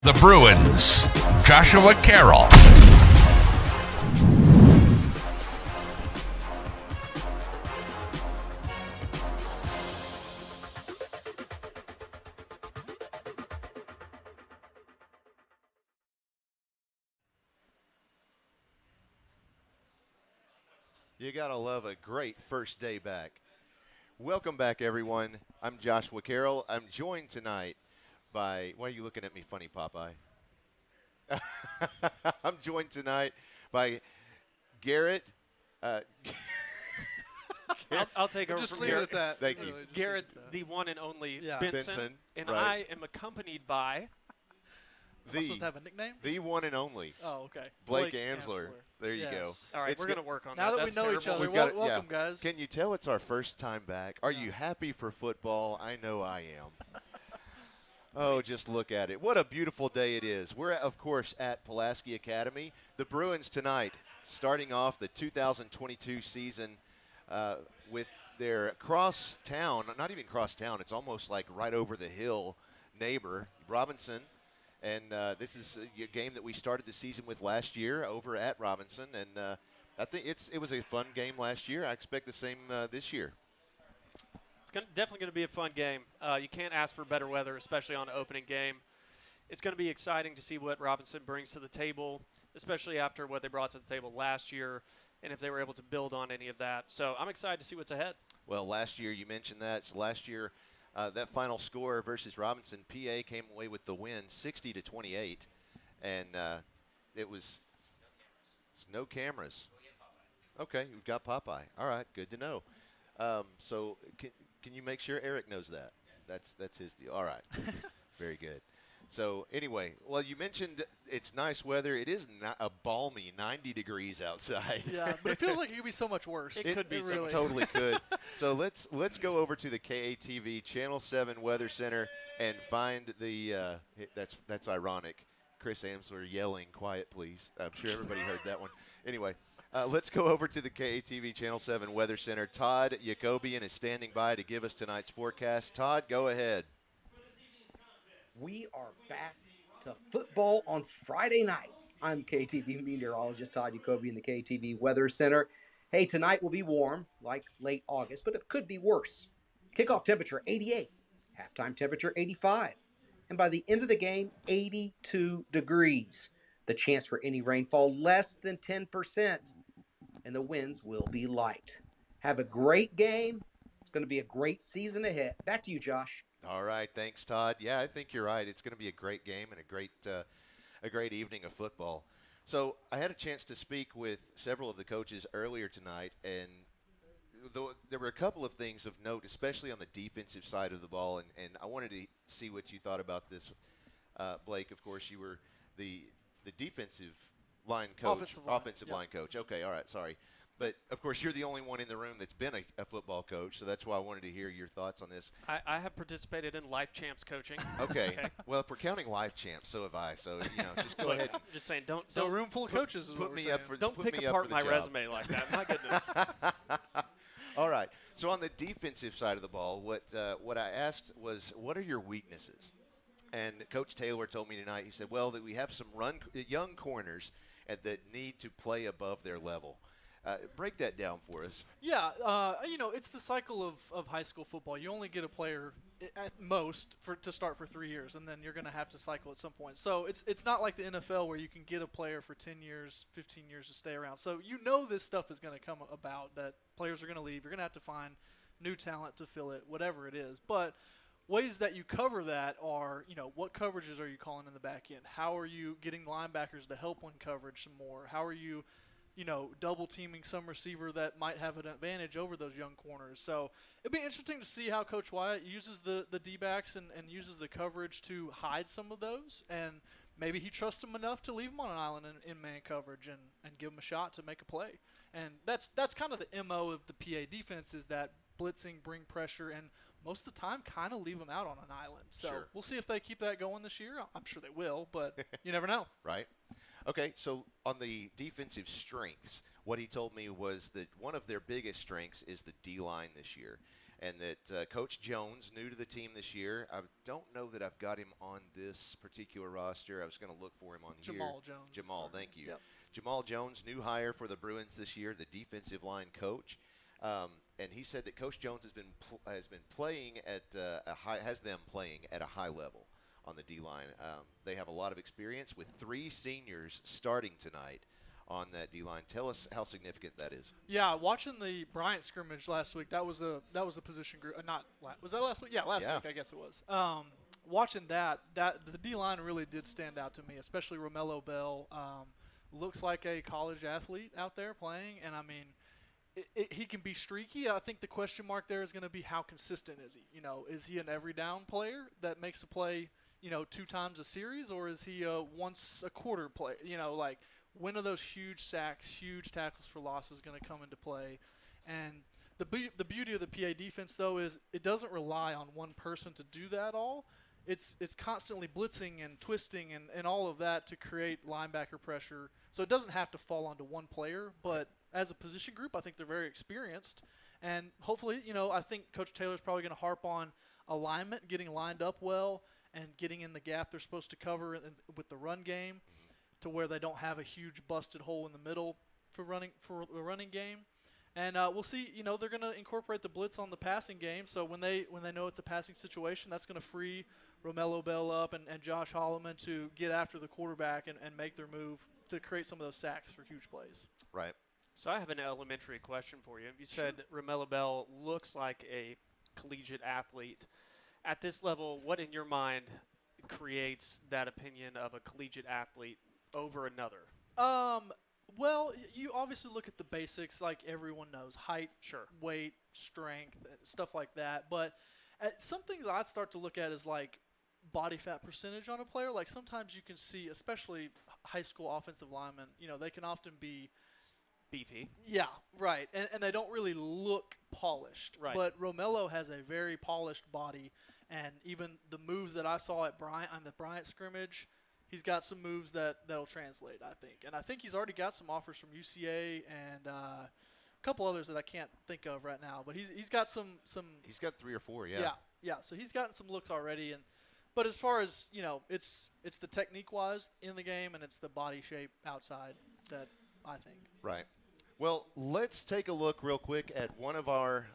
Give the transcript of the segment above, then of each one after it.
The Bruins, Joshua Carroll. You gotta love a great first day back. Welcome back, everyone. I'm Joshua Carroll. I'm joined tonight by, why are you looking at me funny, Popeye? I'm joined tonight by Garrett. I'll take over Just from leave here. it at that. Thank you. Garrett, the one and only Benson, Benson, and right. I am accompanied by. Am I supposed to have a nickname? The one and only Oh, okay. Blake Amsler. There you Yes. go. All right, It's we're go- going to work on Now that. that we That's know each terrible. other, We've got it, welcome, yeah. guys. Can you tell it's our first time back? Are Yeah. you happy for football? I know I am. Oh, just look at it. What a beautiful day it is. We're, of course, at Pulaski Academy. The Bruins tonight, starting off the 2022 season with their cross-town, not even cross-town, it's almost like right over the hill neighbor, Robinson. And this is a game that we started the season with last year over at Robinson. And I think it was a fun game last year. I expect the same this year. It's definitely going to be a fun game. You can't ask for better weather, especially on an opening game. It's going to be exciting to see what Robinson brings to the table, especially after what they brought to the table last year, and if they were able to build on any of that. So I'm excited to see what's ahead. Well, last year you mentioned that. So last year, that final score versus Robinson, PA came away with the win, 60-28, and it was no cameras. Okay, we've got Popeye. All right, good to know. So can you make sure Eric knows that? That's his deal. All right, very good. So anyway, well, you mentioned it's nice weather. It is not a balmy 90 degrees outside. Yeah, but it feels like it could be so much worse. It could be so really. Totally could. So let's go over to the KATV Channel 7 Weather Center and find the that's ironic. Chris Amsler yelling, "Quiet, please." I'm sure everybody heard that one. Anyway, let's go over to the KATV Channel 7 Weather Center. Todd Jacobian is standing by to give us tonight's forecast. Todd, go ahead. We are back to football on Friday night. I'm KTV meteorologist Todd Jacoby in the KTV Weather Center. Hey, tonight will be warm, like late August, but it could be worse. Kickoff temperature 88, halftime temperature 85, and by the end of the game, 82 degrees. The chance for any rainfall less than 10%, and the winds will be light. Have a great game. It's going to be a great season ahead. Back to you, Josh. All right, thanks, Todd. Yeah, I think you're right. It's going to be a great game and a great evening of football. So I had a chance to speak with several of the coaches earlier tonight, and there were a couple of things of note, especially on the defensive side of the ball, and I wanted to see what you thought about this. Blake, of course, you were the defensive line coach, offensive line coach. Okay, all right, sorry. But, of course, you're the only one in the room that's been a football coach, so that's why I wanted to hear your thoughts on this. I have participated in Life Champs coaching. Okay. Well, if we're counting life champs, so have I. So, just go ahead. I'm just saying, don't So a room full of coaches is put what we're me saying. up for don't put pick me up apart for the my job. resume like that. My goodness. All right. So on the defensive side of the ball, what I asked was, what are your weaknesses? And Coach Taylor told me tonight. He said, well, that we have some young corners that need to play above their level. Break that down for us. Yeah, it's the cycle of high school football. You only get a player at most to start for 3 years, and then you're going to have to cycle at some point. So it's not like the NFL where you can get a player for 10 years, 15 years to stay around. So this stuff is going to come about, that players are going to leave. You're going to have to find new talent to fill it, whatever it is. But ways that you cover that are, what coverages are you calling in the back end? How are you getting linebackers to help on coverage some more? How are you double teaming some receiver that might have an advantage over those young corners? So it'd be interesting to see how Coach Wyatt uses the D-backs and uses the coverage to hide some of those. And maybe he trusts them enough to leave them on an island in man coverage and give them a shot to make a play. And that's kind of the MO of the PA defense, is that blitzing, bring pressure, and most of the time kind of leave them out on an island. So Sure. We'll see if they keep that going this year. I'm sure they will, but you never know. Right. Okay, so on the defensive strengths, what he told me was that one of their biggest strengths is the D-line this year. and that Coach Jones, new to the team this year, I don't know that I've got him on this particular roster. I was going to look for him on Jamal here. Jones. Jamal, thank you. Yep. Jamal Jones, new hire for the Bruins this year, the defensive line coach. And he said that Coach Jones has been playing at has them playing at a high level on the D-line. They have a lot of experience with 3 seniors starting tonight on that D-line. Tell us how significant that is. Yeah, watching the Bryant scrimmage last week, that was a position group. Was that last week? Yeah, last week I guess it was. Watching that the D-line really did stand out to me, especially Romello Bell. Looks like a college athlete out there playing, and I mean, he can be streaky. I think the question mark there is going to be how consistent is he? Is he an every down player that makes a play, 2 times a series, or is he a once a quarter player? Like when are those huge sacks, huge tackles for losses going to come into play? And the beauty of the PA defense, though, is it doesn't rely on one person to do that all. It's constantly blitzing and twisting and all of that to create linebacker pressure. So it doesn't have to fall onto one player, but as a position group, I think they're very experienced. And hopefully, I think Coach Taylor's probably going to harp on alignment, getting lined up well, and getting in the gap they're supposed to cover with the run game to where they don't have a huge busted hole in the middle for the running game. And we'll see, they're going to incorporate the blitz on the passing game. So when they know it's a passing situation, that's going to free Romello Bell up and Josh Holloman to get after the quarterback and make their move to create some of those sacks for huge plays. Right. So I have an elementary question for you. You said Romello Bell looks like a collegiate athlete. At this level, what in your mind creates that opinion of a collegiate athlete over another? Well, you obviously look at the basics like everyone knows. Height, weight, strength, stuff like that. But some things I'd start to look at is like body fat percentage on a player. Like sometimes you can see, especially high school offensive linemen, they can often be beefy. Yeah, right. And they don't really look polished. Right. But Romello has a very polished body. And even the moves that I saw at Bryant on the Bryant scrimmage, he's got some moves that'll translate, I think. And I think he's already got some offers from UCA and a couple others that I can't think of right now. But he's got some. He's got 3 or 4, yeah. Yeah. So he's gotten some looks already. But as far as, it's the technique-wise in the game and it's the body shape outside that I think. Right. Well, let's take a look real quick at one of our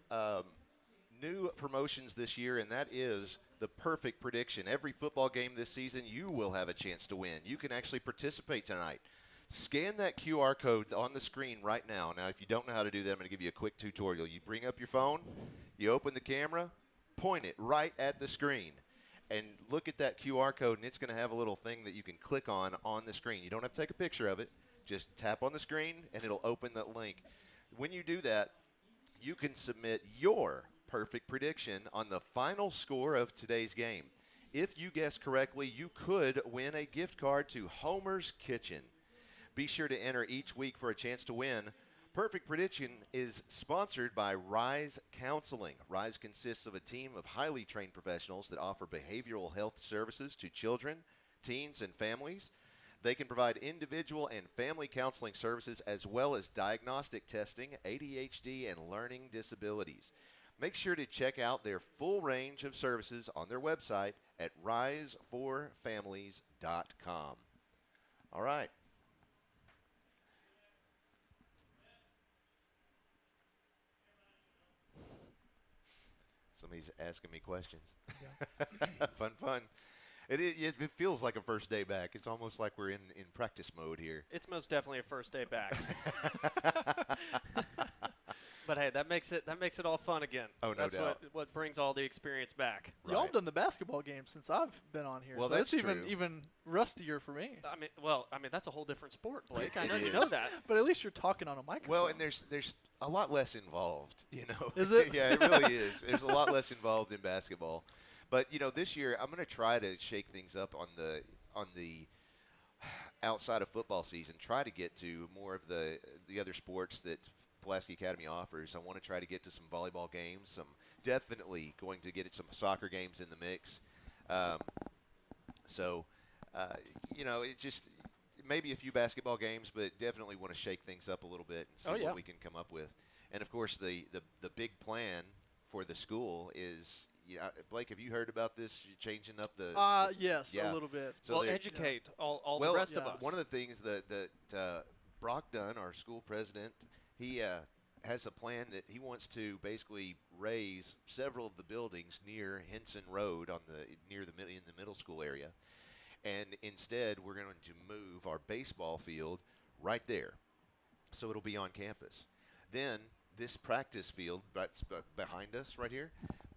new promotions this year, and that is the Perfect Prediction. Every football game this season, you will have a chance to win. You can actually participate tonight. Scan that QR code on the screen right now. Now, if you don't know how to do that, I'm going to give you a quick tutorial. You bring up your phone, you open the camera, point it right at the screen, and look at that QR code, and it's going to have a little thing that you can click on the screen. You don't have to take a picture of it. Just tap on the screen, and it'll open that link. When you do that, you can submit your perfect prediction on the final score of today's game. If you guess correctly, you could win a gift card to Homer's Kitchen. Be sure to enter each week for a chance to win. Perfect Prediction is sponsored by Rise Counseling. Rise consists of a team of highly trained professionals that offer behavioral health services to children, teens, and families. They can provide individual and family counseling services as well as diagnostic testing, ADHD, and learning disabilities. Make sure to check out their full range of services on their website at riseforfamilies.com. All right. Somebody's asking me questions. Yeah. Fun. It feels like a first day back. It's almost like we're in practice mode here. It's most definitely a first day back. But hey, that makes it all fun again. Oh, no That's doubt. what brings all the experience back. Right. Y'all have done the basketball game since I've been on here. Well, so that's even rustier for me. I mean, that's a whole different sport, Blake. I know you know that. But at least you're talking on a microphone. Well, and there's a lot less involved, Is it? Yeah, it really is. There's a lot less involved in basketball. But, this year I'm going to try to shake things up on the outside of football season, try to get to more of the other sports that Pulaski Academy offers. I want to try to get to some volleyball games, definitely going to get some soccer games in the mix. It just maybe a few basketball games, but definitely want to shake things up a little bit and see what we can come up with. And, of course, the big plan for the school is, Blake, have you heard about this? You're changing up the Yes, yeah. a little bit. So well, they're- educate all well, the rest of us. One of the things that Brock Dunn, our school president, he has a plan that he wants to basically raise several of the buildings near Henson Road in the middle school area, and instead we're going to move our baseball field right there, so it'll be on campus. Then this practice field that's behind us right here,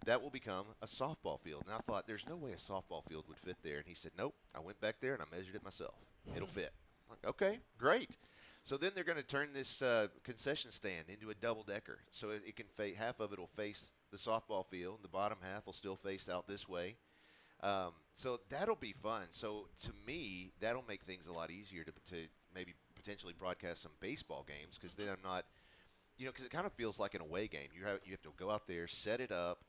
that will become a softball field. And I thought, there's no way a softball field would fit there. And he said, nope. I went back there and I measured it myself. It'll fit. I'm like, okay, great. So then they're going to turn this concession stand into a double-decker. So it can half of it will face the softball field. The bottom half will still face out this way. So that'll be fun. So to me, that'll make things a lot easier to maybe potentially broadcast some baseball games, because then I'm not, because it kind of feels like an away game. You have to go out there, set it up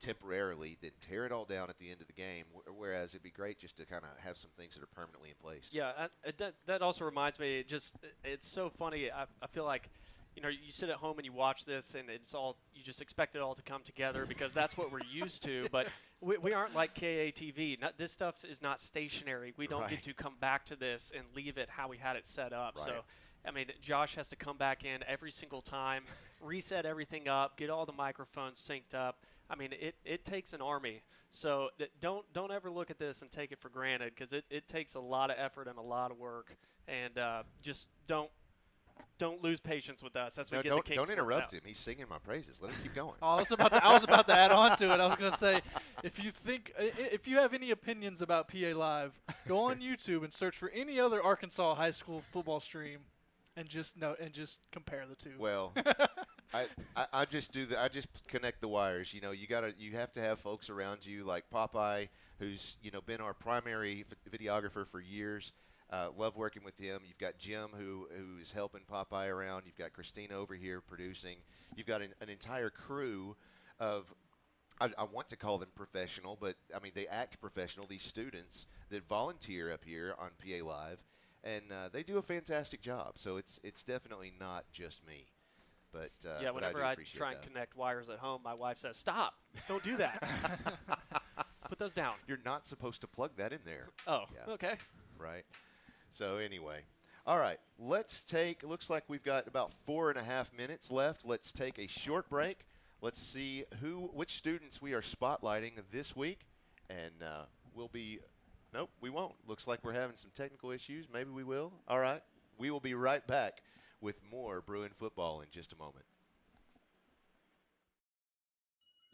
temporarily, then tear it all down at the end of the game, whereas it'd be great just to kind of have some things that are permanently in place. Yeah, that also reminds me, it's so funny. I feel like, you sit at home and you watch this, and you just expect it all to come together because that's what we're used to. But we aren't like KATV. This stuff is not stationary. We don't get to come back to this and leave it how we had it set up. Right. So, I mean, Josh has to come back in every single time, reset everything up, get all the microphones synced up. I mean, it takes an army. So don't ever look at this and take it for granted, because it takes a lot of effort and a lot of work. And just don't lose patience with us. That's what Don't interrupt him. He's singing my praises. Let him keep going. I was about to add on to it. I was going to say, if you have any opinions about PA Live, go on YouTube and search for any other Arkansas high school football stream, and just compare the two. Well, I just do I just connect the wires. You have to have folks around you like Popeye, who's been our primary videographer for years. Love working with him. You've got Jim, who is helping Popeye around. You've got Christina over here producing. You've got an entire crew of, I want to call them professional, but I mean they act professional. These students that volunteer up here on PA Live, and they do a fantastic job. So it's definitely not just me. But whenever I try and connect wires at home, my wife says, "Stop! Don't do that. Put those down. You're not supposed to plug that in there." Oh, yeah. Okay. Right. So anyway, all right. Looks like we've got about 4.5 minutes left. Let's take a short break. Let's see which students we are spotlighting this week, and nope, we won't. Looks like we're having some technical issues. Maybe we will. All right. We will be right back with more Bruin football in just a moment.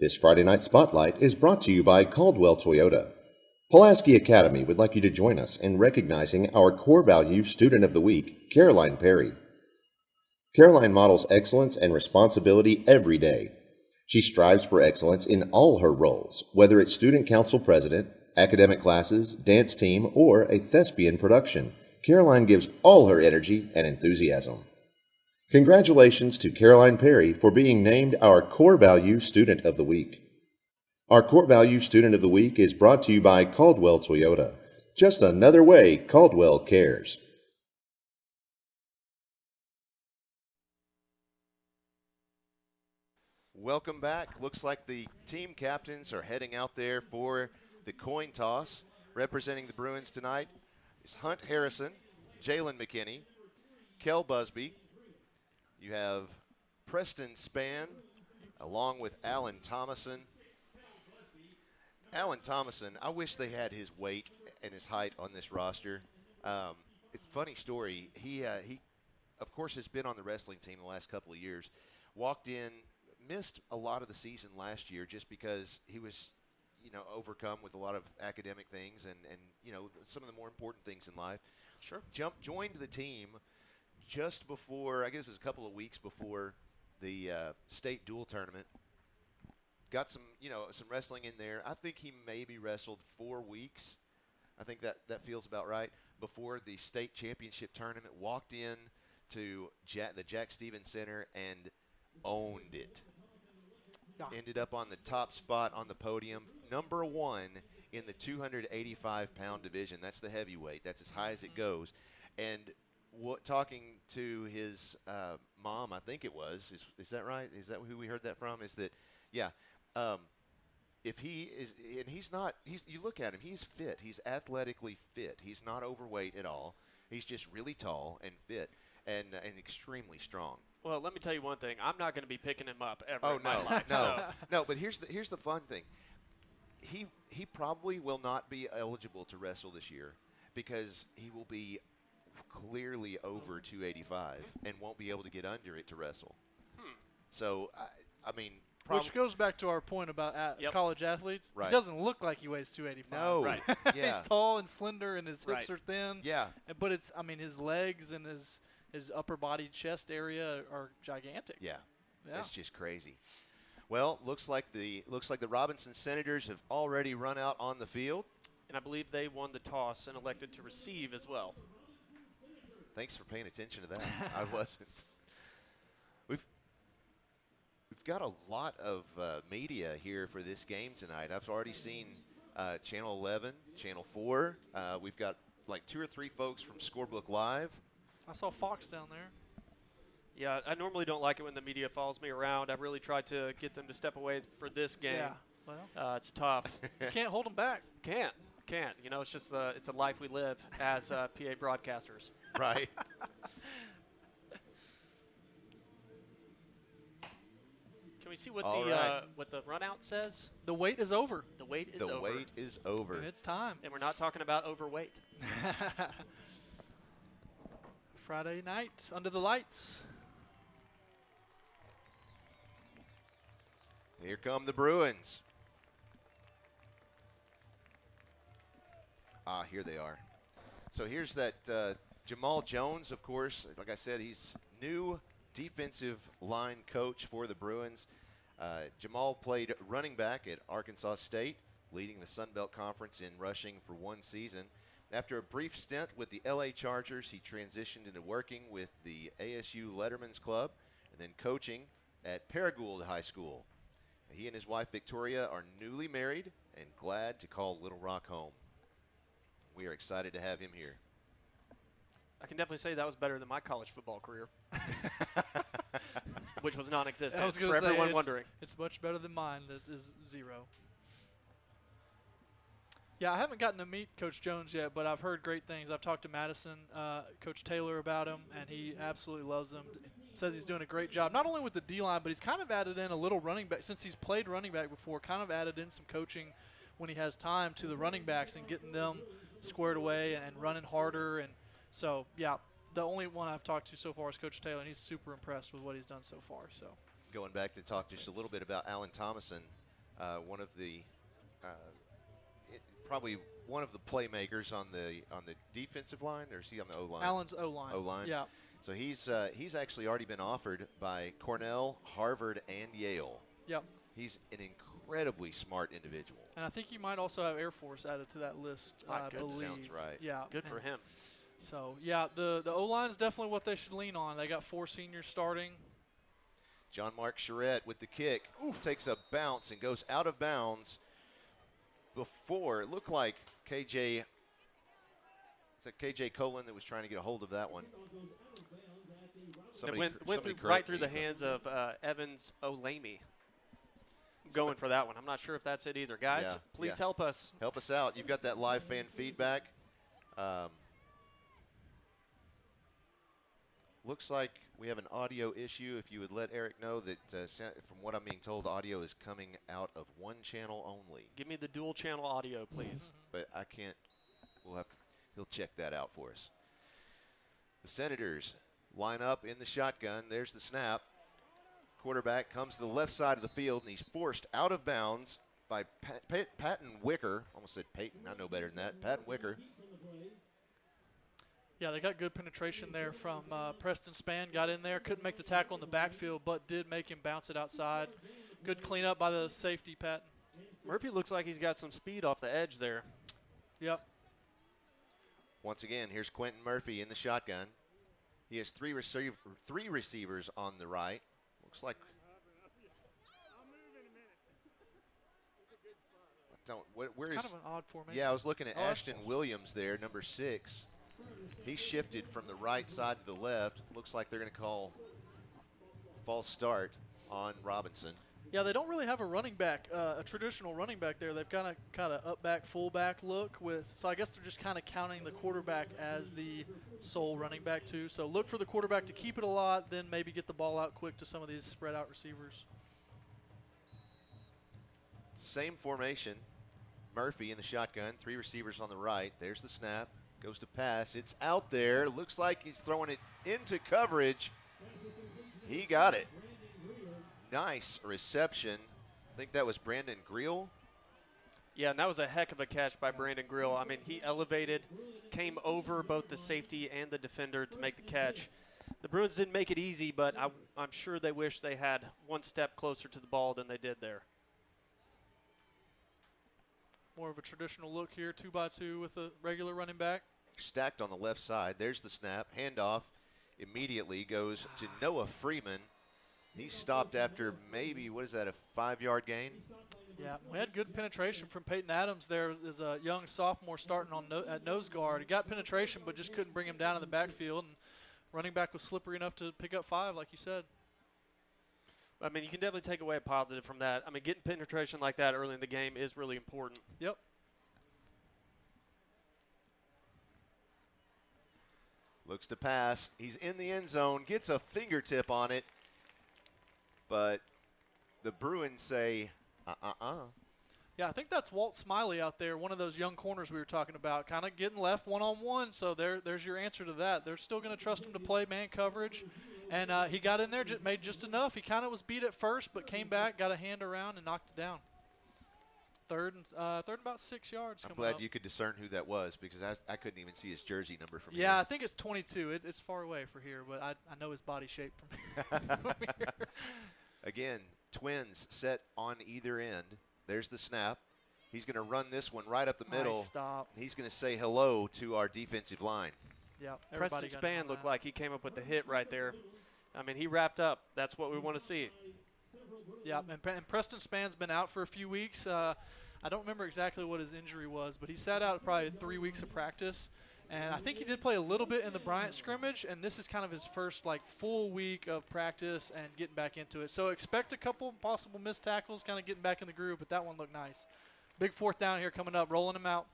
This Friday Night Spotlight is brought to you by Caldwell Toyota. Pulaski Academy would like you to join us in recognizing our core value Student of the Week, Caroline Perry. Caroline models excellence and responsibility every day. She strives for excellence in all her roles, whether it's student council president, academic classes, dance team, or a thespian production. Caroline gives all her energy and enthusiasm. Congratulations to Caroline Perry for being named our Core Value Student of the Week. Our Core Value Student of the Week is brought to you by Caldwell Toyota. Just another way Caldwell cares. Welcome back. Looks like the team captains are heading out there for the coin toss. Representing the Bruins tonight is Hunt Harrison, Jalen McKinney, Kel Busby. You have Preston Spann, along with Alan Thomason. Alan Thomason, I wish they had his weight and his height on this roster. It's a funny story. He, of course, has been on the wrestling team the last couple of years. Walked in, missed a lot of the season last year just because he was, overcome with a lot of academic things and some of the more important things in life. Sure. Joined the team just before, I guess it was a couple of weeks before the state dual tournament. Got some wrestling in there. I think he maybe wrestled 4 weeks. I think that feels about right. Before the state championship tournament, walked in to the Jack Stevens Center and owned it. Yeah. Ended up on the top spot on the podium, number 1 in the 285-pound division. That's the heavyweight. That's as high as it goes. And talking to his mom, I think it was. Is that right? Is that who we heard that from? Is that, yeah. If he is, and he's not, you look at him, he's fit. He's athletically fit. He's not overweight at all. He's just really tall and fit and extremely strong. Well, let me tell you one thing. I'm not going to be picking him up ever Oh, in my life. no. So. No, but here's the fun thing. He probably will not be eligible to wrestle this year because he will be clearly over 285 and won't be able to get under it to wrestle. So, I mean, which goes back to our point about college athletes. Right. He doesn't look like he weighs 285. No. Right. Yeah. He's tall and slender, and his hips Right. are thin. Yeah. But his legs and his upper body chest area are gigantic. Yeah. Yeah. It's just crazy. Well, looks like the Robinson Senators have already run out on the field. And I believe they won the toss and elected to receive as well. Thanks for paying attention to that. I wasn't. We've got a lot of media here for this game tonight. I've already seen Channel 11, Channel 4. We've got like 2 or 3 folks from Scorebook Live. I saw Fox down there. Yeah, I normally don't like it when the media follows me around. I really tried to get them to step away for this game. Yeah. Well, It's tough. you can't hold them back. Can't. You know, it's just it's a life we live as PA broadcasters. Right. Can we see what All the right. what the run out says? The wait is over. The wait is The over. wait is over. And it's time. And we're not talking about overweight. Friday night, under the lights. Here come the Bruins. Here they are. So here's that Jamal Jones, of course. Like I said, he's new defensive line coach for the Bruins. Jamal played running back at Arkansas State, leading the Sun Belt Conference in rushing for 1 season. After a brief stint with the LA Chargers, he transitioned into working with the ASU Letterman's Club and then coaching at Paragould High School. He and his wife Victoria are newly married and glad to call Little Rock home. We are excited to have him here. I can definitely say that was better than my college football career, which was non-existent. I was gonna for say, everyone wondering. It's much better than mine. That is 0. Yeah, I haven't gotten to meet Coach Jones yet, but I've heard great things. I've talked to Madison, Coach Taylor, about him, and he absolutely loves him. Says he's doing a great job, not only with the D-line, but he's kind of added in a little running back. Since he's played running back before, kind of added in some coaching when he has time to the running backs and getting them squared away and running harder. And so, yeah, the only one I've talked to so far is Coach Taylor, and he's super impressed with what he's done so far. So, Going back to talk just a little bit about Alan Thomason, one of the probably one of the playmakers on the defensive line, or is he on the O-line? Allen's O-line. O-line. Yeah. So he's actually already been offered by Cornell, Harvard, and Yale. Yep. He's an incredibly smart individual. And I think he might also have Air Force added to that list, I Good. believe. Sounds right. Yeah. Good for him. So, yeah, the O-line is definitely what they should lean on. They got 4 seniors starting. John Mark Charette with the kick. Takes a bounce and goes out of bounds before. It looked like KJ Colin that was trying to get a hold of that one. It went right through the hands of Evans Olamy. Going for that one. I'm not sure if that's it either. Guys, please help us. Help us out. You've got that live fan feedback. Looks like we have an audio issue. If you would let Eric know that, from what I'm being told, audio is coming out of one channel only. Give me the dual channel audio, please. But I can't. He'll check that out for us. The Senators line up in the shotgun. There's the snap. Quarterback comes to the left side of the field, and he's forced out of bounds by Patton Wicker. Almost said Peyton. I know better than that. Patton Wicker. Yeah, they got good penetration there from Preston Spann. Got in there, couldn't make the tackle in the backfield, but did make him bounce it outside. Good cleanup by the safety, Patton. Murphy looks like he's got some speed off the edge there. Yep. Once again, here's Quentin Murphy in the shotgun. He has three receivers on the right. Looks like. Where is? Kind of an odd formation. Yeah, I was looking at Ashton Williams there, number 6. He shifted from the right side to the left. Looks like they're going to call false start on Robinson. Yeah, they don't really have a running back, a traditional running back there. They've got a kind of up back, full back look with. So I guess they're just kind of counting the quarterback as the sole running back too. So look for the quarterback to keep it a lot, then maybe get the ball out quick to some of these spread out receivers. Same formation. Murphy in the shotgun, 3 receivers on the right. There's the snap. Goes to pass. It's out there. Looks like he's throwing it into coverage. He got it. Nice reception. I think that was Brandon Greel. Yeah, and that was a heck of a catch by Brandon Greel. I mean, he elevated, came over both the safety and the defender to make the catch. The Bruins didn't make it easy, but I'm sure they wish they had one step closer to the ball than they did there. More of a traditional look here, 2x2 with a regular running back. Stacked on the left side. There's the snap. Handoff immediately goes to Noah Freeman. He stopped after maybe, what is that, a 5-yard gain? Yeah, we had good penetration from Peyton Adams there as a young sophomore starting on at nose guard. He got penetration but just couldn't bring him down in the backfield, and running back was slippery enough to pick up 5, like you said. I mean, you can definitely take away a positive from that. I mean, getting penetration like that early in the game is really important. Yep. Looks to pass. He's in the end zone, gets a fingertip on it, but the Bruins say, Yeah, I think that's Walt Smiley out there, one of those young corners we were talking about, kind of getting left one-on-one. So there's your answer to that. They're still going to trust him to play man coverage. And he got in there, made just enough. He kind of was beat at first, but came back, got a hand around, and knocked it down. Third and about 6 yards. I'm glad you could discern who that was, because I couldn't even see his jersey number from here. Yeah, I think it's 22. It's far away for here, but I know his body shape from here. Again, Twins set on either end. There's the snap. He's going to run this one right up the middle. Nice stop. He's going to say hello to our defensive line. Yeah, Preston Spann looked like he came up with the hit right there. I mean, he wrapped up. That's what we want to see. Yeah, and Preston Spann's been out for a few weeks. I don't remember exactly what his injury was, but he sat out probably 3 weeks of practice. And I think he did play a little bit in the Bryant scrimmage, and this is kind of his first full week of practice and getting back into it. So expect a couple possible missed tackles, kind of getting back in the groove, but that one looked nice. Big 4th down here coming up, rolling him out.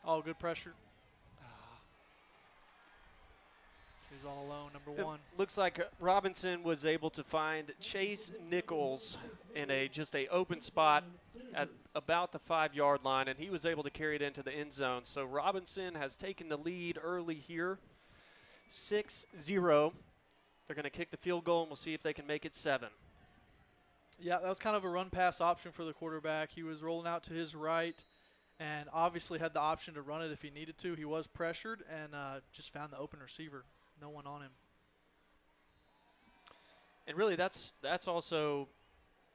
Oh, good pressure. He's all alone, number 1. It looks like Robinson was able to find Chase Nichols in just a open spot at about the 5-yard line, and he was able to carry it into the end zone. So Robinson has taken the lead early here, 6-0. They're going to kick the field goal, and we'll see if they can make it 7. Yeah, that was kind of a run-pass option for the quarterback. He was rolling out to his right and obviously had the option to run it if he needed to. He was pressured and just found the open receiver. No one on him. And really, that's also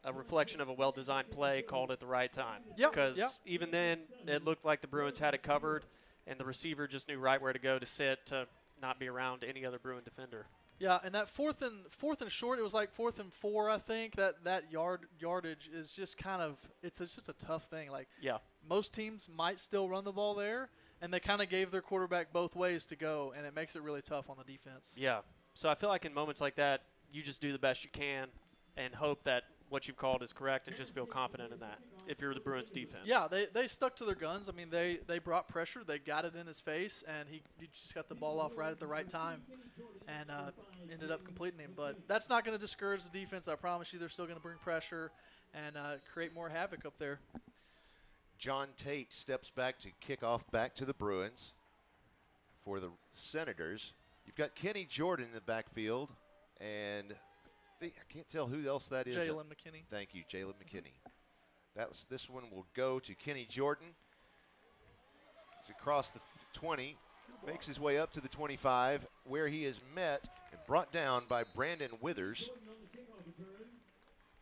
a reflection of a well-designed play called at the right time. Yep. Because even then, it looked like the Bruins had it covered, and the receiver just knew right where to go to sit to not be around any other Bruin defender. Yeah, and that fourth and short, it was like 4th and 4, I think. That yardage is just kind of it's just a tough thing. Most teams might still run the ball there. And they kind of gave their quarterback both ways to go, and it makes it really tough on the defense. Yeah. So I feel like in moments like that, you just do the best you can and hope that what you've called is correct and just feel confident in that if you're the Bruins defense. Yeah, they stuck to their guns. I mean, they brought pressure. They got it in his face, and he just got the ball off right at the right time and ended up completing him. But that's not going to discourage the defense. I promise you they're still going to bring pressure and create more havoc up there. John Tate steps back to kick off back to the Bruins. For the Senators, you've got Kenny Jordan in the backfield, and I can't tell who else that is. Jalen McKinney. Thank you, Jalen McKinney. This one will go to Kenny Jordan. He's across the 20, makes his way up to the 25, where he is met and brought down by Brandon Withers.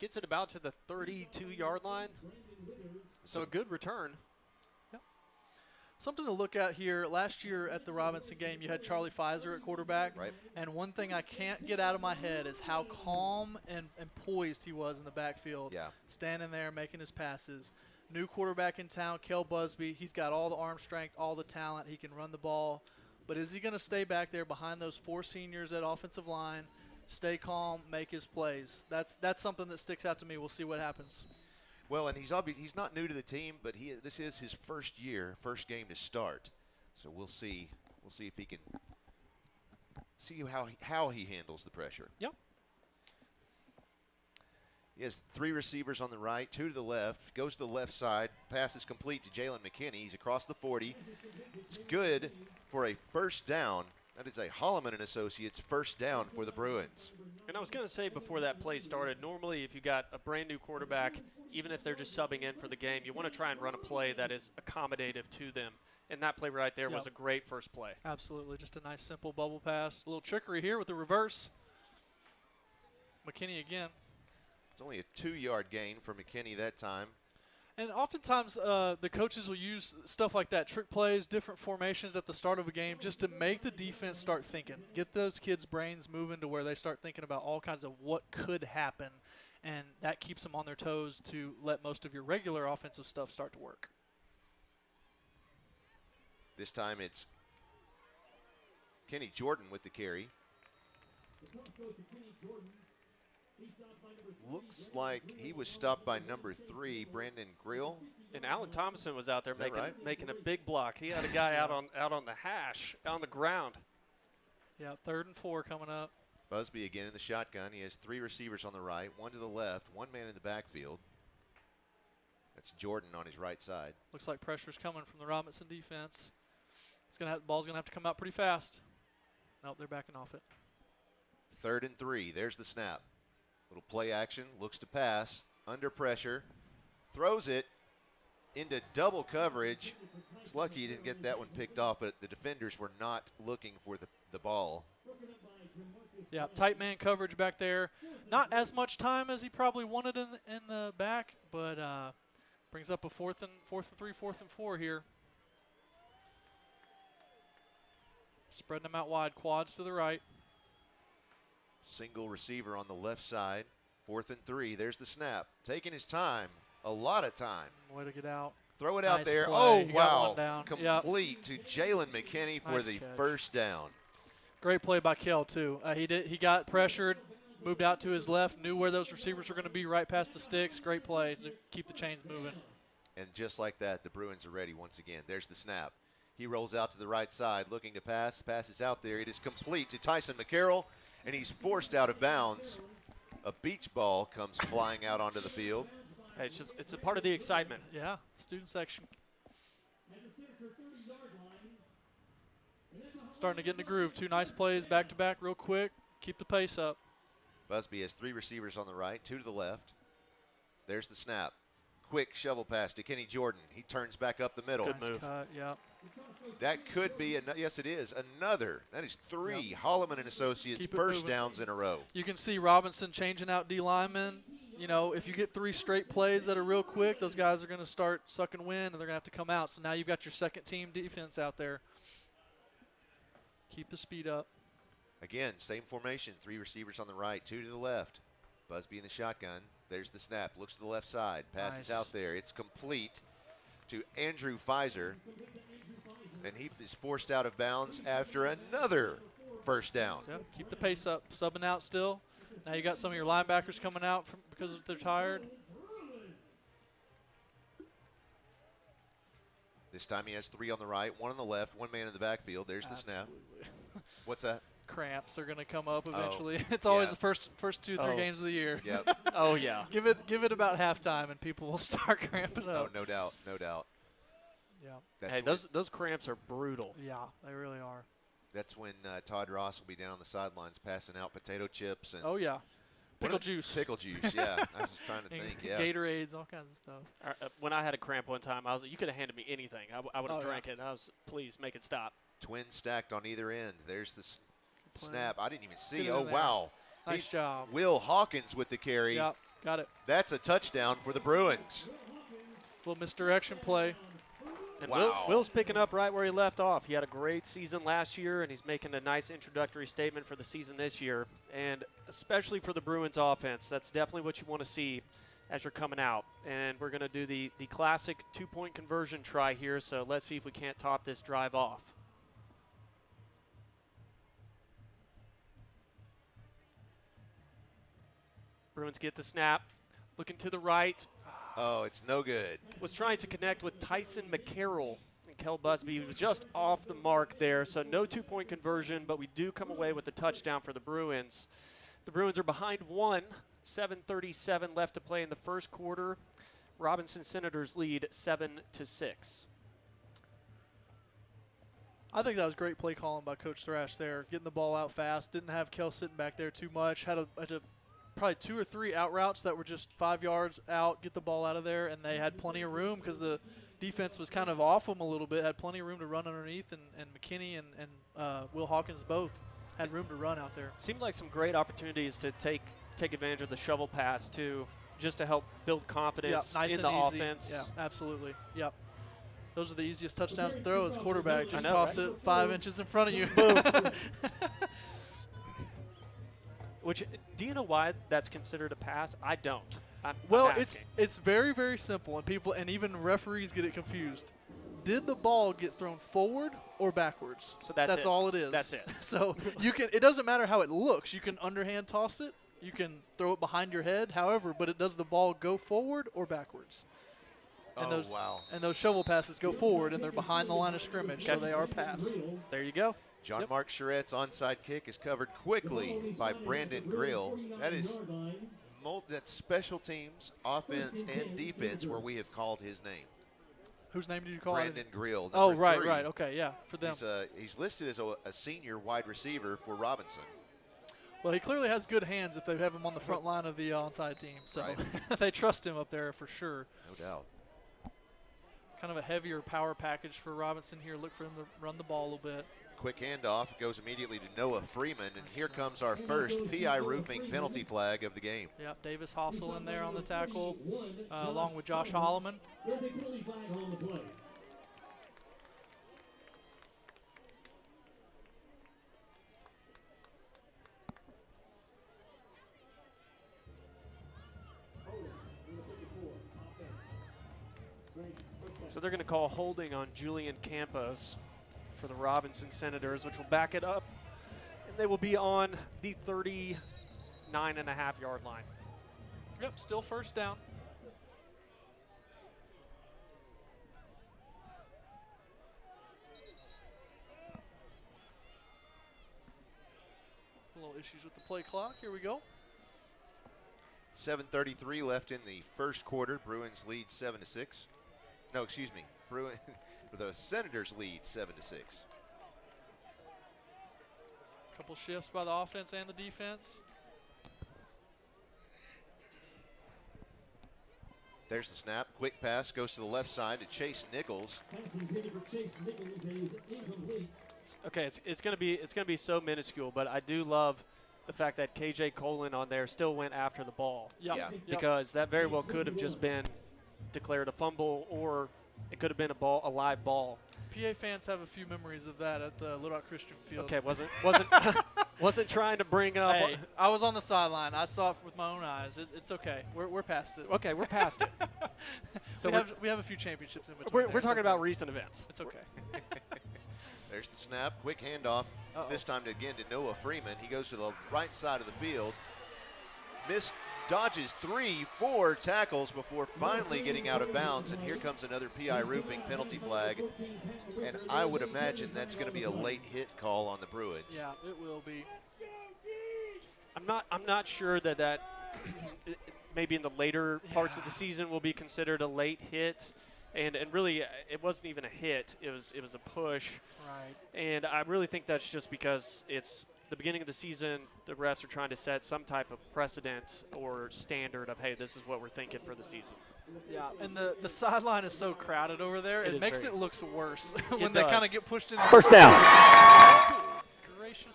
Gets it about to the 32-yard line. So a good return. Yep. Something to look at here. Last year at the Robinson game, you had Charlie Pfizer at quarterback. Right. And one thing I can't get out of my head is how calm and poised he was in the backfield. Yeah. Standing there, making his passes. New quarterback in town, Kel Busby. He's got all the arm strength, all the talent. He can run the ball. But is he going to stay back there behind those 4 seniors at offensive line? stay calm, make his plays. That's something that sticks out to me. We'll see what happens. Well, and he's not new to the team, but this is his first game to start. So we'll see. We'll see if he can see how he handles the pressure. Yep. He has 3 receivers on the right, 2 to the left. Goes to the left side. Pass is complete to Jalen McKinney. He's across the 40. It's good for a first down. That is a Holloman and Associates first down for the Bruins. And I was going to say before that play started, normally if you got a brand new quarterback, even if they're just subbing in for the game, you want to try and run a play that is accommodative to them. And that play right there was a great first play. Absolutely. Just a nice, simple bubble pass. A little trickery here with the reverse. McKinney again. It's only a 2-yard gain for McKinney that time. And oftentimes the coaches will use stuff like that, trick plays, different formations at the start of a game just to make the defense start thinking. Get those kids' brains moving to where they start thinking about all kinds of what could happen, and that keeps them on their toes to let most of your regular offensive stuff start to work. This time it's Kenny Jordan with the carry. Looks like he was stopped by number 3, Brandon Grill. And Alan Thomason was out there making a big block. He had a guy out on the hash, on the ground. Yeah, 3rd and 4 coming up. Busby again in the shotgun. He has 3 receivers on the right, 1 to the left, 1 man in the backfield. That's Jordan on his right side. Looks like pressure's coming from the Robinson defense. The ball's going to have to come out pretty fast. Nope, they're backing off it. 3rd and 3. There's the snap. Little play action. Looks to pass. Under pressure. Throws it into double coverage. He's lucky he didn't get that one picked off, but the defenders were not looking for the ball. Yeah, tight man coverage back there. Not as much time as he probably wanted in the back, but brings up a 4th and 3, 4th and 4 here. Spreading them out wide, quads to the right. Single receiver on the left side. 4th and 3. There's the snap. Taking his time. A lot of time. Way to get out. Throw it out Nice there. play. Oh, He got wow. one down. Complete to Jalen McKinney for Nice the catch. first down. Great play by Kell, too. He got pressured, moved out to his left, knew where those receivers were going to be right past the sticks. Great play to keep the chains moving. And just like that, the Bruins are ready once again. There's the snap. He rolls out to the right side, looking to pass. Pass is out there. It is complete to Tyson McCarroll, and he's forced out of bounds. A beach ball comes flying out onto the field. Hey, it's a part of the excitement. Yeah, student section. Starting to get in the groove. 2 nice plays back-to-back real quick. Keep the pace up. Busby has 3 receivers on the right, 2 to the left. There's the snap. Quick shovel pass to Kenny Jordan. He turns back up the middle. Good Nice move. cut, yeah. That could be, yes it is, another. That is 3 Holloman and Associates Keep it first moving. downs in a row. You can see Robinson changing out D linemen. You know, if you get 3 straight plays that are real quick, those guys are going to start sucking wind and they're going to have to come out. So now you've got your second team defense out there. Keep the speed up. Again, same formation, 3 receivers on the right, 2 to the left. Busby in the shotgun. There's the snap. Looks to the left side. Passes Nice. out there. It's complete to Andrew Pfizer. And he is forced out of bounds after another first down. Yep, keep the pace up. Subbing out still. Now you got some of your linebackers coming out because they're tired. This time he has 3 on the right, 1 on the left, 1 man in the backfield. There's the snap. Absolutely. What's that? Cramps are going to come up eventually. Oh, It's always yeah. the first 2, 3 Oh. games of the year. Yep. Oh, yeah. Give it about halftime and people will start cramping Oh, up. no doubt. No doubt. Yeah. That's Hey, when, those cramps are brutal. Yeah, they really are. that's when Todd Ross will be down on the sidelines passing out potato chips and Oh yeah. What Pickle are- juice. Pickle juice, yeah. I was just trying to And think, yeah. Gatorades, all kinds of stuff. When I had a cramp one time, you could have handed me anything. I would have Oh, yeah. drank it. Please make it stop. Twins stacked on either end. There's the play. snap. I didn't even see. Get it Oh, in there. wow. Nice job. Will Hawkins with the carry. Yep, got it. That's a touchdown for the Bruins. Little misdirection play. And Wow. Will's picking up right where he left off. He had a great season last year, and he's making a nice introductory statement for the season this year, and especially for the Bruins offense. That's definitely what you want to see as you're coming out. And we're going to do the classic 2-point conversion try here, so let's see if we can't top this drive off. Bruins get the snap. Looking to the right. Oh, it's no good. Was trying to connect with Tyson McCarroll. And Kel Busby was just off the mark there, so no two-point conversion, but we do come away with a touchdown for the Bruins. The Bruins are behind 1, 7:37 left to play in the first quarter. Robinson Senators lead 7-6. I think that was great play calling by Coach Thrash there, getting the ball out fast. Didn't have Kel sitting back there too much. Had probably 2 or 3 out routes that were just 5 yards out, get the ball out of there, and they had plenty of room because the defense was kind of off them a little bit, had plenty of room to run underneath, and McKinney and Will Hawkins both had room to run out there. Seemed like some great opportunities to take advantage of the shovel pass, too, just to help build confidence nice in and the easy. offense. Yeah, absolutely. Yep. Those are the easiest touchdowns to throw as quarterback. Just know, toss right? it 5 inches in front of you. Which, do you know why that's considered a pass? I don't. I'm it's very, very simple, and people and even referees get it confused. Did the ball get thrown forward or backwards? So that's it. all it is. That's it. So you can. It doesn't matter how it looks. You can underhand toss it. You can throw it behind your head. However, but does the ball go forward or backwards? And wow. And those shovel passes go forward, and they're behind the line of scrimmage, so they are pass. There you go. John Mark Charette's onside kick is covered quickly by Brandon Grill. That's special teams, offense, and defense where we have called his name. Whose name did you call Brandon Grill. Oh, right, 3. right. Okay, yeah, for them. He's listed as a senior wide receiver for Robinson. Well, he clearly has good hands if they have him on the front line of the onside team. So Right. they trust him up there for sure. No doubt. Kind of a heavier power package for Robinson here. Look for him to run the ball a little bit. Quick handoff goes immediately to Noah Freeman, and here comes our first PI Roofing penalty flag of the game. Yep, Davis Hossel in there on the tackle, along with Josh Holloman. There's a penalty flag on the play. So they're going to call holding on Julian Campos for the Robinson Senators, which will back it up. And they will be on the 39.5-yard line. Yep, still first down. A little issues with the play clock. Here we go. 7:33 left in the first quarter. Bruins lead 7-6. No, excuse me. The Senators lead 7-6. Couple shifts by the offense and the defense. There's the snap. Quick pass goes to the left side to Chase Nichols. Pass intended for Chase Nichols and is incomplete. Okay, it's going to be so minuscule, but I do love the fact that KJ Colin on there still went after the ball. Yep. Yeah. Because that very well could have just been declared a fumble, or it could have been a live ball. PA fans have a few memories of that at the Little Rock Christian Field. Okay, wasn't trying to bring up. Hey, I was on the sideline. I saw it with my own eyes. It's okay. We're past it. Okay, we're past it. So we have a few championships in between. we're talking about recent events. It's okay. There's the snap. Quick handoff. This time again to Noah Freeman. He goes to the right side of the field. Dodges 3-4 tackles before finally getting out of bounds, and here comes another PI Roofing penalty flag, and I would imagine that's going to be a late hit call on the Bruins. Yeah, it will be. I'm not sure that maybe in the later parts of the season will be considered a late hit, and really it wasn't even a hit. It was a push. Right. And I really think that's just because it's the beginning of the season. The refs are trying to set some type of precedent or standard of, hey, this is what we're thinking for the season. Yeah, and the sideline is so crowded over there, it makes it look worse when they kind of get pushed in. First down. Gracious.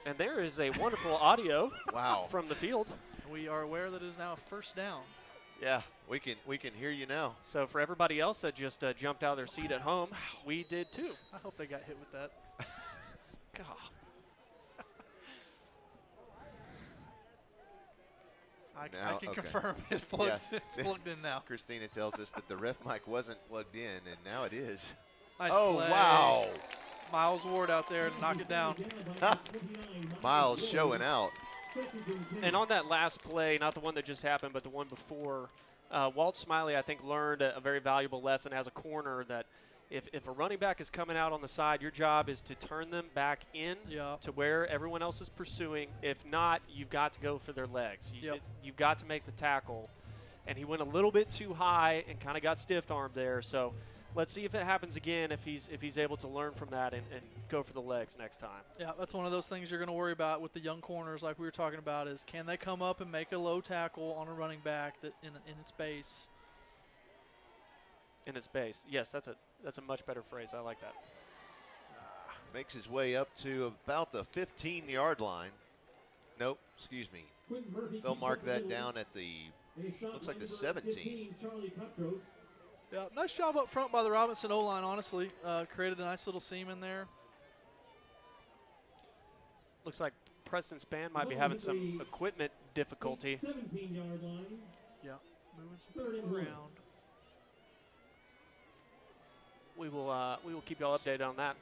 And there is a wonderful audio from the field. We are aware that it is now a first down. Yeah, we can hear you now. So for everybody else that just jumped out of their seat at home, we did too. I hope they got hit with that. God. I can confirm it's plugged in now. Christina tells us that the ref mic wasn't plugged in, and now it is. Nice play. Wow. Miles Ward out there to knock it down. Miles showing out. And on that last play, not the one that just happened, but the one before, Walt Smiley, I think, learned a very valuable lesson as a corner that if a running back is coming out on the side, your job is to turn them back in to where everyone else is pursuing. If not, you've got to go for their legs. You've got to make the tackle. And he went a little bit too high and kind of got stiff-armed there. So let's see if it happens again, if he's able to learn from that and go for the legs next time. Yeah, that's one of those things you're going to worry about with the young corners like we were talking about is can they come up and make a low tackle on a running back that in its base. In its base. Yes, that's a much better phrase. I like that. Makes his way up to about the 15-yard line. Nope, excuse me. They'll mark that down at the, looks like the 17. Yeah, nice job up front by the Robinson O-line, honestly. Created a nice little seam in there. Looks like Preston Spann might be having some equipment difficulty. 17-yard line. Yeah, moving some people around. We will keep y'all updated on that.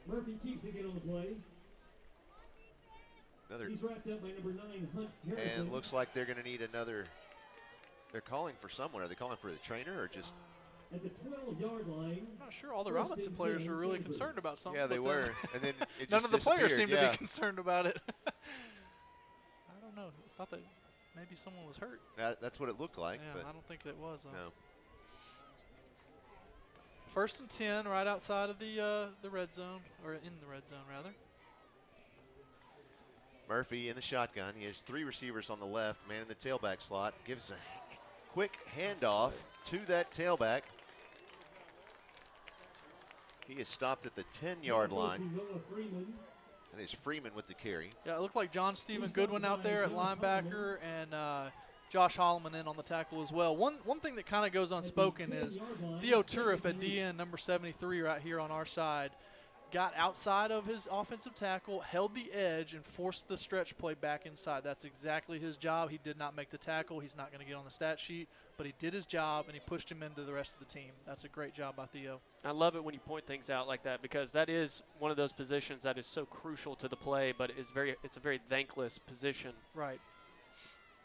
Murphy keeps again on the play. He's wrapped up by number 9, Hunt Harrison. And looks like they're going to need another. They're calling for someone. Are they calling for the trainer or just? At the 12-yard line. I'm not sure all the Robinson players were really concerned about something. Yeah, they were. And then it none of the players seemed to yeah. be concerned about it. I don't know. I thought that maybe someone was hurt. That's what it looked like. Yeah, but I don't think it was, though. No. 1st and 10, right outside of the red zone, or in the red zone, rather. Murphy in the shotgun. He has 3 receivers on the left, man in the tailback slot. Gives a quick handoff to that tailback. He is stopped at the 10-yard line. And it's Freeman with the carry. Yeah, it looked like John Stephen Goodwin out there at linebacker and Josh Holloman in on the tackle as well. One thing that kind of goes unspoken is Theo Turif at DN, number 73 right here on our side, got outside of his offensive tackle, held the edge, and forced the stretch play back inside. That's exactly his job. He did not make the tackle. He's not going to get on the stat sheet, but he did his job, and he pushed him into the rest of the team. That's a great job by Theo. I love it when you point things out like that because that is one of those positions that is so crucial to the play, but it's a very thankless position. Right.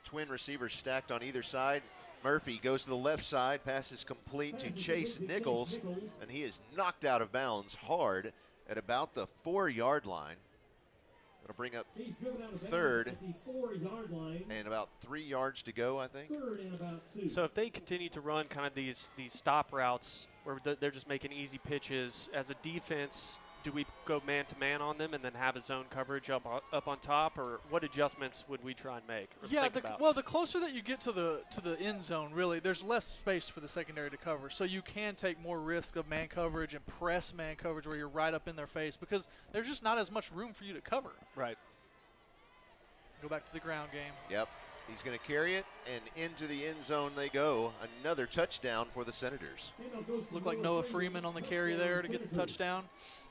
Twin receivers stacked on either side. Murphy goes to the left side, passes complete to Chase Nichols, and he is knocked out of bounds hard at about the 4-yard line. That'll bring up 3rd and about 3 yards to go, I think. So if they continue to run kind of these stop routes where they're just making easy pitches, as a defense, do we go man-to-man on them and then have a zone coverage up on top, or what adjustments would we try and make? Yeah, well, the closer that you get to the end zone, really, there's less space for the secondary to cover. So you can take more risk of man coverage and press man coverage where you're right up in their face because there's just not as much room for you to cover. Right. Go back to the ground game. Yep. He's going to carry it, and into the end zone they go. Another touchdown for the Senators. Looked like Noah Freeman on the carry there to get the touchdown.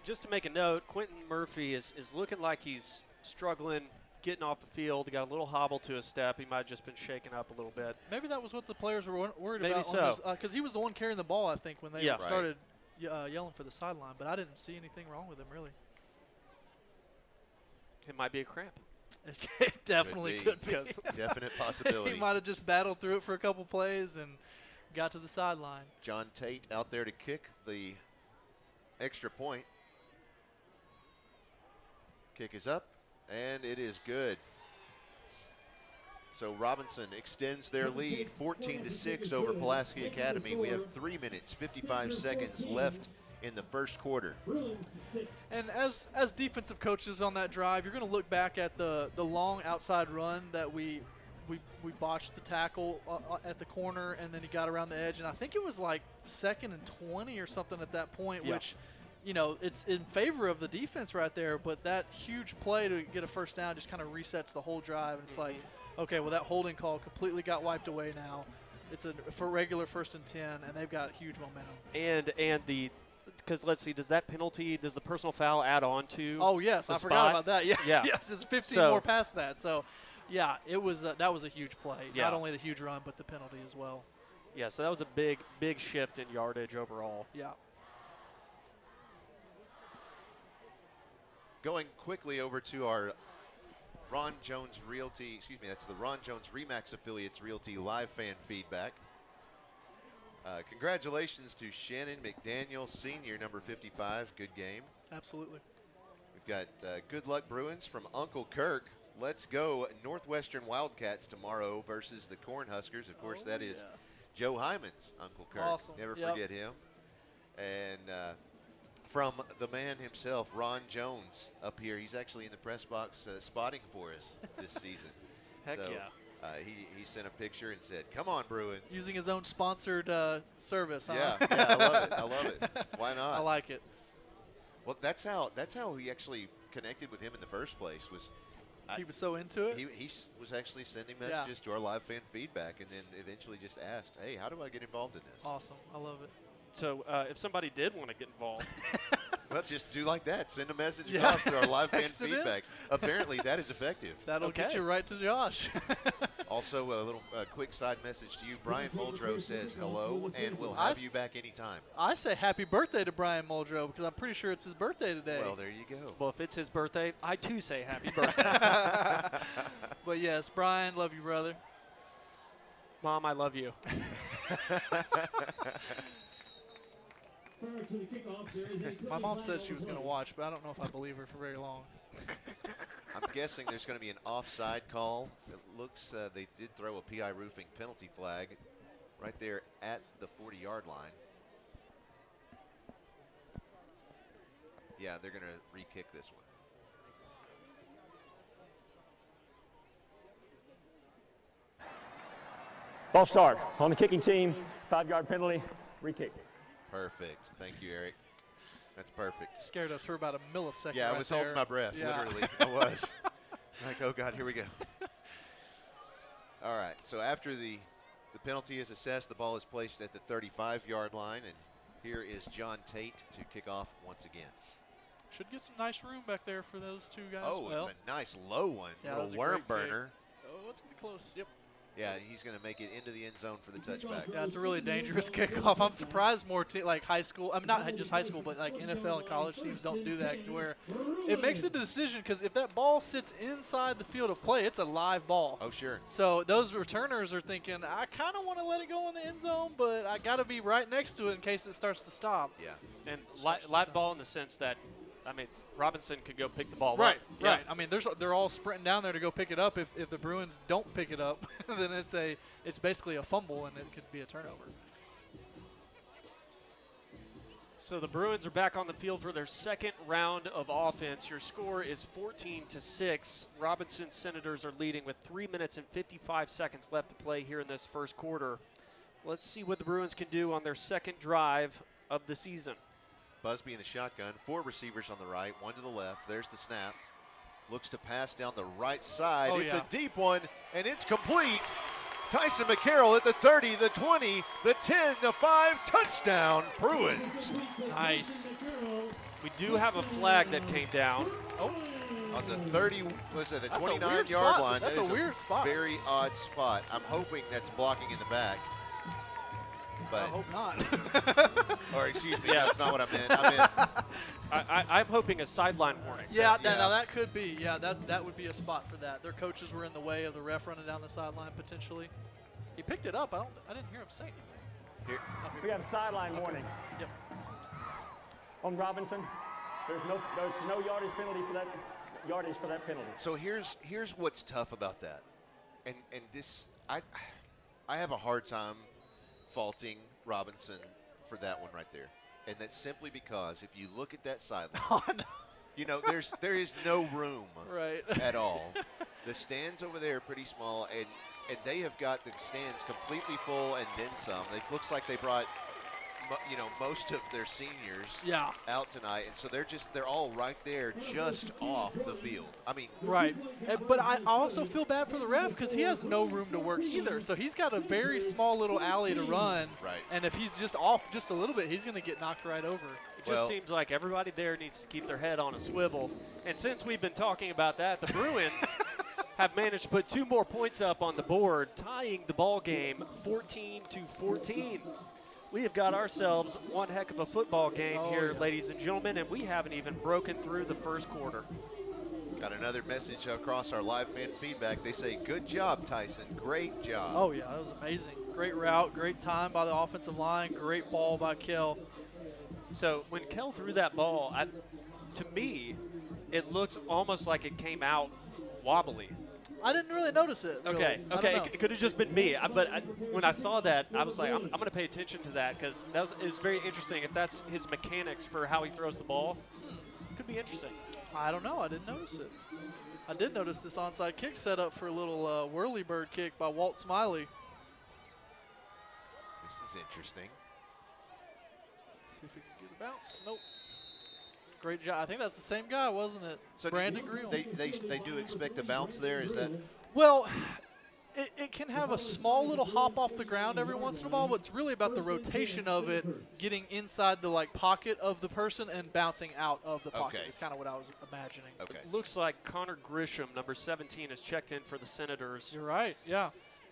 Just to make a note, Quentin Murphy is looking like he's struggling getting off the field. He got a little hobble to his step. He might have just been shaken up a little bit. Maybe that was what the players were worried Maybe about. So. Because he was the one carrying the ball, I think, when they Yeah. started yelling for the sideline. But I didn't see anything wrong with him, really. It might be a cramp. It definitely could be. Definite possibility. He might have just battled through it for a couple plays and got to the sideline. John Tate out there to kick the extra point. Kick is up, and it is good. So Robinson extends their lead 14-6 over Pulaski Academy. We have 3 minutes, 55 seconds left in the first quarter. And as defensive coaches on that drive, you're going to look back at the long outside run that we botched the tackle at the corner, and then he got around the edge. And I think it was like 2nd and 20 or something at that point, which, you know, it's in favor of the defense right there. But that huge play to get a first down just kind of resets the whole drive. And it's like, okay, well, that holding call completely got wiped away now. It's for regular 1st and 10, and they've got huge momentum. And because let's see, does the personal foul add on to? Oh yes, I forgot about that. Yeah, yes, it's 15 more past that. So, yeah, it was that was a huge play. Yeah. Not only the huge run, but the penalty as well. Yeah, so that was a big shift in yardage overall. Yeah. Going quickly over to our Ron Jones Realty, excuse me, that's the Ron Jones Remax Affiliates Realty live fan feedback. Congratulations to Shannon McDaniel Sr., number 55. Good game. Absolutely. We've got Good Luck Bruins from Uncle Kirk. Let's go Northwestern Wildcats tomorrow versus the Cornhuskers. Of course, that is Joe Hyman's Uncle Kirk. Awesome. Never forget him. And from the man himself, Ron Jones, up here. He's actually in the press box spotting for us this season. Heck so, yeah. He sent a picture and said, "Come on, Bruins." Using his own sponsored service, huh? Yeah, I love it. I love it. Why not? I like it. Well, that's how he actually connected with him in the first place. He was so into it. He was actually sending messages to our live fan feedback, and then eventually just asked, "Hey, how do I get involved in this?" Awesome. I love it. So if somebody did want to get involved, well, just do like that. Send a message across to our live fan Text it in. feedback. Apparently, that is effective. That'll get you right to Josh. Also, a little quick side message to you. Brian Muldrow says hello, and we'll have you back anytime. I say happy birthday to Brian Muldrow because I'm pretty sure it's his birthday today. Well, there you go. well, if it's his birthday, I too say happy birthday. But yes, Brian, love you, brother. Mom, I love you. Prior to the kickoff, there is a My mom said flag she was on going to play. watch, but I don't know if I believe her for very long. I'm guessing there's going to be an offside call. It looks they did throw a PI Roofing penalty flag right there at the 40-yard line. Yeah, they're going to re-kick this one. False start on the kicking team, 5-yard penalty, re-kick. Perfect. Thank you, Eric. That's perfect. Scared us for about a millisecond. Yeah, I right was there. holding my breath, Yeah. literally. I was. Like, oh, God, here we go. All right, so after the penalty is assessed, the ball is placed at the 35-yard line, and here is John Tate to kick off once again. Should get some nice room back there for those two guys. Oh, well. it's a nice low one. Yeah, that was little a worm great kick. burner. Oh, it's going to be close. Yep. Yeah, he's going to make it into the end zone for the touchback. Yeah, it's a really dangerous kickoff. I'm surprised more like high school. I mean, not just high school, but like NFL and college teams don't do that, to where it makes a decision. Because if that ball sits inside the field of play, it's a live ball. Oh, sure. So those returners are thinking, I kind of want to let it go in the end zone, but I got to be right next to it in case it starts to stop. Yeah. And live ball in the sense that, I mean, Robinson could go pick the ball Right, up. right. I mean, they're all sprinting down there to go pick it up. If the Bruins don't pick it up, then it's basically a fumble and it could be a turnover. So the Bruins are back on the field for their second round of offense. Your score is 14-6. Robinson Senators are leading with 3 minutes and 55 seconds left to play here in this first quarter. Let's see what the Bruins can do on their second drive of the season. Busby in the shotgun, 4 receivers on the right, 1 to the left. There's the snap. Looks to pass down the right side. Oh, It's yeah. a deep one, and it's complete. Tyson McCarroll at the 30, the 20, the 10, the 5, touchdown, Bruins. Nice. We do have a flag that came down. Oh, On the 30, was it the That's a weird 29-yard spot. line? That's That a is weird spot. Very odd spot. I'm hoping that's blocking in the back. I But, hope not. or excuse me, Yeah. that's not what I meant. I meant I'm hoping a sideline warning. Yeah, Yeah. now that could be. Yeah, that would be a spot for that. Their coaches were in the way of the ref running down the sideline potentially. He picked it up. I didn't hear him say anything. here, We have a sideline warning Yep. on Robinson. There's no yardage penalty for that penalty. So here's what's tough about that, and this I have a hard time faulting Robinson for that one right there, and that's simply because if you look at that sideline, Oh, no. you know there is no room Right. at all. The stands over there are pretty small, and they have got the stands completely full and then some. It looks like they brought most of their seniors Yeah. out tonight, and so they're all right there just off the field. I mean, Right. But I also feel bad for the ref because he has no room to work either. So he's got a very small little alley to run. Right. And if he's just off just a little bit, he's going to get knocked right over. It just seems like everybody there needs to keep their head on a swivel. And since we've been talking about that, the Bruins have managed to put 2 more points up on the board, tying the ball game 14-14. We have got ourselves one heck of a football game here, ladies and gentlemen, and we haven't even broken through the first quarter. Got another message across our live fan feedback. They say, good job, Tyson. Great job. Oh, yeah, that was amazing. Great route, great time by the offensive line, great ball by Kel. So when Kel threw that ball, to me, it looks almost like it came out wobbly. I didn't really notice it. Really. Okay. It could have just been me. When I saw that, I was like, I'm going to pay attention to that because it was very interesting. If that's his mechanics for how he throws the ball, could be interesting. I don't know. I didn't notice it. I did notice this onside kick set up for a little whirly bird kick by Walt Smiley. This is interesting. Let's see if we can get a bounce. Nope. Great job. I think that's the same guy, wasn't it? So Brandon Greel. They do expect a bounce there? Is that? Well, it can have a small little hop off the ground every once in a while, but it's really about the rotation of it getting inside the pocket of the person and bouncing out of the pocket. Is kind of what I was imagining. Okay. It looks like Connor Grisham, number 17, is checked in for the Senators. You're right. Yeah.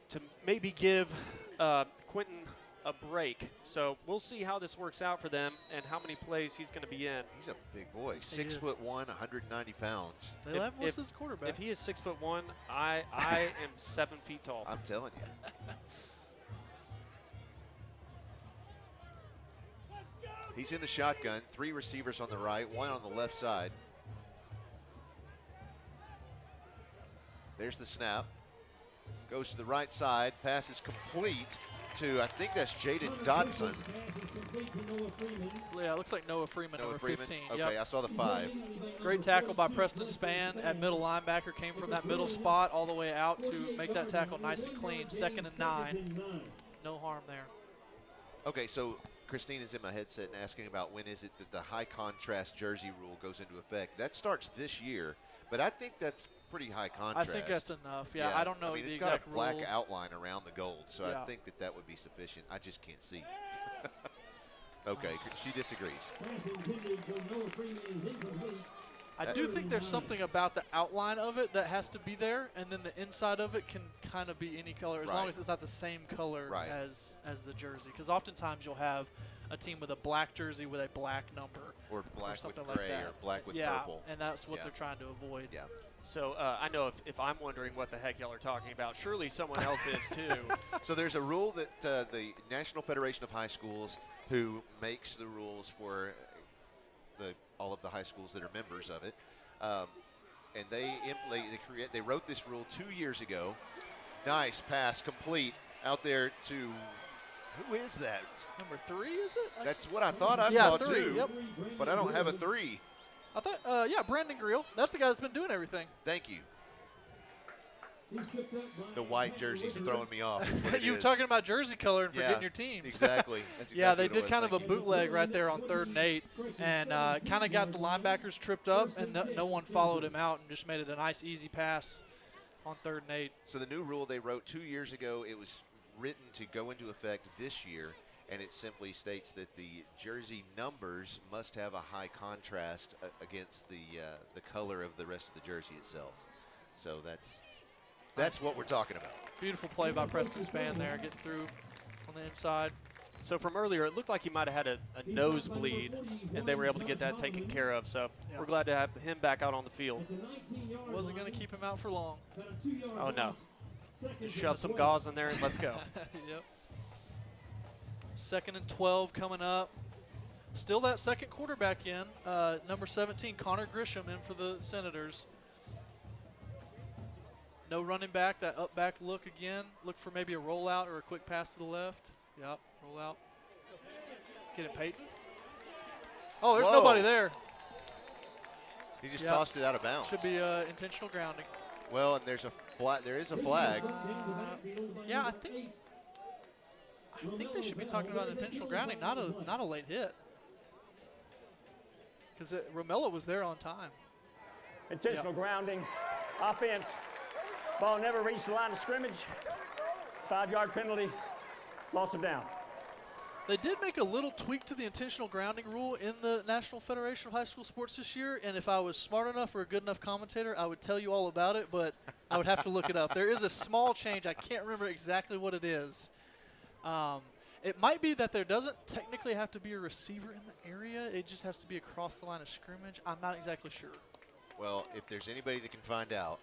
To maybe give Quentin a break. So we'll see how this works out for them and how many plays he's going to be in. He's a big boy, 6'1", 190 pounds. They let him list his quarterback. If he is 6'1", I am 7 feet tall. I'm telling you. He's in the shotgun. 3 receivers on the right, 1 on the left side. There's the snap. Goes to the right side. Pass is complete to, I think that's Jaden Dodson. Yeah, it looks like Noah Freeman, number 15. Okay, yep. I saw the 5. Great tackle by Preston Spann at middle linebacker. Came from that middle spot all the way out to make that tackle nice and clean. 2nd and 9. No harm there. Okay, so Christine is in my headset and asking about when is it that the high contrast jersey rule goes into effect. That starts this year, but I think that's pretty high contrast. I think that's enough. Yeah, I don't know the it's exact got a black rule. outline around the gold, so Yeah. I think that would be sufficient. I just can't see. Okay, she disagrees. I do think there's something about the outline of it that has to be there, and then the inside of it can kind of be any color as long as it's not the same color as the jersey. Because oftentimes you'll have a team with a black jersey with a black number. Or black with something gray like that. or black with yeah, purple. and that's what they're trying to avoid. Yeah. So I know if I'm wondering what the heck y'all are talking about, surely someone else is too. So there's a rule that the National Federation of High Schools, who makes the rules for all of the high schools that are members of it, and they wrote this rule 2 years ago. Nice pass, complete out there to who is that? Number 3, is it? That's what I thought I yeah, saw 3, too. Yep. But I don't have a 3. I thought, yeah, Brandon Greel. That's the guy that's been doing everything. Thank you. The white jerseys are throwing me off. You were talking about jersey color and forgetting your teams. Exactly. That's exactly yeah, they what I did was kind of a thinking. bootleg right there on 3rd and 8, and kind of got the linebackers tripped up, and no one followed him out and just made it a nice, easy pass on 3rd and 8. So the new rule they wrote 2 years ago, it was written to go into effect this year, and it simply states that the jersey numbers must have a high contrast against the color of the rest of the jersey itself. So that's what we're talking about. Beautiful play by Preston Spann there, getting through on the inside. So from earlier, it looked like he might have had a nosebleed, and they were able to get that taken care of. So we're glad to have him back out on the field. Wasn't going to keep him out for long. Oh, no. Just shove some gauze in there and let's go. Yep. 2nd and 12 coming up. Still that second quarterback in. Number 17, Connor Grisham, in for the Senators. No running back, that up back look again. Look for maybe a rollout or a quick pass to the left. Yep, roll out. Get it, Peyton. Oh, there's nobody there. He just tossed it out of bounds. Should be intentional grounding. Well, and there is a flag. Yeah, I think they should be talking about intentional grounding, not a late hit. Because Romello was there on time. Intentional grounding, offense. Ball never reached the line of scrimmage. 5-yard penalty, loss of down. They did make a little tweak to the intentional grounding rule in the National Federation of High School Sports this year, and if I was smart enough or a good enough commentator, I would tell you all about it, but I would have to look it up. There is a small change. I can't remember exactly what it is. It might be that there doesn't technically have to be a receiver in the area. It just has to be across the line of scrimmage. I'm not exactly sure. Well, if there's anybody that can find out,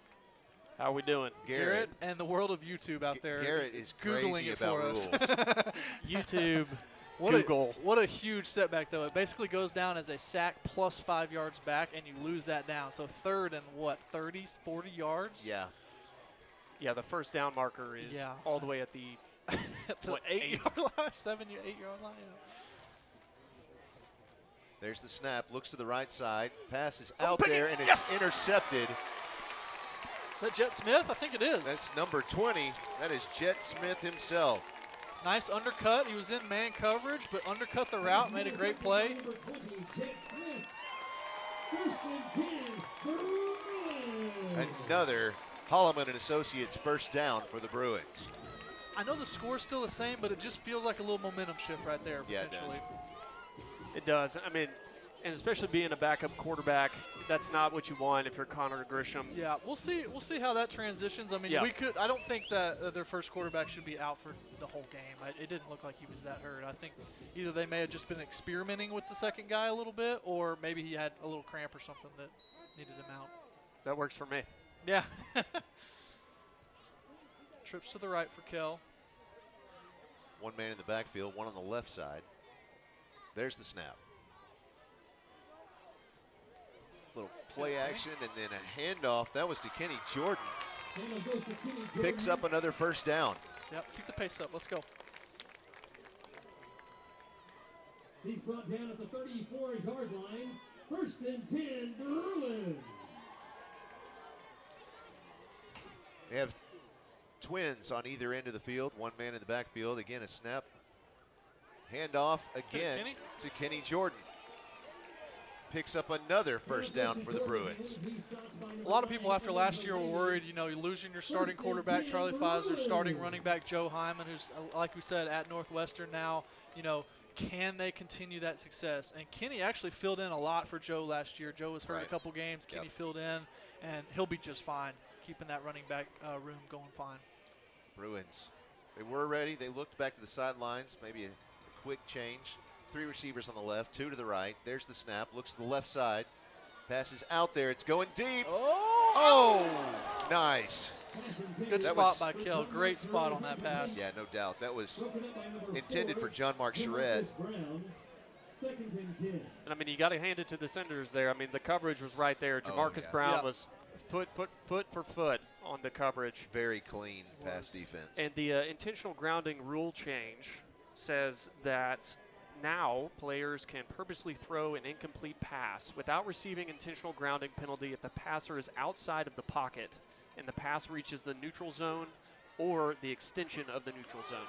How are we doing? Garrett and the world of YouTube out there. Garrett is Googling crazy it about for rules. us. YouTube, What Google. what a huge setback, though. It basically goes down as a sack plus 5 yards back, and you lose that down. So third and, 30, 40 yards? Yeah. Yeah, the first down marker is Yeah. all the way at the The 8-yard line, 8-yard line, yeah. There's the snap. Looks to the right side. Pass is out pick it. there, and it's Yes! intercepted. Is that Jet Smith? I think it is. That's number 20. That is Jet Smith himself. Nice undercut. He was in man coverage, but undercut the route, made a great play. Number 20, Jet Smith. First and 10, Bruins. Another Holloman and Associates first down for the Bruins. I know the score's still the same, but it just feels like a little momentum shift right there, Yeah, it potentially. It does. I mean, and especially being a backup quarterback, that's not what you want if you're Connor Grisham. Yeah, we'll see. We'll see how that transitions. I mean, Yeah. we could. I don't think that their first quarterback should be out for the whole game. It didn't look like he was that hurt. I think either they may have just been experimenting with the second guy a little bit, or maybe he had a little cramp or something that needed him out. That works for me. Yeah. Trips to the right for Kell. One man in the backfield, one on the left side. There's the snap. Little play action and then a handoff. That was to Kenny Jordan. Handoff goes to Kenny Jordan. Picks up another first down. Yep, keep the pace up. Let's go. He's brought down at the 34-yard line. First and 10, Bruins. They have twins on either end of the field. One man in the backfield. Again, a snap. Handoff again Kenny? to Kenny Jordan. Picks up another first down for the Bruins. A lot of people after last year were worried, you're losing your starting quarterback, Charlie Pfizer, starting running back Joe Hyman, who's, like we said, at Northwestern now. Can they continue that success? And Kenny actually filled in a lot for Joe last year. Joe was hurt Right. a couple games. Kenny filled in, and he'll be just fine, keeping that running back room going fine. Bruins, they were ready. They looked back to the sidelines, maybe a quick change. 3 receivers on the left, 2 to the right. There's the snap. Looks to the left side. Passes out there. It's going deep. Oh, nice. Good That spot was- by Kell. Great spot on that pass. Yeah, no doubt. That was Broken up by number intended 4, for John Mark Charette. Demarcus Brown. Second and 10. And I mean, you got to hand it to the Senators there. I mean, the coverage was right there. Jamarcus yeah. Brown Yeah. was foot for foot on the coverage. Very clean pass defense. And the intentional grounding rule change says that now players can purposely throw an incomplete pass without receiving intentional grounding penalty if the passer is outside of the pocket and the pass reaches the neutral zone or the extension of the neutral zone.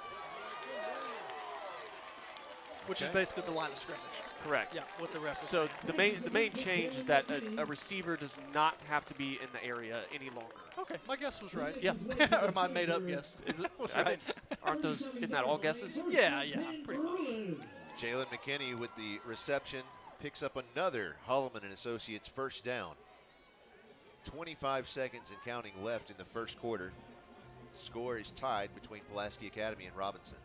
Which is basically the line of scrimmage. Correct. Yeah, what the ref is So saying. the main change is that a receiver does not have to be in the area any longer. Okay, my guess was right. Yeah. Or my made-up guess. Was I right. mean, isn't that all guesses? Yeah, pretty much. Jalen McKinney with the reception picks up another Holloman and Associates first down. 25 seconds and counting left in the first quarter. Score is tied between Pulaski Academy and Robinson.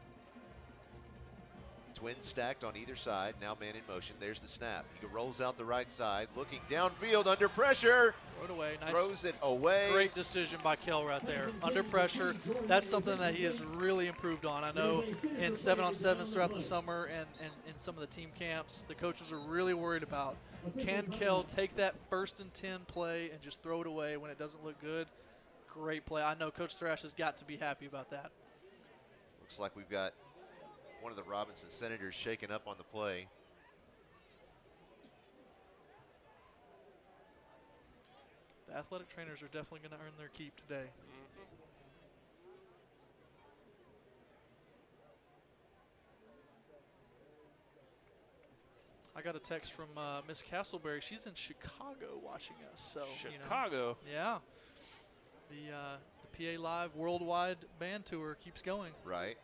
Twins stacked on either side, now man in motion. There's the snap. He rolls out the right side, looking downfield under pressure. Throw it away. Nice. Throws it away. Great decision by Kell right there. Under pressure, that's something that he has really improved on. I know in 7-on-7s throughout the summer and in some of the team camps, the coaches are really worried about, can Kell take that 1st and 10 play and just throw it away when it doesn't look good? Great play. I know Coach Thrash has got to be happy about that. Looks like we've got one of the Robinson Senators shaken up on the play. The athletic trainers are definitely going to earn their keep today. I got a text from Miss Castleberry. She's in Chicago watching us. So Chicago. Yeah. The PA Live Worldwide Band Tour keeps going. Right.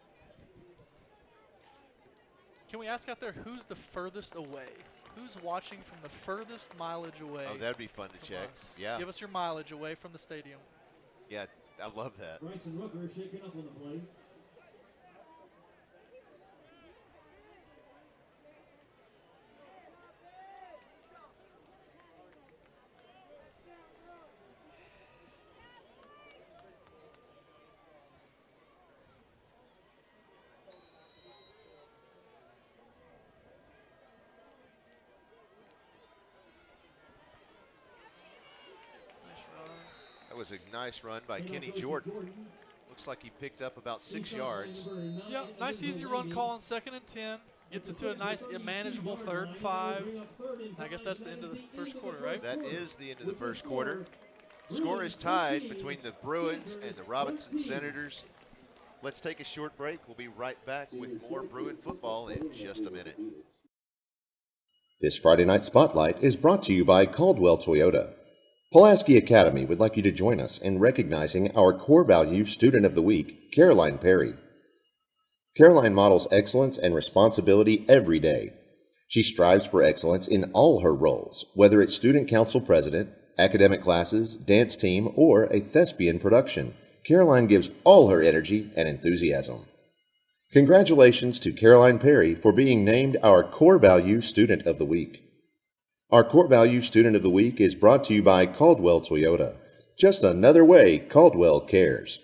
Can we ask out there who's the furthest away? Who's watching from the furthest mileage away? Oh, that'd be fun to from check. us? Yeah. Give us your mileage away from the stadium. Yeah, I love that. Bryson Rooker shaking up on the play. That was a nice run by Kenny Jordan. Looks like he picked up about 6 yards. Yeah, nice easy run call on 2nd and 10. Gets it to a nice, manageable 3rd and 5. I guess that's the end of the first quarter, right? That is the end of the first quarter. Score is tied between the Bruins and the Robinson Senators. Let's take a short break. We'll be right back with more Bruin football in just a minute. This Friday Night Spotlight is brought to you by Caldwell Toyota. Pulaski Academy would like you to join us in recognizing our core value Student of the Week, Caroline Perry. Caroline models excellence and responsibility every day. She strives for excellence in all her roles, whether it's student council president, academic classes, dance team, or a thespian production. Caroline gives all her energy and enthusiasm. Congratulations to Caroline Perry for being named our Core Value Student of the Week. Our Core Value Student of the Week is brought to you by Caldwell Toyota. Just another way Caldwell cares.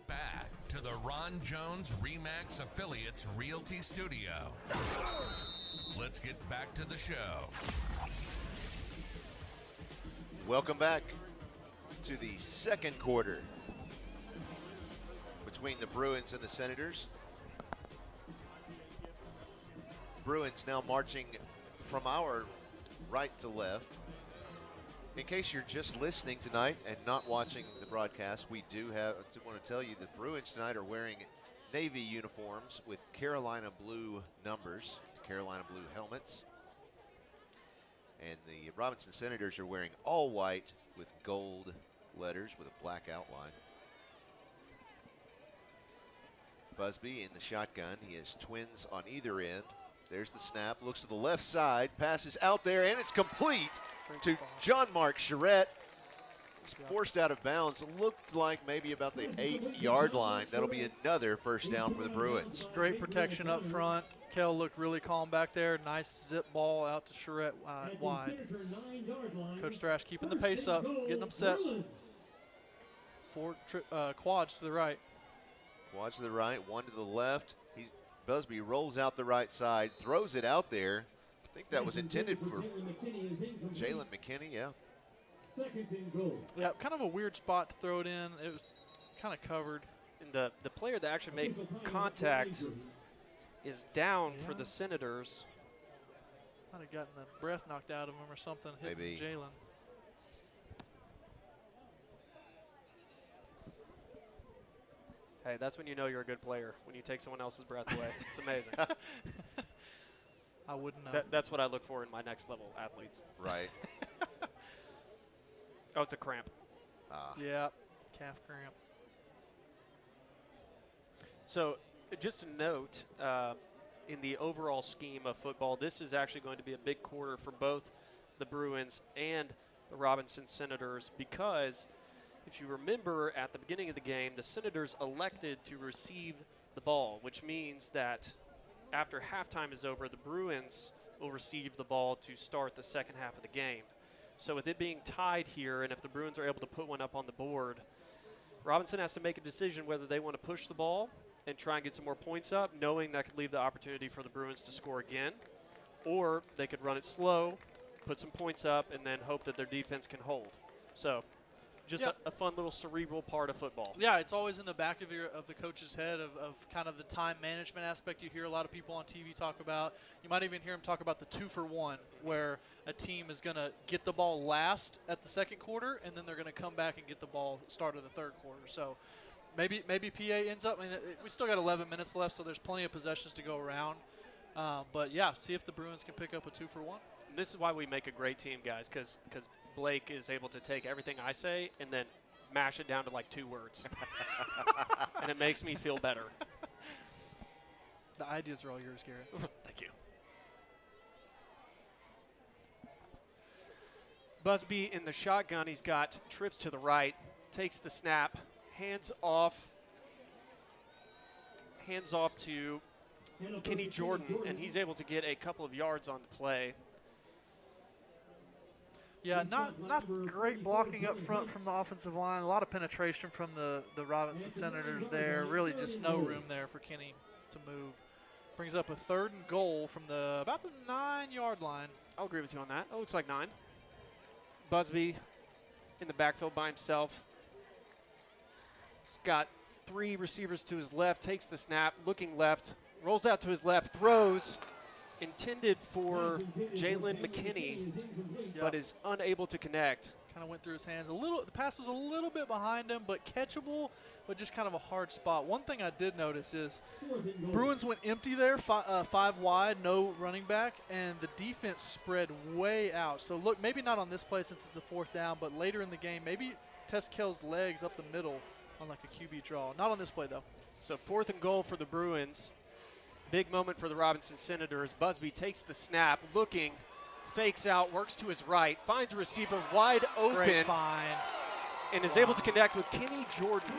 Back to the Ron Jones RE/MAX Affiliates Realty Studio. Let's get back to the show. Welcome back to the second quarter between the Bruins and the Senators. Bruins now marching from our right to left. In case you're just listening tonight and not watching the broadcast, we do want to tell you the Bruins tonight are wearing navy uniforms with Carolina blue numbers, Carolina blue helmets. And the Robinson Senators are wearing all white with gold letters with a black outline. Busby in the shotgun. He has twins on either end. There's the snap. Looks to the left side. Passes out there, and it's complete to John Mark Charette. It's forced out of bounds. It looked like maybe about the 8-yard line. That'll be another first down for the Bruins. Great protection up front. Kel looked really calm back there. Nice zip ball out to Charette wide. Coach Thrash keeping the pace up, getting them set. 4 quads to the right. Quads to the right, 1 to the left. Busby rolls out the right side, throws it out there. I think that was intended for Jalen McKinney, yeah. Yeah, kind of a weird spot to throw it in. It was kind of covered. And the player that actually made contact is down for the Senators. Might have gotten the breath knocked out of him or something. Maybe. Hitting Jalen. Hey, that's when you know you're a good player, when you take someone else's breath away. It's amazing. I wouldn't know. That's what I look for in my next level athletes. Right. Oh, it's a cramp. Yeah, calf cramp. So just a note, in the overall scheme of football, this is actually going to be a big quarter for both the Bruins and the Robinson Senators, because if you remember at the beginning of the game, the Senators elected to receive the ball, which means that after halftime is over, the Bruins will receive the ball to start the second half of the game. So with it being tied here, and if the Bruins are able to put one up on the board, Robinson has to make a decision whether they want to push the ball and try and get some more points up, knowing that could leave the opportunity for the Bruins to score again, or they could run it slow, put some points up, and then hope that their defense can hold. So just a fun little cerebral part of football. Yeah, it's always in the back of the coach's head of kind of the time management aspect you hear a lot of people on TV talk about. You might even hear them talk about the 2-for-1, where a team is going to get the ball last at the second quarter, and then they're going to come back and get the ball start of the third quarter. So maybe PA ends up. I mean, we still got 11 minutes left, so there's plenty of possessions to go around. But yeah, see if the Bruins can pick up a 2-for-1. This is why we make a great team, guys, because Blake is able to take everything I say and then mash it down to like 2 words. And it makes me feel better. The ideas are all yours, Garrett. Thank you. Busby in the shotgun. He's got trips to the right, takes the snap, hands off to Kenny Jordan, and he's able to get a couple of yards on the play. Yeah, not great blocking up front from the offensive line. A lot of penetration from the Robinson Senators there. Really just no room there for Kenny to move. Brings up a 3rd and goal from about the 9-yard line. I'll agree with you on that. That looks like 9. Busby in the backfield by himself. He's got 3 receivers to his left, takes the snap, looking left, rolls out to his left, throws, intended for Jalen McKinney, but is unable to connect. Kind of went through his hands a little. The pass was a little bit behind him, but catchable, but just kind of a hard spot. One thing I did notice is Bruins went empty there, 5 wide, no running back, and the defense spread way out. So look, maybe not on this play since it's a 4th down, but later in the game, maybe test Kell's legs up the middle on like a QB draw. Not on this play though. So 4th and goal for the Bruins. Big moment for the Robinson Senators. Busby takes the snap, looking, fakes out, works to his right, finds a receiver wide open. Great find. And is able to connect with Kenny Jordan,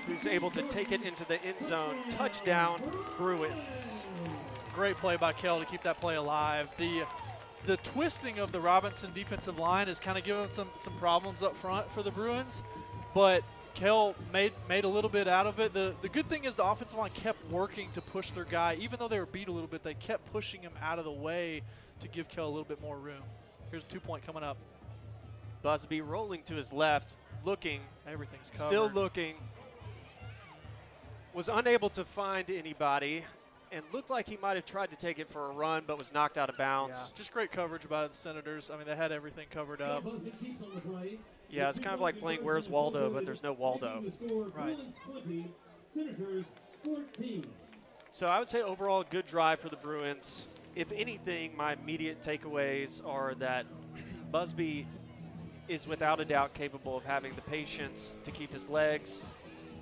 who's able to take it into the end zone. Touchdown, Bruins. Great play by Kell to keep that play alive. The twisting of the Robinson defensive line is kind of giving some problems up front for the Bruins, but Kell made a little bit out of it. The good thing is the offensive line kept working to push their guy. Even though they were beat a little bit, they kept pushing him out of the way to give Kell a little bit more room. Here's a 2-point coming up. Busby rolling to his left, looking. Everything's covered. Still looking. Was unable to find anybody and looked like he might have tried to take it for a run but was knocked out of bounds. Yeah, just great coverage by the Senators. I mean, they had everything covered up. Yeah, it's kind of like playing Where's Waldo, but there's no Waldo. Right. So I would say overall good drive for the Bruins. If anything, my immediate takeaways are that Busby is without a doubt capable of having the patience to keep his legs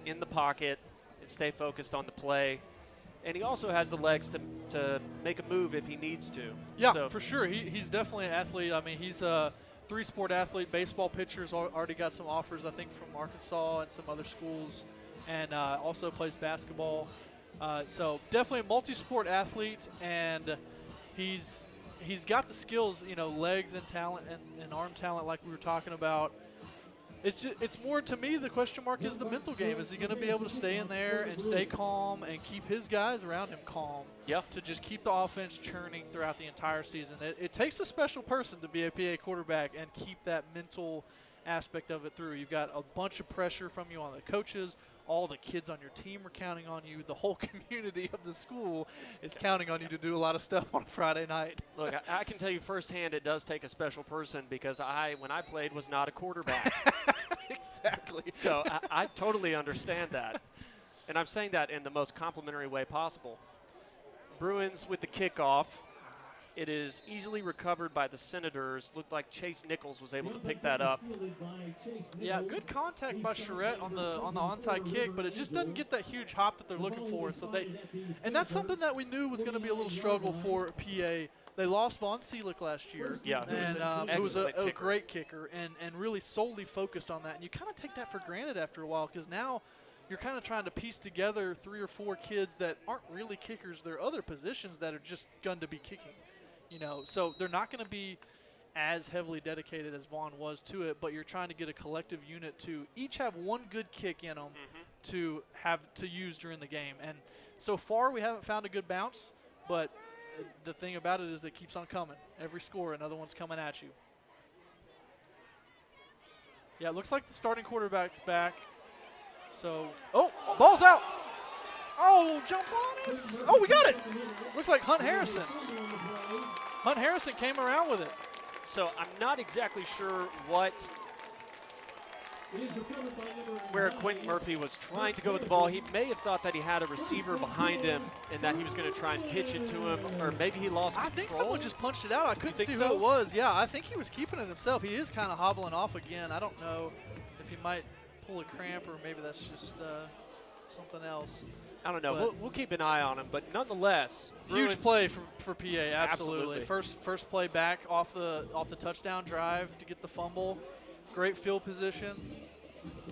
in the pocket and stay focused on the play. And he also has the legs to make a move if he needs to. Yeah, so for sure. He's definitely an athlete. I mean, he's a 3-sport athlete. Baseball pitchers already got some offers, I think, from Arkansas and some other schools, and also plays basketball. So definitely a multi-sport athlete, and he's got the skills, legs and talent and arm talent like we were talking about. It's more, to me, the question mark is the mental game. Is he going to be able to stay in there and stay calm and keep his guys around him calm? Yep. To just keep the offense churning throughout the entire season. It takes a special person to be a PA quarterback and keep that mental aspect of it through. You've got a bunch of pressure from you on the coaches. All the kids on your team are counting on you. The whole community of the school is counting on you to do a lot of stuff on a Friday night. Look, I can tell you firsthand it does take a special person because when I played, was not a quarterback. Exactly. So I totally understand that. And I'm saying that in the most complimentary way possible. Bruins with the kickoff. It is easily recovered by the Senators. Looked like Chase Nichols was able to pick that up. Yeah, good contact by Charette on the onside kick, but it just doesn't get that huge hop that they're looking for. So and that's something that we knew was going to be a little struggle for PA. They lost Von Seelick last year. Yeah, who was a great kicker and really solely focused on that. And you kind of take that for granted after a while because now you're kind of trying to piece together 3 or 4 kids that aren't really kickers. They're other positions that are just going to be kicking. So they're not going to be as heavily dedicated as Vaughn was to it, but you're trying to get a collective unit to each have one good kick in them to have to use during the game. And so far we haven't found a good bounce, but the thing about it is it keeps on coming. Every score, another one's coming at you. Yeah, it looks like the starting quarterback's back. So, ball's out. Oh, jump on it. Oh, we got it. Looks like Hunt Harrison. Hunt Harrison came around with it. So I'm not exactly sure where Quentin Murphy was trying to go with the ball. He may have thought that he had a receiver behind him and that he was going to try and pitch it to him, or maybe he lost control. I think someone just punched it out. I couldn't see so? who it was. Yeah, I think he was keeping it himself. He is kind of hobbling off again. I don't know if he might pull a cramp or maybe that's just something else. I don't know. We'll keep an eye on him, but nonetheless, huge play for PA. Absolutely. Absolutely. First play back off the touchdown drive to get the fumble. Great field position.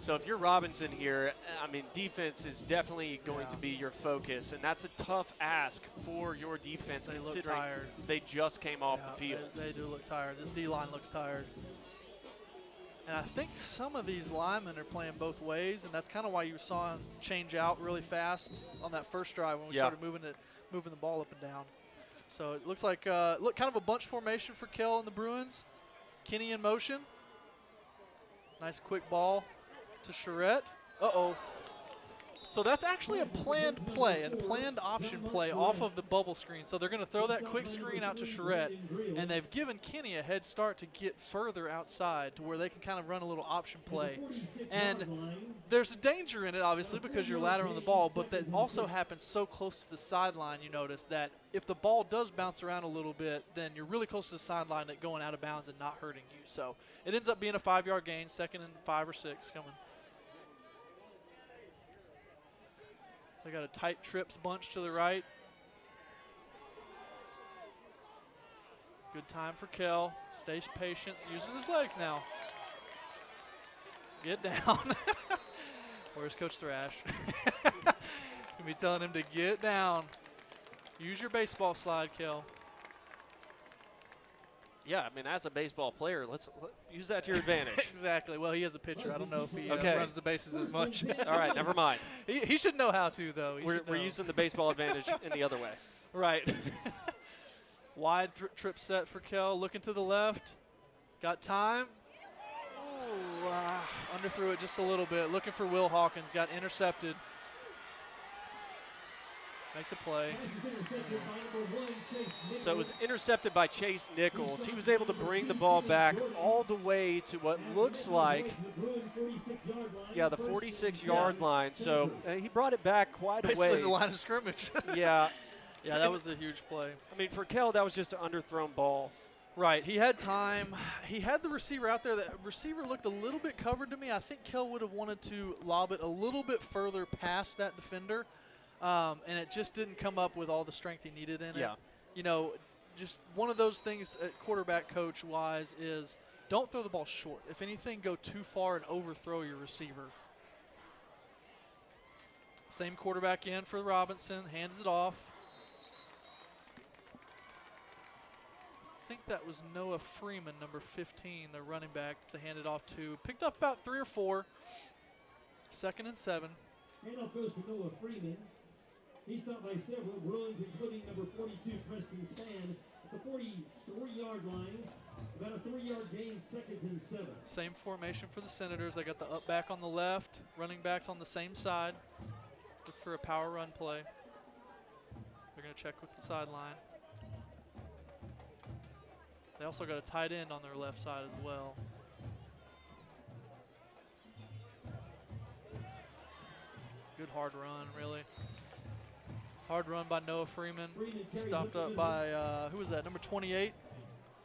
So if you're Robinson here, I mean, defense is definitely going to be your focus, and that's a tough ask for your defense. They look considering tired. They just came off the field. They do look tired. This D-line looks tired. And I think some of these linemen are playing both ways, and that's kind of why you saw him change out really fast on that first drive when we started moving the ball up and down. So it looks like kind of a bunch formation for Kell and the Bruins. Kenny in motion. Nice quick ball to Charette. Uh-oh. So that's actually a planned play, a planned option play off of the bubble screen. So they're going to throw that quick screen out to Charette, and they've given Kenny a head start to get further outside to where they can kind of run a little option play. And there's a danger in it, obviously, because you're lateraling the ball, but that also happens so close to the sideline, you notice, that if the ball does bounce around a little bit, then you're really close to the sideline that going out of bounds and not hurting you. So it ends up being a 5-yard gain, 2nd and 5 or 6 coming. They got a tight trips bunch to the right. Good time for Kell. Stays patient, using his legs now. Get down. Where's Coach Thrash? Gonna be telling him to get down. Use your baseball slide, Kell. Yeah, I mean, as a baseball player, let's use that to your advantage. Exactly. Well, he has a pitcher. I don't know if he runs the bases as much. All right, never mind. He should know how to, though. We're using the baseball advantage in the other way. Right. Wide trip set for Kell. Looking to the left. Got time. Ooh, underthrew it just a little bit. Looking for Will Hawkins. Got intercepted. Make the play. So it was intercepted by Chase Nichols. He was able to bring the ball back all the way to what looks like, the 46-yard line. So he brought it back quite a ways. Basically the line of scrimmage. Yeah. Yeah, that was a huge play. I mean, for Kell, that was just an underthrown ball. Right. He had time. He had the receiver out there. The receiver looked a little bit covered to me. I think Kell would have wanted to lob it a little bit further past that defender. And it just didn't come up with all the strength he needed in it. You know, just one of those things at quarterback coach-wise is don't throw the ball short. If anything, go too far and overthrow your receiver. Same quarterback in for Robinson, hands it off. I think that was Noah Freeman, number 15, the running back, they handed off to. Picked up about 3 or 4. 2nd and 7. Handoff goes to Noah Freeman. He's stopped by several Bruins, including number 42, Preston Spann, at the 43-yard line. About a 3-yard gain, 2nd and 7. Same formation for the Senators. They got the up back on the left, running backs on the same side. Look for a power run play. They're going to check with the sideline. They also got a tight end on their left side as well. Good hard run, really. Hard run by Noah Freeman. Stopped up by, who was that, number 28?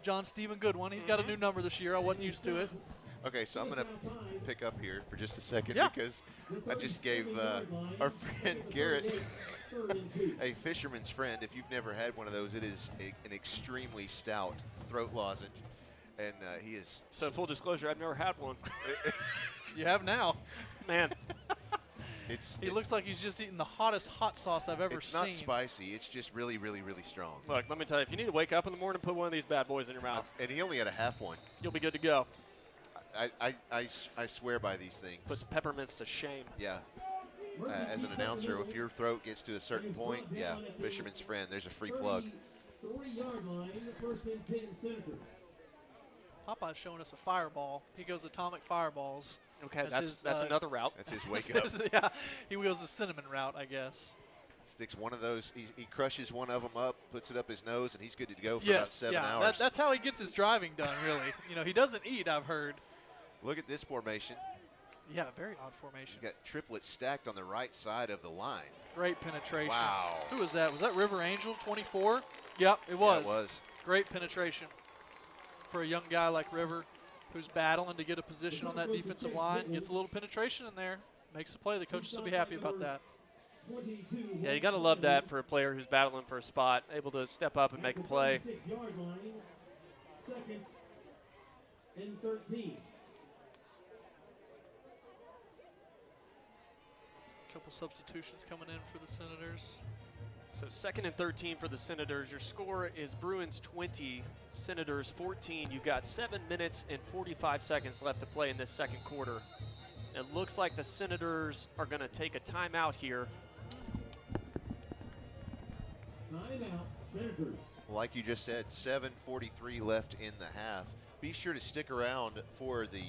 John Stephen Goodwin. He's got a new number this year. I wasn't used to it. Okay, so I'm going to pick up here for just a second Yeah. because I just gave our friend Garrett a fisherman's friend. If you've never had one of those, it is an extremely stout throat lozenge. And he is. So full disclosure, I've never had one. You have now. Man. He looks like he's just eating the hottest hot sauce I've ever seen. It's not spicy. It's just really, really, really strong. Look, let me tell you, if you need to wake up in the morning and put one of these bad boys in your mouth. And he only had a half one. You'll be good to go. I swear by these things. Puts peppermints to shame. Yeah. As an announcer, if your throat gets to a certain point, yeah, fisherman's friend, there's a free plug. 3-yard line, 1st and 10 Senators. Popeye's showing us a fireball. He goes atomic fireballs. Okay, that's another route. That's his wake up. Yeah, he goes the cinnamon route, I guess. Sticks one of those. He crushes one of them up, puts it up his nose, and he's good to go for about 7 hours. That's how he gets his driving done, really. You know, he doesn't eat, I've heard. Look at this formation. Yeah, very odd formation. You got triplets stacked on the right side of the line. Great penetration. Wow. Who was that? Was that River Angel, 24? Yep, it was. Yeah, it was. Great penetration for a young guy like River, who's battling to get a position on that defensive line. Gets a little penetration in there. Makes the play. The coaches will be happy about that. Yeah, you got to love that for a player who's battling for a spot, able to step up and make a play. 6-yard line, 2nd and 13. Couple substitutions coming in for the Senators. So 2nd and 13 for the Senators. Your score is Bruins 20, Senators 14. You've got 7 minutes and 45 seconds left to play in this second quarter. It looks like the Senators are going to take a timeout here. Timeout, Senators. Like you just said, 7:43 left in the half. Be sure to stick around for the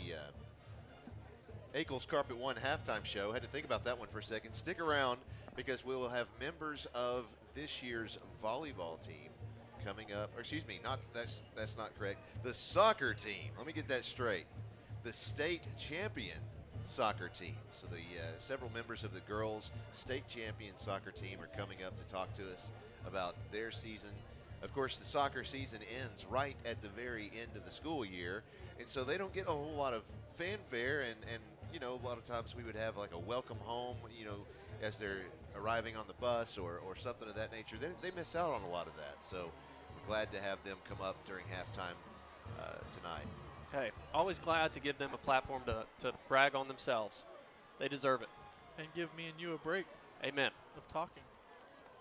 Akel's Carpet One halftime show. Had to think about that one for a second. Stick around because we will have members of this year's volleyball team coming up. Or excuse me, that's not correct. The soccer team. Let me get that straight. The state champion soccer team. So the several members of the girls state champion soccer team are coming up to talk to us about their season. Of course, the soccer season ends right at the very end of the school year, and so they don't get a whole lot of fanfare, and you know, a lot of times we would have like a welcome home, you know, as they're arriving on the bus or something of that nature. They miss out on a lot of that, so we're glad to have them come up during halftime tonight. Hey, always glad to give them a platform to brag on themselves. They deserve it. And give me and you a break Amen. of talking.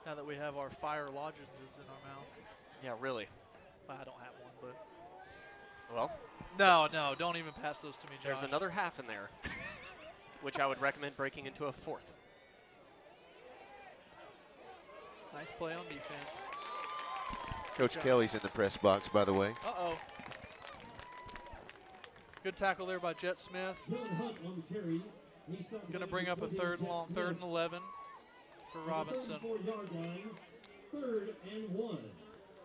Now that we have our fire lozenges in our mouth. Yeah, really. Well, I don't have one, but. Well, No, don't even pass those to me, Josh. there's another half in there, which I would recommend breaking into a fourth. Nice play on defense. Coach Kelly's in the press box, by the way. Uh-oh. Good tackle there by Jet Smith. Dylan Hunt on the carry. He stopped Going to late bring up a for third and Jet long, Smith. 3rd and 11 for At the Robinson. 34-yard line, 3rd and 1.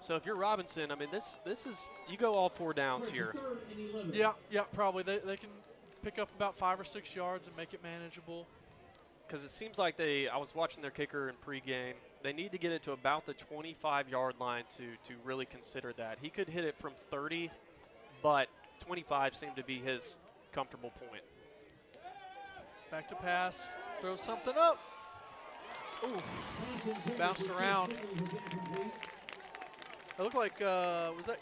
So if you're Robinson, I mean, this is, you go all 4 downs here. 3rd and 11. Yeah, probably. They can pick up about 5 or 6 yards and make it manageable. Because it seems like I was watching their kicker in pregame. They need to get it to about the 25-yard line to really consider that. He could hit it from 30, but 25 seemed to be his comfortable point. Back to pass. Throws something up. Ooh. Pass intended Bounced for around. Chase Henry was incomplete. It looked like, was that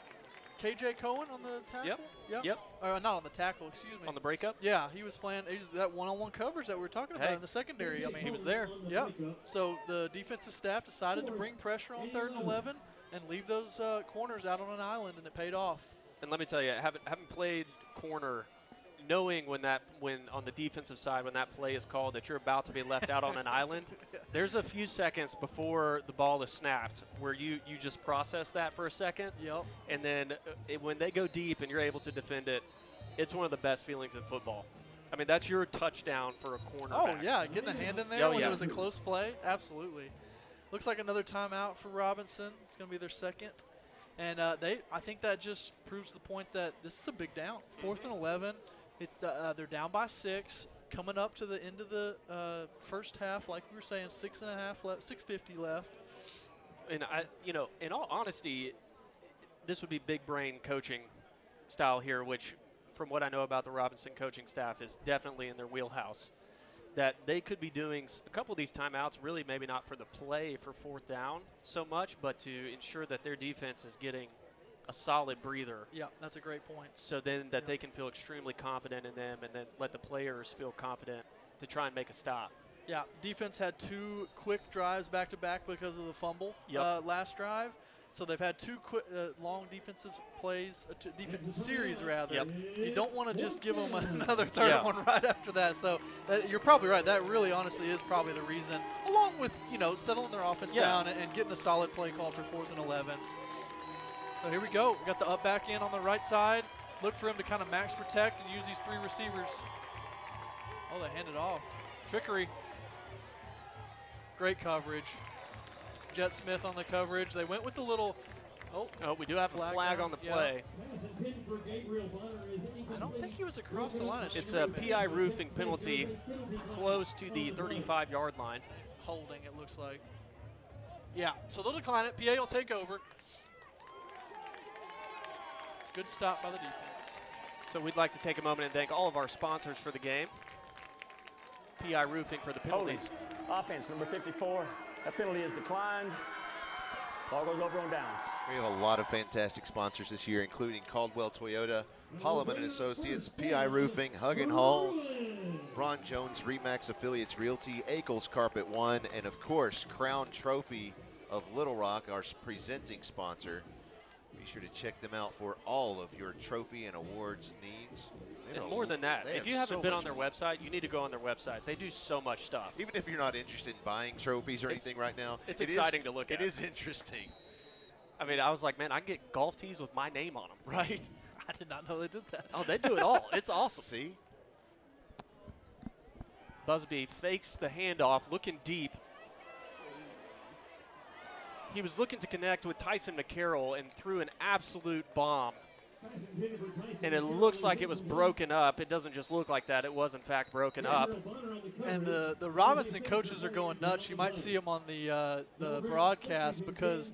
KJ Cohen on the tackle? Yep. Not on the tackle, excuse me. On the breakup? Yeah, he was playing. He's that one-on-one coverage that we were talking about Hey. in the secondary. I mean, He was there. On the Yeah. breakup. So the defensive staff decided to bring pressure on 3rd and 11 and leave those corners out on an island, and it paid off. And let me tell you, having played corner, knowing when on the defensive side, when that play is called that you're about to be left out on an island, there's a few seconds before the ball is snapped where you just process that for a second. Yep. And then when they go deep and you're able to defend it, it's one of the best feelings in football. I mean, that's your touchdown for a cornerback. Oh, yeah, getting a hand in there Oh, when yeah. it was a close play. Absolutely. Looks like another timeout for Robinson. It's going to be their second. And I think that just proves the point that this is a big down. 4th and 11. It's they're down by 6, coming up to the end of the first half. Like we were saying, 6.5 left, 6:50 left. And in all honesty, this would be big brain coaching style here, which from what I know about the Robinson coaching staff is definitely in their wheelhouse. That they could be doing a couple of these timeouts, really maybe not for the play for 4th down so much, but to ensure that their defense is getting a solid breather. Yeah, that's a great point. So then that they can feel extremely confident in them and then let the players feel confident to try and make a stop. Yeah, defense had 2 quick drives back-to-back because of the fumble last drive. So they've had 2 quick, long defensive plays, defensive series rather. Yep. You don't want to just give them another third one right after that. So you're probably right. That really, honestly, is probably the reason, along with settling their offense down and getting a solid play call for 4th and 11. So here we go. We got the up back in on the right side. Look for him to kind of max protect and use these 3 receivers. Oh, they handed off. Trickery. Great coverage. Jet Smith on the coverage. They went with the little. Oh, we do have a flag on the play. Pass intended for Gabriel Bonner is incomplete. I don't think he was across the line. It's a PI roofing penalty close to the 35-yard line. Holding, it looks like. Yeah, so they'll decline it. PA will take over. Good stop by the defense. So we'd like to take a moment and thank all of our sponsors for the game. PI Roofing for the penalties. Offense, number 54. That penalty is declined. Ball goes over on downs. We have a lot of fantastic sponsors this year, including Caldwell Toyota, Holloman and Associates, PI Roofing, Hug and Haul, Ron Jones Remax Affiliates Realty, Akel's Carpet One, and of course, Crown Trophy of Little Rock, our presenting sponsor. Be sure to check them out for all of your trophy and awards needs. And more than that, they if you have haven't so been much on their more. website, you need to go on their website. They do so much stuff. Even if you're not interested in buying trophies or anything right now, It's exciting to look at. It is interesting. I mean, I was like, man, I can get golf tees with my name on them. Right? I did not know they did that. Oh, they do it all. It's awesome. See? Busby fakes the handoff, looking deep. He was looking to connect with Tyson McCarroll and threw an absolute bomb. And it looks like it was broken up. It doesn't just look like that. It was, in fact, broken up. And the Robinson coaches are going nuts. You might see them on the broadcast because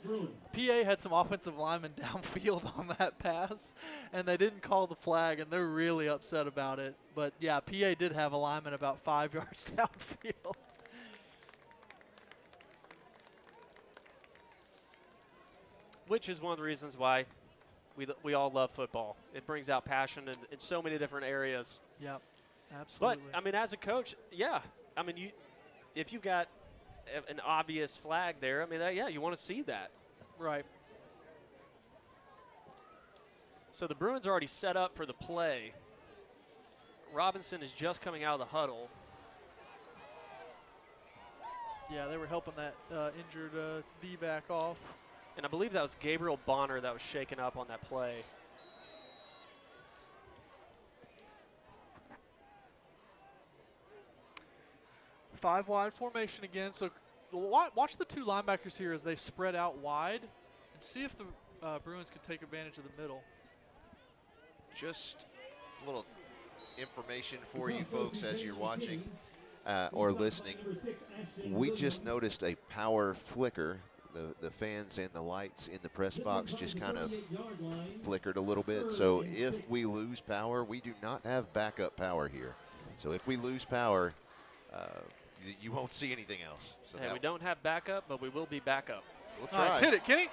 PA had some offensive linemen downfield on that pass, and they didn't call the flag, and they're really upset about it. But, yeah, PA did have a lineman about 5 yards downfield. Which is one of the reasons why we all love football. It brings out passion in so many different areas. Yep, absolutely. But, I mean, as a coach, yeah. I mean, if you've got an obvious flag there, I mean, yeah, you want to see that. Right. So the Bruins are already set up for the play. Robinson is just coming out of the huddle. Yeah, they were helping that injured D-back off. And I believe that was Gabriel Bonner that was shaken up on that play. Five wide formation again. So watch the two linebackers here as they spread out wide and see if the Bruins can take advantage of the middle. Just a little information for you folks as you're watching or listening. We just noticed a power flicker. The fans and the lights in the press box just kind of flickered a little bit. So if we lose power, we do not have backup power here. So if we lose power, you won't see anything else. So Hey, we don't have backup, but we will be backup. We'll try. Nice. Hit it, Kenny.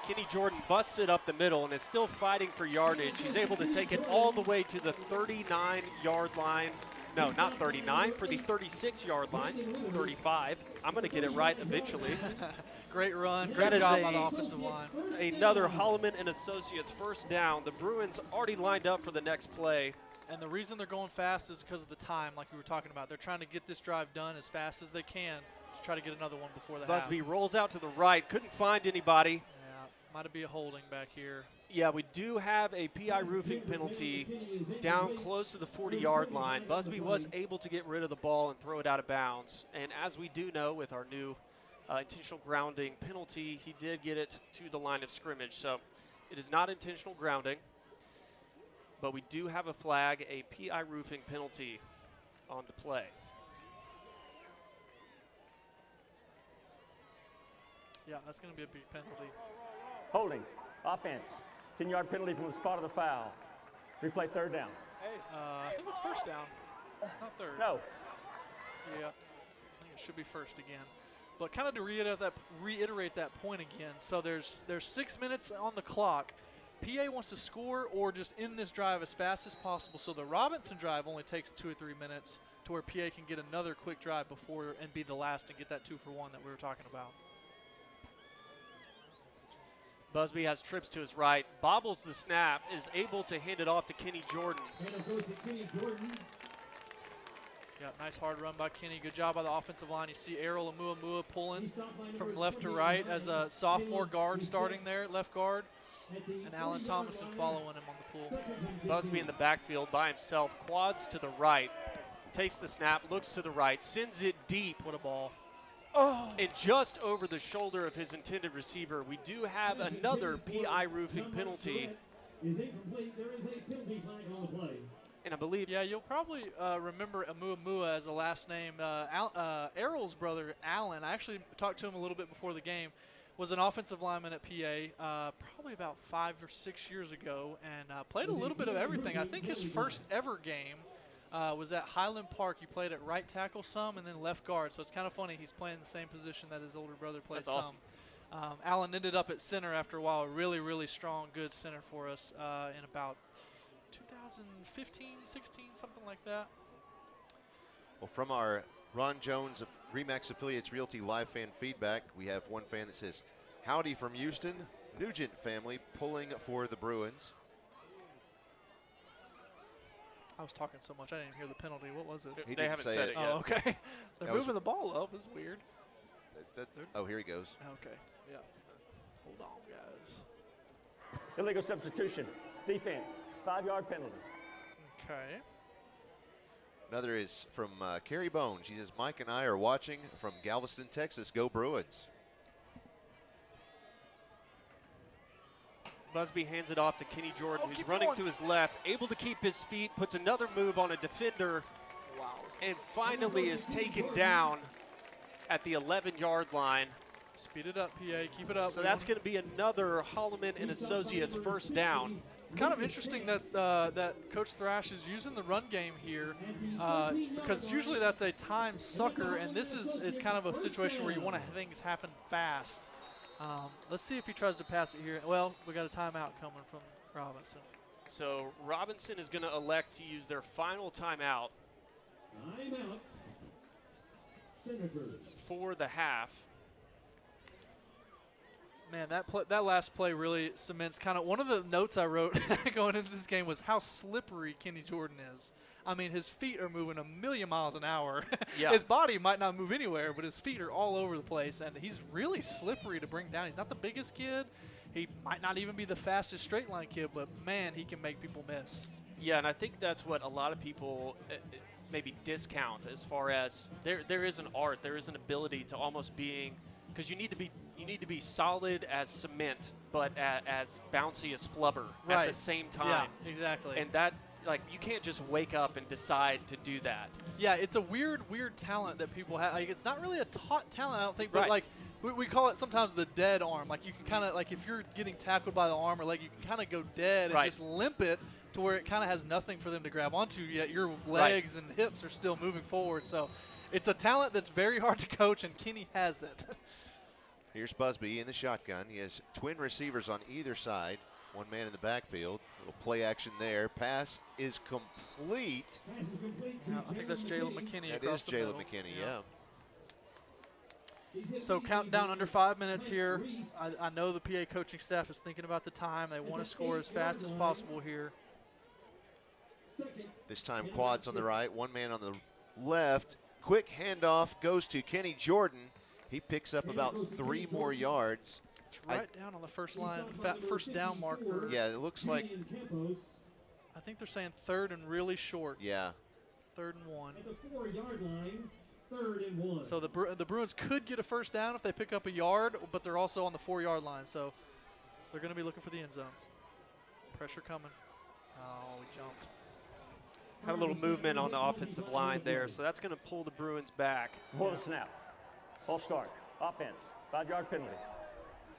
Kenny Jordan busted up the middle and is still fighting for yardage. He's able to take it all the way to the 39-yard line. No, not 39, for the 36-yard line, 35. I'm going to get it right eventually. Great run, great job by the offensive line. Another Holloman and Associates first down. The Bruins already lined up for the next play. And the reason they're going fast is because of the time, like we were talking about. They're trying to get this drive done as fast as they can to try to get another one before the half. Busby rolls out to the right, couldn't find anybody. Yeah, might be a holding back here. Yeah, we do have a PI roofing penalty down close to the 40-yard line. Busby was able to get rid of the ball and throw it out of bounds. And as we do know with our new intentional grounding penalty, he did get it to the line of scrimmage. So it is not intentional grounding, but we do have a flag, a PI roofing penalty on the play. Yeah, that's going to be a big penalty. Holding. Offense. 10-yard penalty from the spot of the foul. Replay third down. I think it's first down, not third. No. Yeah, I think it should be first again. But kind of to reiterate that point again, so there's 6 minutes on the clock. PA wants to score or just end this drive as fast as possible. So the Robinson drive only takes 2 or 3 minutes to where PA can get another quick drive before and be the last and get that 2-for-1 that we were talking about. Busby has trips to his right, bobbles the snap, is able to hand it off to Kenny Jordan. Yeah, nice hard run by Kenny. Good job by the offensive line. You see Errol Amuamua pulling from left to right as a sophomore guard starting there, left guard, and Alan Thomason following him on the pool. Busby in the backfield by himself, quads to the right, takes the snap, looks to the right, sends it deep. What a ball. Oh. And just over the shoulder of his intended receiver, we do have another PI roofing penalty. Is incomplete. There is a penalty flag on the play. And I believe, yeah, you'll probably remember Amuamua as a last name. Errol's brother, Alan, I actually talked to him a little bit before the game, was an offensive lineman at PA probably about 5 or 6 years ago, and played a little bit of everything. I think his first ever game was at Highland Park. He played at right tackle some and then left guard. So it's kind of funny. He's playing the same position that his older brother played. That's awesome. Allen ended up at center after a while. A really, really strong, good center for us in about 2015, 16, something like that. Well, from our Ron Jones of Remax Affiliates Realty live fan feedback, we have one fan that says, "Howdy from Houston." Nugent family pulling for the Bruins. I was talking so much I didn't even hear the penalty. What was it? He They didn't haven't say said it. it yet. Oh, okay. They're That was- moving the ball up. It's weird. Oh, here he goes. Okay. Yeah. Hold on, guys. Illegal substitution. Defense. 5-yard penalty. Okay. Another is from Carrie Bone. She says, Mike and I are watching from Galveston, Texas. Go Bruins. Busby hands it off to Kenny Jordan, Oh, who's keep running going. to his left, able to keep his feet, puts another move on a defender, Wow. and finally is taken down at the 11-yard line. Speed it up, PA. Keep it up. So that's going to be another Holloman and Associates first down. It's kind of interesting that that Coach Thrash is using the run game here because usually that's a time sucker, and this is kind of a situation where you want to have things happen fast. Let's see if he tries to pass it here. Well, we got a timeout coming from Robinson. So Robinson is going to elect to use their final timeout Timeout. Senators. for the half. Man, that last play really cements kind of one of the notes I wrote going into this game was how slippery Kenny Jordan is. I mean, his feet are moving a million miles an hour. Yeah. His body might not move anywhere, but his feet are all over the place, and he's really slippery to bring down. He's not the biggest kid. He might not even be the fastest straight line kid, but man, he can make people miss. Yeah, and I think that's what a lot of people maybe discount as far as there is an art, there is an ability to almost being, because you need to be solid as cement, but as bouncy as flubber at the same time. Yeah, exactly. And that, like, you can't just wake up and decide to do that. Yeah, it's a weird talent that people have. Like, it's not really a taught talent, I don't think, but Right. like we call it sometimes the dead arm. Like you can kind of, like if you're getting tackled by the arm or leg, you can kind of go dead and Right. just limp it to where it kind of has nothing for them to grab onto, yet your legs and hips are still moving forward. So it's a talent that's very hard to coach, and Kenny has that. Here's Busby in the shotgun. He has twin receivers on either side. One man in the backfield. Little play action there. Pass is complete. Pass is complete to Yeah, I think that's Jalen McKinney That across is the Jalen middle. McKinney, yeah. So counting down under 5 minutes here. I know the PA coaching staff is thinking about the time. They want to score as fast as possible here. Second. This time quads on the right, one man on the left. Quick handoff goes to Kenny Jordan. He picks up about 3 more yards. It's right down on the first line, first down marker. Yeah, it looks like, Kenny and Campos I think they're saying third and really short. yeah. 3rd and 1. at the 4-yard line. 3rd and 1. So the Bruins could get a first down if they pick up a yard, but they're also on the 4-yard line. So they're going to be looking for the end zone. Pressure coming. Oh, we jumped. Had a little movement on the offensive line there, so that's going to pull the Bruins back. Before the snap. Full start. Offense. 5-yard penalty.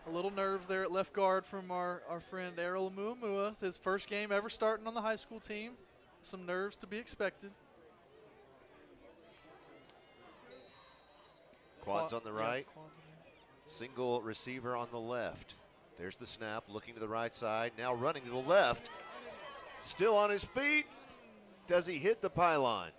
A little nerves there at left guard from our friend Errol Muamua. It's his first game ever starting on the high school team. Some nerves to be expected. Quads on the Yeah, right. quads on the- Single receiver on the left. There's the snap, looking to the right side, now running to the left. Still on his feet. Does he hit the pylon?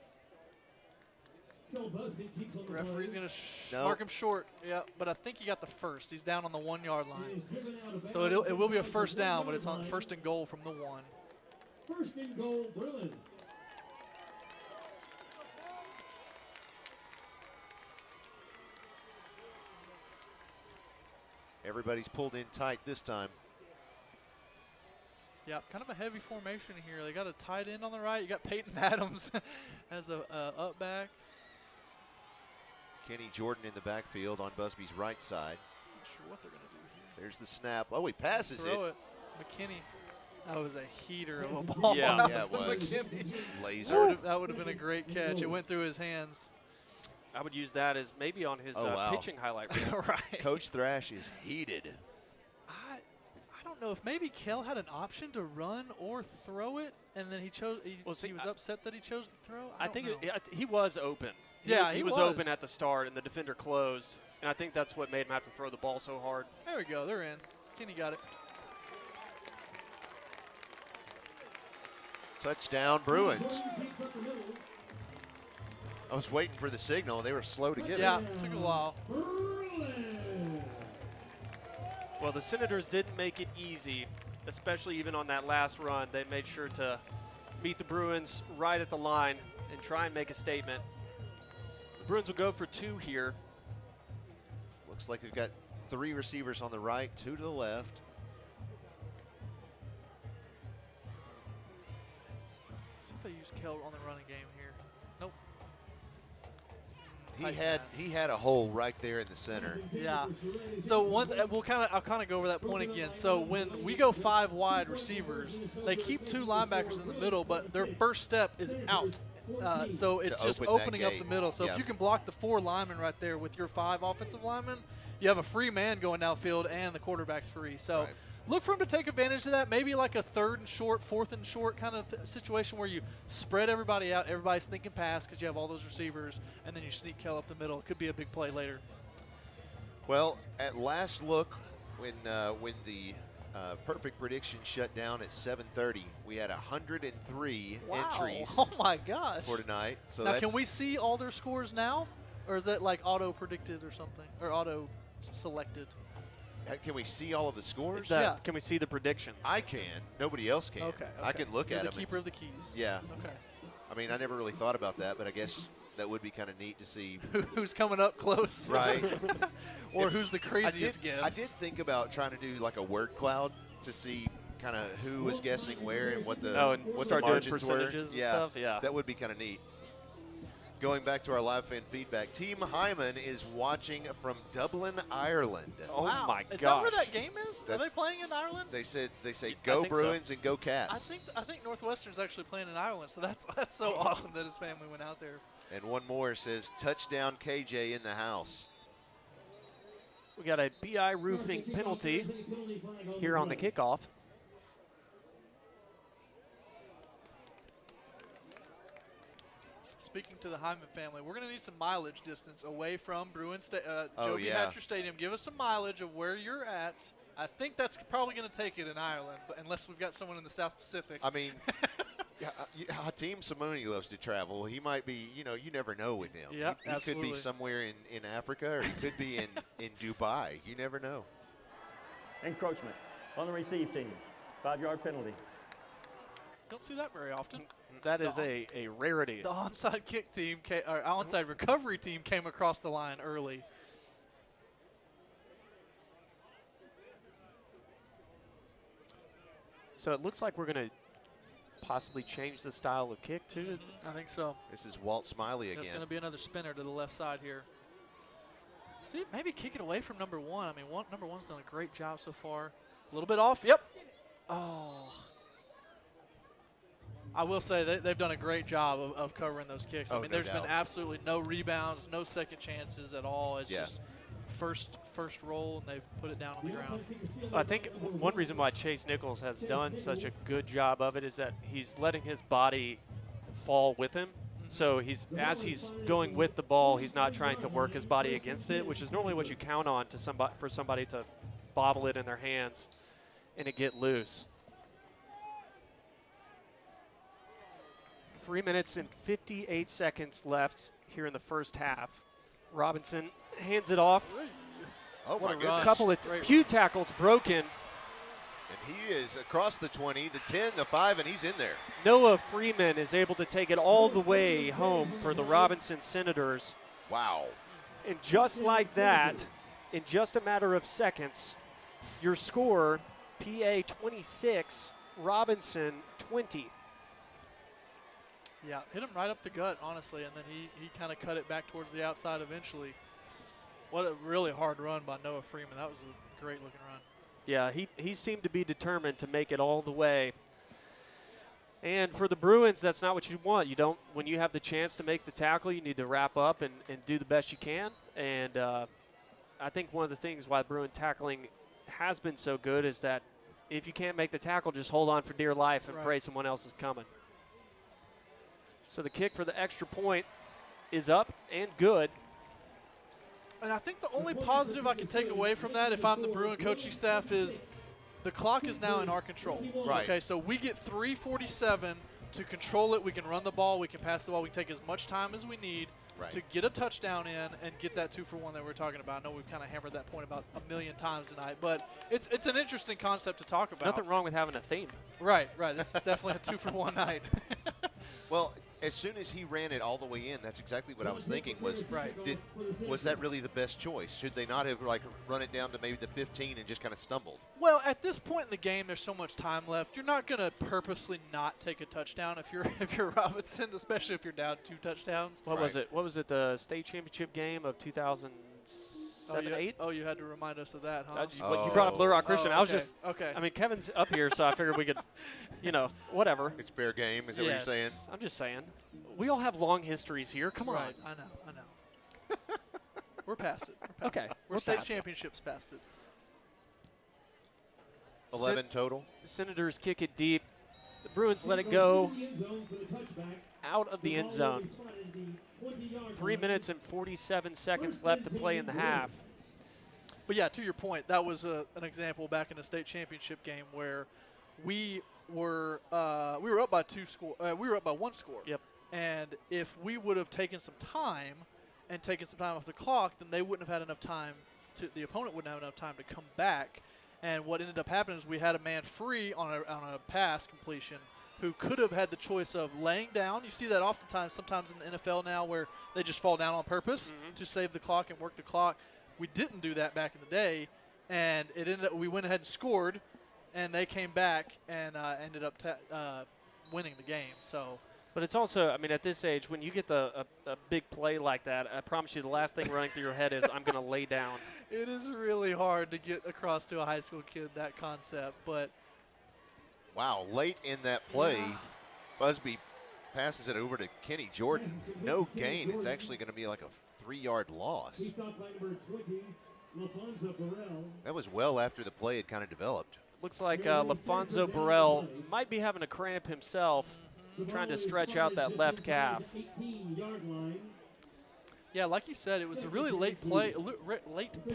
Phil Busby keeps on the Referee's play. going to No. mark him short. Yeah, but I think he got the first. He's down on the 1-yard He line. is driven out of So bounds it will be a inside first the down, but 1-yard it's on line. first and goal from the 1. First and goal, Bruins. Everybody's pulled in tight this time. Yeah, kind of a heavy formation here. They got a tight end on the right. You got Peyton Adams as a up back. Kenny Jordan in the backfield on Busby's right side. Not sure what they're going to do here. There's the snap. Oh, he passes Throw it. it. McKinney. That was a heater of a ball. Yeah. That Yeah, it from was. McKinney. Laser. That would have been a great catch. It went through his hands. I would use that as maybe on his Oh, wow. pitching highlight reel. Right. Coach Thrash is heated. I don't know if maybe Kel had an option to run or throw it, and then he chose. He Well, see, was upset that he chose to throw. I don't think know. he was open. Yeah, he he was was. open at the start, and the defender closed. And I think that's what made him have to throw the ball so hard. There we go. They're in. Kenny got it. Touchdown, Bruins. Jordan keeps up the middle. I was waiting for the signal. They were slow to get Yeah, it. took a while. Bruins. Well, the Senators didn't make it easy, especially even on that last run. They made sure to meet the Bruins right at the line and try and make a statement. The Bruins will go for 2 here. Looks like they've got 3 receivers on the right, 2 to the left. See if they use Kell on the running game here. Nope. He had a hole right there in the center. Yeah. So I'll kind of go over that point again. So when we go 5 wide receivers, they keep 2 linebackers in the middle, but their first step is out. So it's just opening up the middle. So if you can block the 4 linemen right there with your 5 offensive linemen, you have a free man going downfield and the quarterback's free. So look for him to take advantage of that. Maybe like a 3rd and short, 4th and short kind of situation where you spread everybody out. Everybody's thinking pass because you have all those receivers, and then you sneak Kell up the middle. It could be a big play later. Well, at last look, when the perfect prediction shut down at 7:30, we had 103 entries. Oh my gosh! For tonight. So now, can we see all their scores now, or is that like auto predicted or something, or auto selected? Can we see all of the scores? Yeah. Can we see the predictions? I can. Nobody else can. Okay. I can look You're at the them. keeper of the keys. Yeah. Okay. I mean, I never really thought about that, but I guess that would be kind of neat to see. Who's coming up close? Right. Or who's the craziest guess? I did think about trying to do like a word cloud to see kind of who was guessing where and what the what start the doing margins percentages were. and stuff. Yeah. That would be kind of neat. Going back to our live fan feedback, Team Hyman is watching from Dublin, Ireland. Oh my gosh! Is that where that game is? Are they playing in Ireland? They say go Bruins and go Cats. I think Northwestern's actually playing in Ireland, so that's so awesome that his family went out there. And one more says touchdown KJ in the house. We got a BI roofing penalty here on the kickoff. Speaking to the Hyman family, we're going to need some mileage distance away from Bruins Oh, Joby Hatcher Stadium. Give us some mileage of where you're at. I think that's probably going to take it in Ireland, but unless we've got someone in the South Pacific. I mean, Hatim Simoni loves to travel. He might be, you never know with him. Yeah, he could be somewhere in Africa, or he could be in Dubai. You never know. Encroachment on the receive team. 5-yard penalty. Don't see that very often. That is a rarity. The onside kick team, or onside recovery team, came across the line early. So it looks like we're going to possibly change the style of kick too. I think so. This is Walt Smiley again. It's going to be another spinner to the left side here. See, maybe kick it away from number 1. I mean, number 1's done a great job so far. A little bit off. Yep. Oh. I will say they've done a great job of covering those kicks. I mean, there's been absolutely no rebounds, no second chances at all. It's just first roll, and they've put it down on the ground. I think one reason why Chase Nichols has done such a good job of it is that he's letting his body fall with him. So as he's going with the ball, he's not trying to work his body against it, which is normally what you count on for somebody to bobble it in their hands and it get loose. 3 minutes and 58 seconds left here in the first half. Robinson hands it off. Oh, my goodness. A couple of few tackles broken. And he is across the 20, the 10, the 5, and he's in there. Noah Freeman is able to take it all the way home for the Robinson Senators. Wow. And just like that, in just a matter of seconds, your score, PA 26, Robinson 20. Yeah, hit him right up the gut, honestly, and then he kind of cut it back towards the outside eventually. What a really hard run by Noah Freeman. That was a great-looking run. Yeah, he seemed to be determined to make it all the way. And for the Bruins, that's not what you want. You don't. When you have the chance to make the tackle, you need to wrap up and do the best you can. And I think one of the things why Bruin tackling has been so good is that if you can't make the tackle, just hold on for dear life and pray someone else is coming. So the kick for the extra point is up and good. And I think the only positive I can take away from that, if I'm the Bruin coaching staff, is the clock is now in our control. Right. Okay, so we get 3:47 to control it. We can run the ball. We can pass the ball. We can take as much time as we need. Right. to get a touchdown in and get that 2-for-1 that we're talking about. I know we've kind of hammered that point about a million times tonight, but it's an interesting concept to talk about. Nothing wrong with having a theme. Right. This is definitely a 2-for-1 night. Well, as soon as he ran it all the way in, that's exactly what I was thinking. Right. Was that really the best choice? Should they not have run it down to maybe the 15 and just kind of stumbled? Well, at this point in the game, there's so much time left. You're not going to purposely not take a touchdown if you're Robinson, especially if you're down 2 touchdowns. What was it? What was it? The state championship game of 2007, 8? Oh, you had to remind us of that, huh? You brought up Little Rock Christian. I was okay. just okay. I mean, Kevin's up here, so I figured we could, whatever. It's fair game. Is that what you're saying? I'm just saying. We all have long histories here. Come on. Right. I know. We're past it. Okay. We're state championships past it. 11 total. Senators kick it deep. The Bruins let it go out of the end zone. 3 minutes and 47 seconds left to play in the half. But yeah, to your point, that was an example back in the state championship game where we were up by 1 score. Yep. And if we would have taken some time off the clock, then they wouldn't have had enough time the opponent wouldn't have enough time to come back. And what ended up happening is we had a man free on a pass completion who could have had the choice of laying down. You see that oftentimes, sometimes in the NFL now, where they just fall down on purpose to save the clock and work the clock. We didn't do that back in the day, and it ended up we went ahead and scored, and they came back and ended up winning the game. So. But it's also, I mean, at this age, when you get a big play like that, I promise you the last thing running through your head is, I'm going to lay down. It is really hard to get across to a high school kid, that concept. But wow, late in that play, Busby passes it over to Kenny Jordan. No gain. It's actually going to be like a 3-yard loss. That was well after the play had kind of developed. Looks like LaFonso Burrell might be having a cramp himself. Trying to stretch out that left calf. Yeah, like you said, it was a really late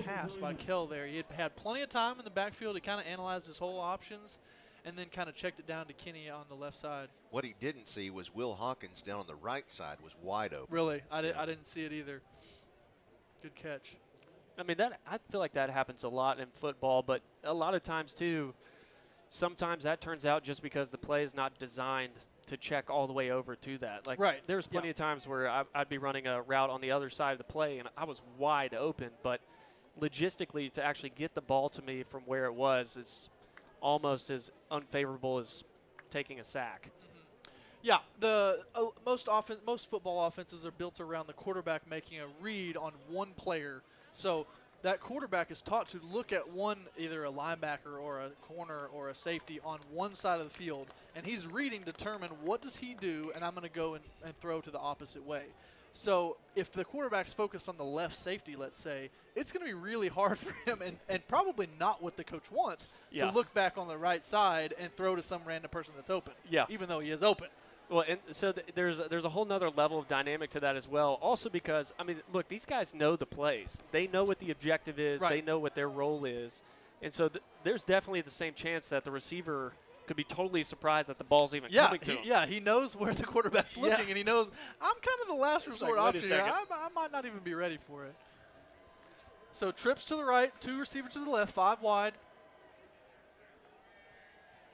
pass by Kell there. He had plenty of time in the backfield to kind of analyze his whole options and then kind of checked it down to Kenny on the left side. What he didn't see was Will Hawkins down on the right side was wide open. Really? I didn't see it either. Good catch. I mean, I feel like that happens a lot in football, but a lot of times, too, sometimes that turns out just because the play is not designed to check all the way over to that. Like, right. There's plenty of times where I'd be running a route on the other side of the play, and I was wide open. But logistically, to actually get the ball to me from where it was is almost as unfavorable as taking a sack. Yeah, most football offenses are built around the quarterback making a read on one player. So that quarterback is taught to look at either a linebacker or a corner or a safety on one side of the field, and he's reading, determine what does he do, and I'm going to go and throw to the opposite way. So if the quarterback's focused on the left safety, let's say, it's going to be really hard for him and probably not what the coach wants to look back on the right side and throw to some random person that's open, even though he is open. Well, and so there's a whole nother level of dynamic to that as well. Also because, I mean, look, these guys know the plays. They know what the objective is. Right. They know what their role is. And so there's definitely the same chance that the receiver could be totally surprised that the ball's even coming to him. Yeah, he knows where the quarterback's looking, and he knows, I'm kind of the last resort option here. I might not even be ready for it. So trips to the right, 2 receivers to the left, 5 wide.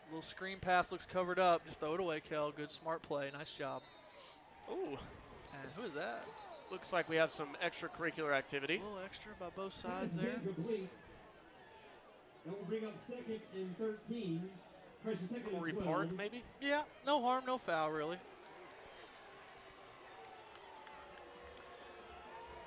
Little screen pass looks covered up. Just throw it away, Kel. Good, smart play. Nice job. Ooh. And who is that? Looks like we have some extracurricular activity. A little extra by both sides there. Incomplete. That will bring up 2nd and 13. Corey Park, maybe? Yeah, no harm, no foul, really.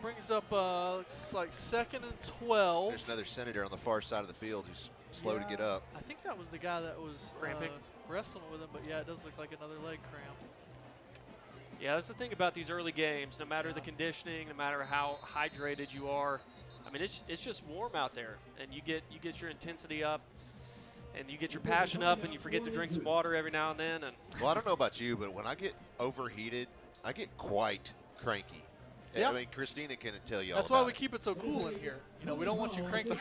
Brings up, looks like 2nd and 12. There's another Senator on the far side of the field who's slow to get up. I think that was the guy that was cramping, wrestling with him, but yeah, it does look like another leg cramp. Yeah, that's the thing about these early games. No matter the conditioning, no matter how hydrated you are, I mean, it's just warm out there, and you get your intensity up, and you get your passion up, and you forget to drink some water every now and then. And well, I don't know about you, but when I get overheated, I get quite cranky. Yeah. I mean, Christina can tell you That's all why about we it. keep it so cool in here. You know, we don't want you cranky.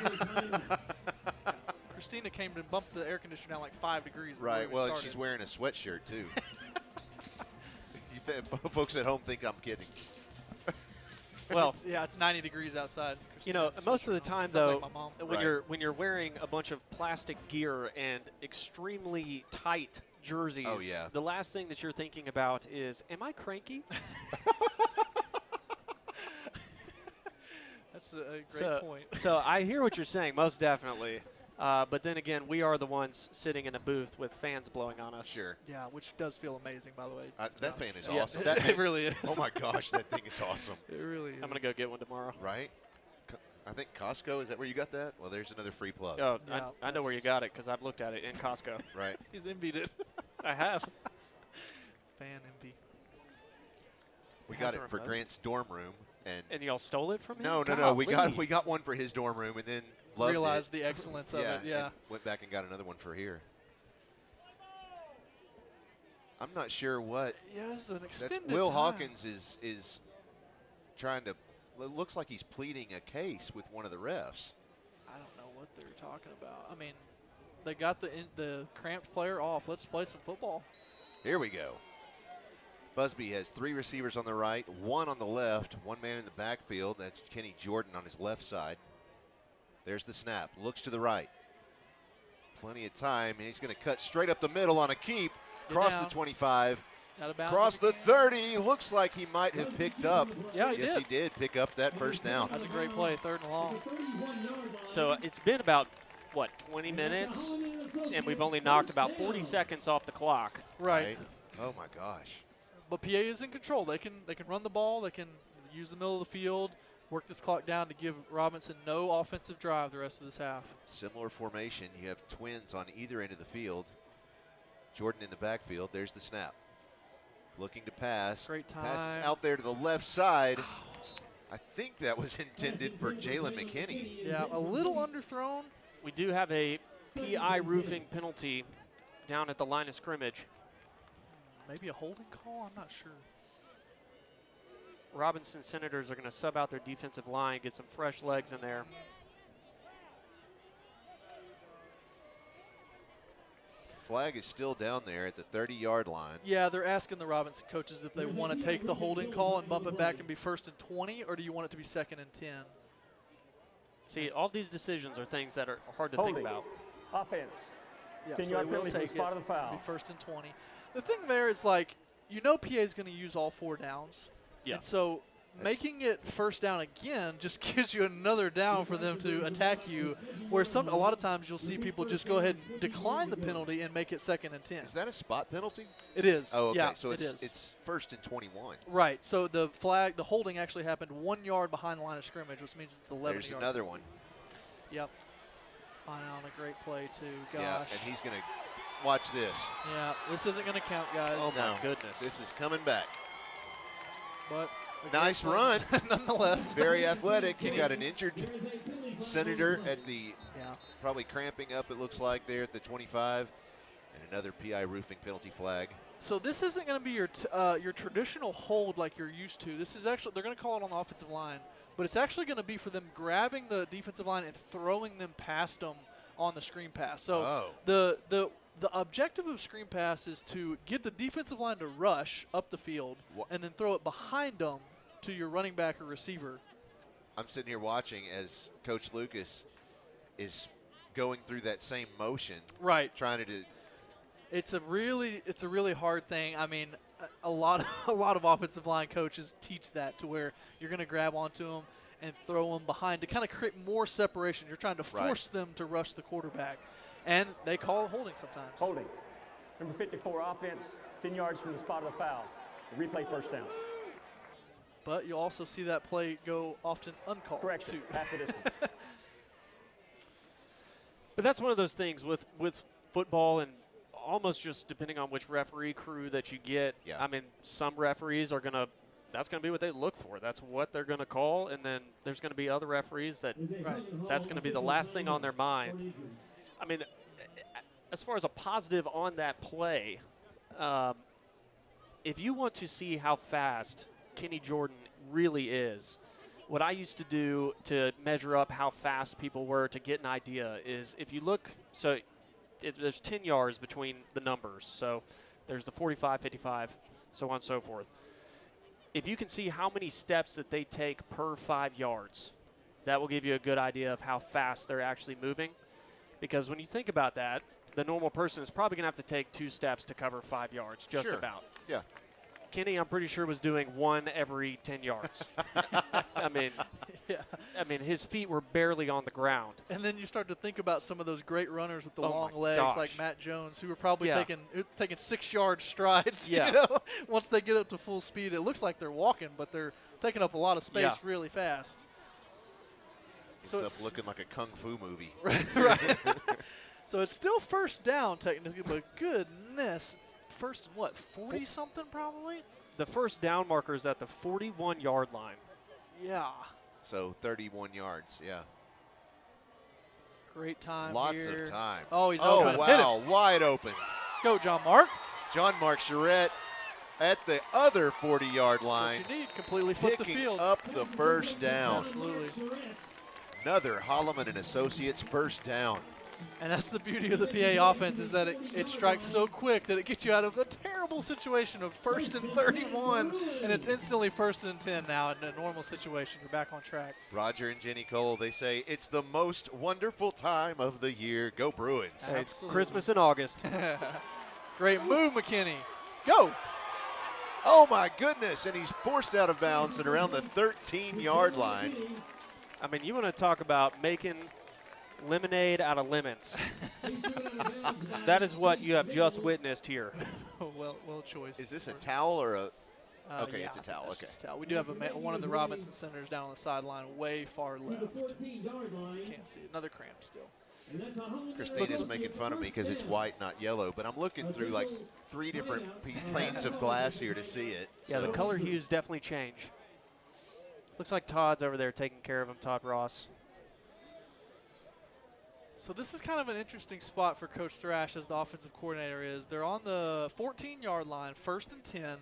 Christina came and bumped the air conditioner down like 5 degrees. Right. Well, and started. she's wearing a sweatshirt too. Folks at home think I'm kidding. Well, it's 90 degrees outside. you know, most of the time, Sounds though, like my mom. when you're wearing a bunch of plastic gear and extremely tight jerseys, Oh, yeah. the last thing that you're thinking about is, am I cranky? That's a great point. So I hear what you're saying, most definitely. But then again, we are the ones sitting in a booth with fans blowing on us. Sure. Yeah, which does feel amazing, by the way. That fan is Yeah. awesome. It really is. Oh, my gosh, that thing is awesome. It really is. I'm going to go get one tomorrow. Right? I think Costco, is that where you got that? Well, there's another free plug. Oh, Yeah, I know where you got it because I've looked at it in Costco. Right. He's envied it. I have. Fan envy. We It got has it a for remote. Grant's dorm room. And And y'all stole it from him? no. We got one for his dorm room and then loved Realized it. the excellence of it. Yeah. and went back and got another one for here. I'm not sure what. Yeah, it's an That's extended Will time. Hawkins is trying to. It looks like he's pleading a case with one of the refs. I don't know what they're talking about. I mean, they got the cramped player off. Let's play some football. Here we go. Busby has 3 receivers on the right, 1 on the left, 1 man in the backfield. That's Kenny Jordan on his left side. There's the snap. Looks to the right. Plenty of time, and he's going to cut straight up the middle on a keep. Cross the 25. Out of bounds. Cross the 30. Looks like he might have picked up. Yeah, he yes, did. he did pick up that first down. That's a great play, 3rd and long. So it's been about, 20 minutes? And we've only knocked about 40 seconds off the clock. Right. Oh, my gosh. But PA is in control. They can run the ball. They can use the middle of the field, work this clock down to give Robinson no offensive drive the rest of this half. Similar formation. You have twins on either end of the field. Jordan in the backfield. There's the snap. Looking to pass. Great time. Passes out there to the left side. I think that was intended for Jalen McKinney. Yeah, a little underthrown. We do have a PI roofing penalty down at the line of scrimmage. Maybe a holding call? I'm not sure. Robinson Senators are going to sub out their defensive line, get some fresh legs in there. Flag is still down there at the 30-yard line. Yeah, they're asking the Robinson coaches if they want to take the holding call and bump it back and be 1st and 20, or do you want it to be 2nd and 10? See, all these decisions are things that are hard to Holding. think about. Offense. Yeah, 10 so yard they will penalty for the take spot it. of the foul. Be 1st and 20. The thing there is, like, PA is going to use all 4 downs. Yeah. And so making it 1st down again just gives you another down for them to attack you, where a lot of times you'll see people just go ahead and decline the penalty and make it 2nd and 10. Is that a spot penalty? It is. Oh, okay. Yeah, So it is. it's 1st and 21. Right. So the holding actually happened 1 yard behind the line of scrimmage, which means it's the 11 There's yard. another one. Yep. Fine on a great play, too. Gosh. Yeah, and he's going to watch this. Yeah, this isn't going to count, guys. Oh, my No. goodness. This is coming back. But a Nice great run. play nonetheless. Very athletic. You got an injured Senator at the Yeah. probably cramping up, it looks like, there at the 25. And another PI roofing penalty flag. So this isn't going to be your traditional hold like you're used to. This is actually, they're going to call it on the offensive line, but it's actually going to be for them grabbing the defensive line and throwing them past them on the screen pass. So the objective of screen pass is to get the defensive line to rush up the field and then throw it behind them to your running back or receiver. I'm sitting here watching as Coach Lucas is going through that same motion. Right. Trying to do. It's a really hard thing. I mean, a lot of offensive line coaches teach that to where you're going to grab onto them and throw them behind to kind of create more separation. You're trying to force them to rush the quarterback, and they call it holding sometimes. Holding. Number 54, offense, 10 yards from the spot of the foul. Replay 1st down. But you'll also see that play go often uncalled. Correction, too. half the distance. But that's one of those things with football and almost just depending on which referee crew that you get. Yeah. I mean, some referees are going to – that's going to be what they look for. That's what they're going to call. And then there's going to be other referees that that's going to be the last thing on their mind. I mean, as far as a positive on that play, if you want to see how fast Kenny Jordan really is, what I used to do to measure up how fast people were to get an idea is if you look – so there's 10 yards between the numbers. So there's the 45, 55, so on and so forth. if you can see how many steps that they take per 5 yards, that will give you a good idea of how fast they're actually moving. Because when you think about that, the normal person is probably going to have to take 2 steps to cover 5 yards, just Sure. about. Yeah. Kenny, I'm pretty sure, was doing 1 every 10 yards. I mean, his feet were barely on the ground. And then you start to think about some of those great runners with the Oh long my legs, gosh. like Matt Jones, who were probably Yeah. taking 6-yard strides. Yeah. You know, once they get up to full speed, it looks like they're walking, but they're taking up a lot of space Yeah. really fast. It's So up it's- looking like a kung fu movie. Right. So it's still first down technically, but goodness, it's first and what, 40 something probably? The first down marker is at the 41-yard line. Yeah. So 31 yards, yeah. Great time. Lots here. of time. Oh, he's oh open. Hit it. wow, wide open. Go, John Mark. John Mark Charette at the other 40-yard line, What you need, completely flip the picking field. up the first down. Absolutely. Another Holloman and Associates first down. And that's the beauty of the PA offense, is that it strikes so quick that it gets you out of a terrible situation of 1st and 31, and it's instantly 1st and 10 now in a normal situation. You're back on track. Roger and Jenny Cole, they say, it's the most wonderful time of the year. Go Bruins. Hey, it's Absolutely. Christmas in August. Great move, McKinney. Go. Oh my goodness, and he's forced out of bounds at around the 13-yard line. I mean, you want to talk about making lemonade out of lemons. That is what you have just witnessed here. well choice. Is this a towel or a okay, yeah, it's a towel, that's okay. just a towel. We do have one of the Robinson centers down on the sideline way far To left. the 14-yard line. Can't see it. Another cramp still. And that's a Holloman Christina's making fun of me because it's white, not yellow, but I'm looking through like 3 different panes of glass here to see it. Yeah, the So- color hues definitely change. Looks like Todd's over there taking care of him, Todd Ross. So this is kind of an interesting spot for Coach Thrash as the offensive coordinator is. They're on the 14-yard line, 1st and 10,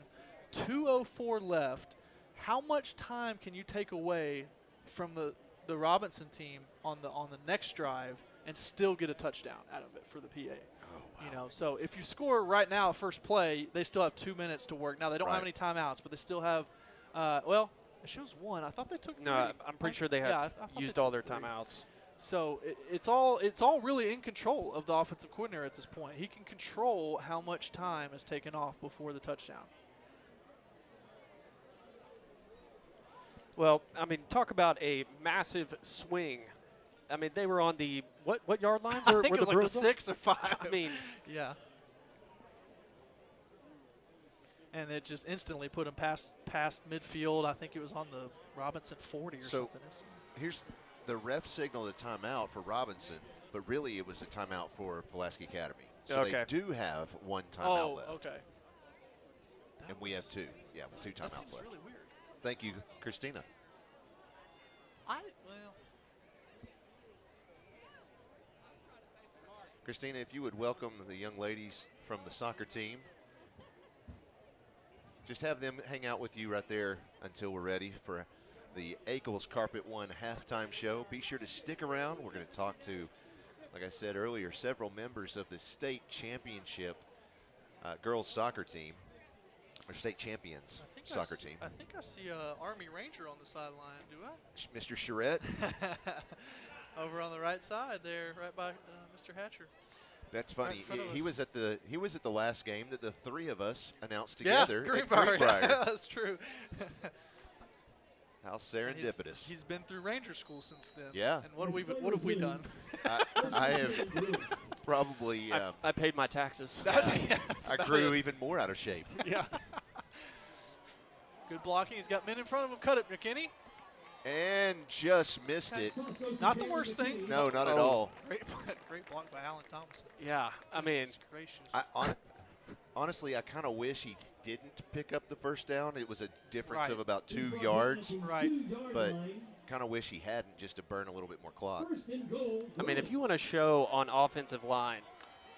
2:04 left. How much time can you take away from the Robinson team on the next drive and still get a touchdown out of it for the PA? Oh, wow. You know, so if you score right now, first play, they still have 2 minutes to work. Now they don't have any Right. timeouts, but they still have. Well, it shows 1. I thought they took 3. No, I'm pretty sure they have Yeah, I thought they used took all their 3. timeouts. So it's all really in control of the offensive coordinator at this point. He can control how much time is taken off before the touchdown. Well, I mean, talk about a massive swing. I mean, they were on the what yard line? I Were- think were it was like Bruins the on? 6 or 5. I mean, yeah. And it just instantly put him past midfield. I think it was on the Robinson 40 or So- something. Here's the ref signaled a timeout for Robinson, but really it was a timeout for Pulaski Academy. So Okay. they do have 1 timeout left. okay. And we have 2. Yeah, 2 That timeouts seems left. really weird. Thank you, Christina. Christina, if you would welcome the young ladies from the soccer team. Just have them hang out with you right there until we're ready for the Ackles Carpet One halftime show. Be sure to stick around. We're going to talk to, like I said earlier, several members of the state championship girls soccer team, or state champions soccer team. I think I see Army Ranger on the sideline. Do I? Mr. Charette. Over on the right side there, right by Mr. Hatcher. That's Right in funny. front of He was at the last game that the 3 of us announced Yeah, together. at Greenbrier. Greenbrier. That's true. How And serendipitous. He's been through Ranger school since then. Yeah. And what have we done? I have probably I paid my taxes. I grew even more out of shape. Yeah. Good blocking. He's got men in front of him. Cut it, McKinney. And just missed it. Not the worst thing. No, not at all. Great block by Alan Thompson. Yeah, I mean, Goodness gracious. Honestly, I kind of wish he didn't pick up the first down. It was a difference Right. of about 2 yards, Right. but kind of wish he hadn't, just to burn a little bit more clock. First and goal. I mean, if you want to show on offensive line,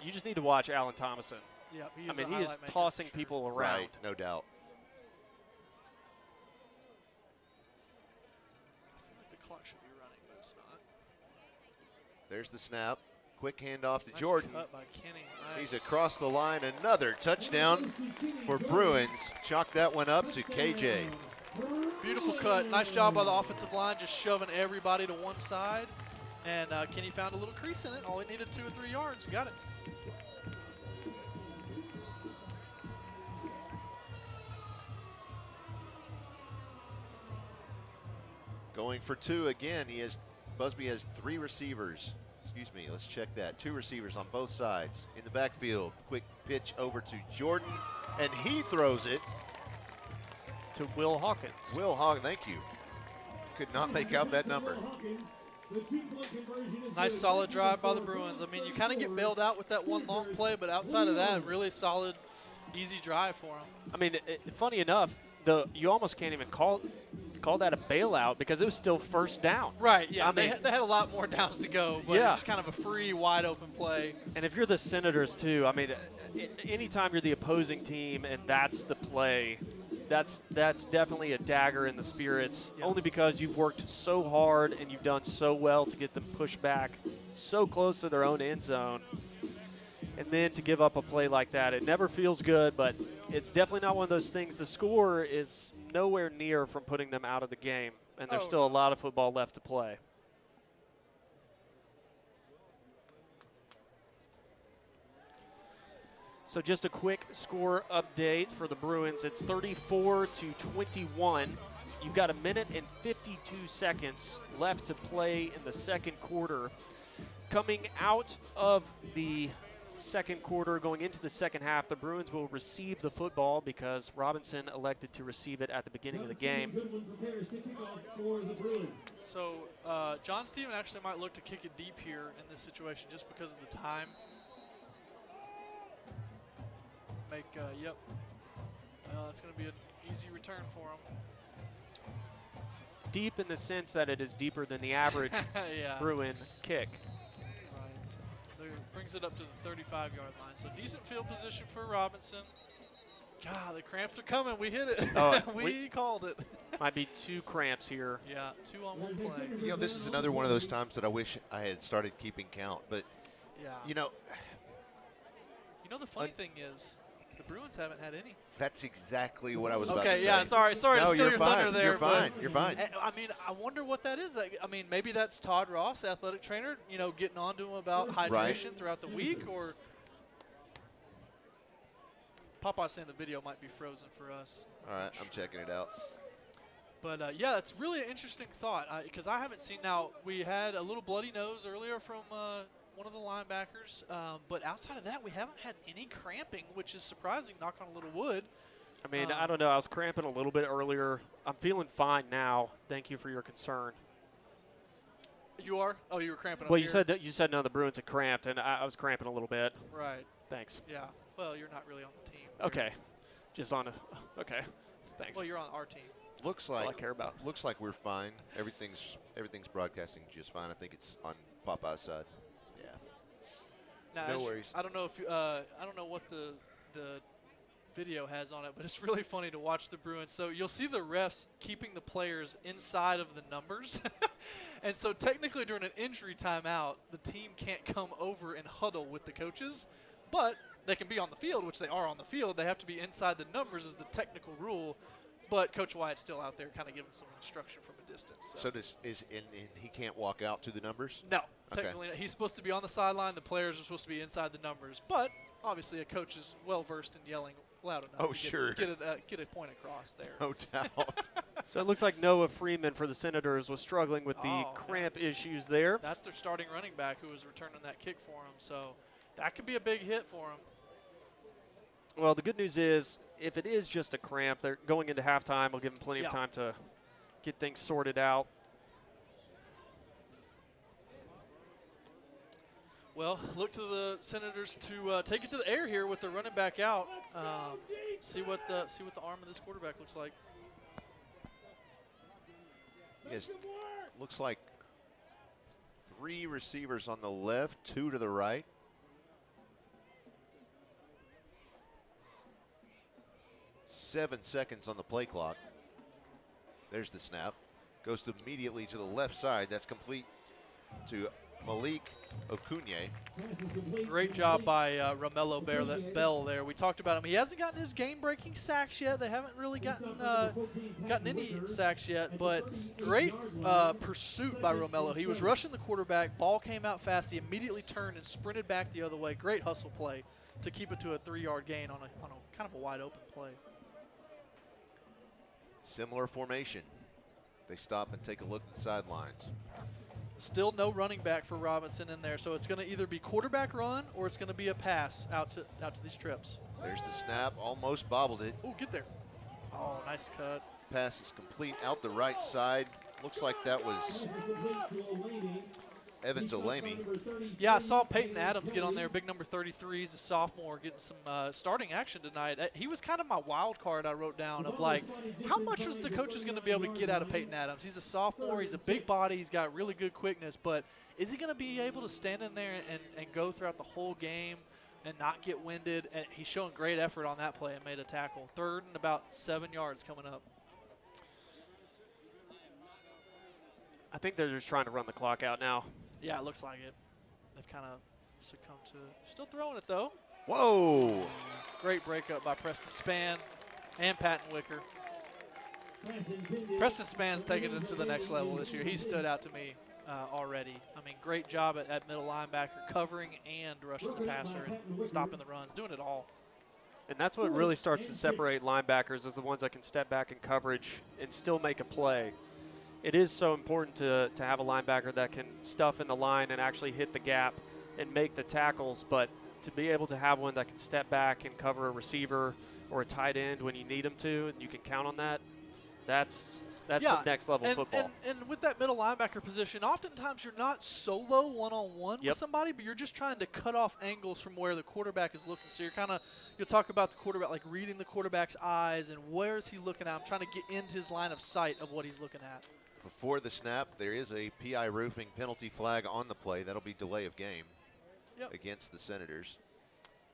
you just need to watch Alan Thomason. Yeah, he I is mean, a he is highlight maker tossing for sure. people around. Right, no doubt. I feel like the clock should be running, but it's not. There's the snap. Quick handoff to Nice Jordan. cut by Kenny. Nice. He's across the line. Another touchdown for Bruins. Chalk that one up to KJ. Beautiful cut. Nice job by the offensive line, just shoving everybody to one side. And Kenny found a little crease in it. All he needed 2 or 3 yards. Got it. Going for 2 again. Busby has 3 receivers. Excuse me, let's check that. 2 receivers on both sides. In the backfield, quick pitch over to Jordan, and he throws it To Will Hawkins. Will Hawkins, thank you. Could not make out that number. Nice solid drive by the Bruins. I mean, you kind of get bailed out with that one long play, but outside of that, really solid, easy drive for them. I mean, funny enough, you almost can't even call that a bailout because it was still first down. Right, yeah. I mean, they had a lot more downs to go, but yeah. it's just kind of a free, wide open play. And if you're the Senators, too, I mean, anytime you're the opposing team and that's the play, that's definitely a dagger in the spirits, only because you've worked so hard and you've done so well to get them pushed back so close to their own end zone. And then to give up a play like that, it never feels good, but it's definitely not one of those things. The score is nowhere near from putting them out of the game, and there's still a lot of football left to play. So just a quick score update for the Bruins. It's 34-21. You've got 1 minute and 52 seconds left to play in the second quarter. Coming out of the second quarter, going into the second half, the Bruins will receive the football because Robinson elected to receive it at the beginning of the game. So John Steven actually might look to kick it deep here in this situation just because of the time. Yep. That's going to be an easy return for him. Deep in the sense that it is deeper than the average Bruin kick. Right. So there brings it up to the 35-yard line. So decent field position for Robinson. God, the cramps are coming. We hit it. Oh, we called it. Might be 2 cramps here. Yeah, 2 on 1 play. You know, this is another one of those times that I wish I had started keeping count. But, you know, the funny thing is, the Bruins haven't had any. That's exactly what I was about to say. Okay, yeah, sorry no, to steal you're your fine. thunder there. You're fine. You're fine. I mean, I wonder what that is. I mean, maybe that's Todd Ross, athletic trainer, getting on to him about hydration throughout the week, or Popeye's saying the video might be frozen for us. All right, I'm checking it out. But, yeah, that's really an interesting thought because I haven't seen – now, we had a little bloody nose earlier from one of the linebackers, but outside of that, we haven't had any cramping, which is surprising, knock on a little wood. I mean, I don't know. I was cramping a little bit earlier. I'm feeling fine now. Thank you for your concern. You are? Oh, you were cramping Well, up here? you said none of the Bruins had cramped, and I was cramping a little bit. Right. Thanks. Yeah. Well, you're not really on the team. Okay. Just on okay. Thanks. Well, you're on our team. Looks That's like all I care about. Looks like we're fine. Everything's broadcasting just fine. I think it's on Popeye's side. Yeah. Now, no worries. I don't know if I don't know what the video has on it, but it's really funny to watch the Bruins. So you'll see the refs keeping the players inside of the numbers. And so technically during an injury timeout, the team can't come over and huddle with the coaches, but they can be on the field, which they are on the field. They have to be inside the numbers is the technical rule. But Coach Wyatt's still out there kind of giving some instruction from a distance. So he can't walk out to the numbers? No, Okay. technically not. He's supposed to be on the sideline. The players are supposed to be inside the numbers. But obviously a coach is well-versed in yelling loud enough Oh, to sure. get a point across there. No doubt. So it looks like Noah Freeman for the Senators was struggling with the cramp issues there. That's their starting running back who was returning that kick for him. So that could be a big hit for him. Well, the good news is if it is just a cramp, they're going into halftime. We'll give them plenty of time to get things sorted out. Well, look to the Senators to take it to the air here with the running back out. See what the arm of this quarterback looks like. Yes, looks like 3 receivers on the left, 2 to the right. Seven seconds on the play clock. There's the snap. Goes immediately to the left side. That's complete to Malik Okunye. Great job by Romello Bell there. We talked about him. He hasn't gotten his game-breaking sacks yet. They haven't really gotten any sacks yet, but great pursuit by Romello. He was rushing the quarterback. Ball came out fast. He immediately turned and sprinted back the other way. Great hustle play to keep it to a 3-yard gain on a kind of a wide-open play. Similar formation. They stop and take a look at the sidelines. Still no running back for Robinson in there, so it's going to either be quarterback run or it's going to be a pass out to these trips. There's the snap, almost bobbled it. Oh, get there. Oh, nice cut. Pass is complete out the right side. Looks like that was Evans Olemi. Yeah, I saw Peyton Adams get on there, big number 33. He's a sophomore, getting some starting action tonight. He was kind of my wild card I wrote down of like, how much was the coaches going to be able to get out of Peyton Adams? He's a sophomore. He's a big body. He's got really good quickness. But is he going to be able to stand in there and go throughout the whole game and not get winded? And he's showing great effort on that play and made a tackle. 3rd and about 7 yards coming up. I think they're just trying to run the clock out now. Yeah, it looks like it. They've kind of succumbed to it. Still throwing it, though. Whoa! Great breakup by Preston Spann and Patton Wicker. Preston Spann's taken it to the next level this year. He stood out to me already. I mean, great job at middle linebacker, covering and rushing the passer and stopping the runs, doing it all. And that's what really starts to separate linebackers as the ones that can step back in coverage and still make a play. It is so important to have a linebacker that can stuff in the line and actually hit the gap and make the tackles, but to be able to have one that can step back and cover a receiver or a tight end when you need them to, and you can count on that, that's some next level football. And with that middle linebacker position, oftentimes you're not solo one-on-one with somebody, but you're just trying to cut off angles from where the quarterback is looking. So you'll talk about the quarterback, like reading the quarterback's eyes and where is he looking at. I'm trying to get into his line of sight of what he's looking at. Before the snap, there is a PI roofing penalty flag on the play. That'll be delay of game against the Senators.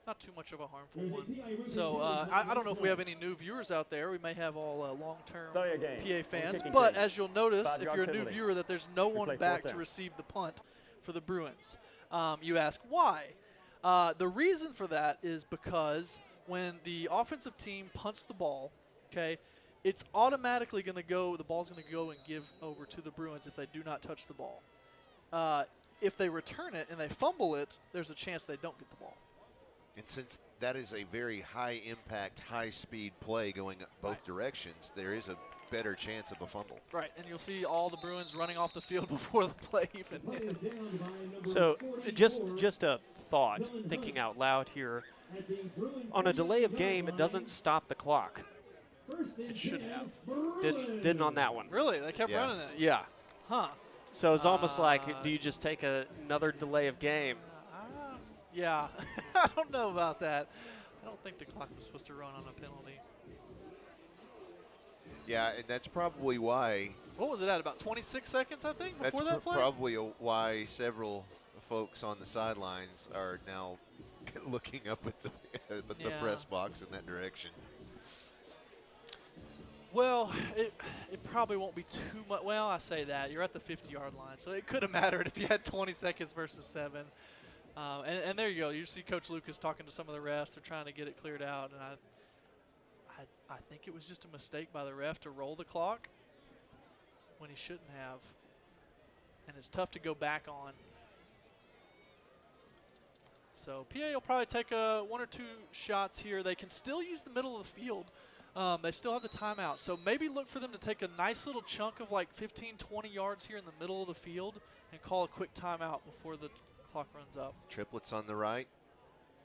Not too much of a harmful one. So I don't know if we have any new viewers out there. We may have all long-term PA fans. But as you'll notice, if you're a new viewer, that there's no one back to receive the punt for the Bruins. You ask why? The reason for that is because when the offensive team punts the ball, it's automatically going to go, the ball's going to go and give over to the Bruins if they do not touch the ball. If they return it and they fumble it, there's a chance they don't get the ball. And since that is a very high-impact, high-speed play going both directions, there is a better chance of a fumble. Right, and you'll see all the Bruins running off the field before the play even hits. So just a thought, thinking out loud here. On a delay of game, it doesn't stop the clock. It should have. Didn't on that one. Really? They kept running it? Yeah. Huh. So it's almost like, do you just take another delay of game? Yeah. I don't know about that. I don't think the clock was supposed to run on a penalty. Yeah, and that's probably why. What was it at? About 26 seconds, I think, before that play? That's probably why several folks on the sidelines are now looking up at the press box in that direction. Well, it probably won't be too much. Well, I say that. You're at the 50-yard line, so it could have mattered if you had 20 seconds versus 7. And there you go. You see Coach Lucas talking to some of the refs. They're trying to get it cleared out. And I think it was just a mistake by the ref to roll the clock when he shouldn't have. And it's tough to go back on. So PA will probably take 1 or 2 shots here. They can still use the middle of the field. They still have the timeout. So maybe look for them to take a nice little chunk of like 15, 20 yards here in the middle of the field and call a quick timeout before the clock runs up. Triplets on the right,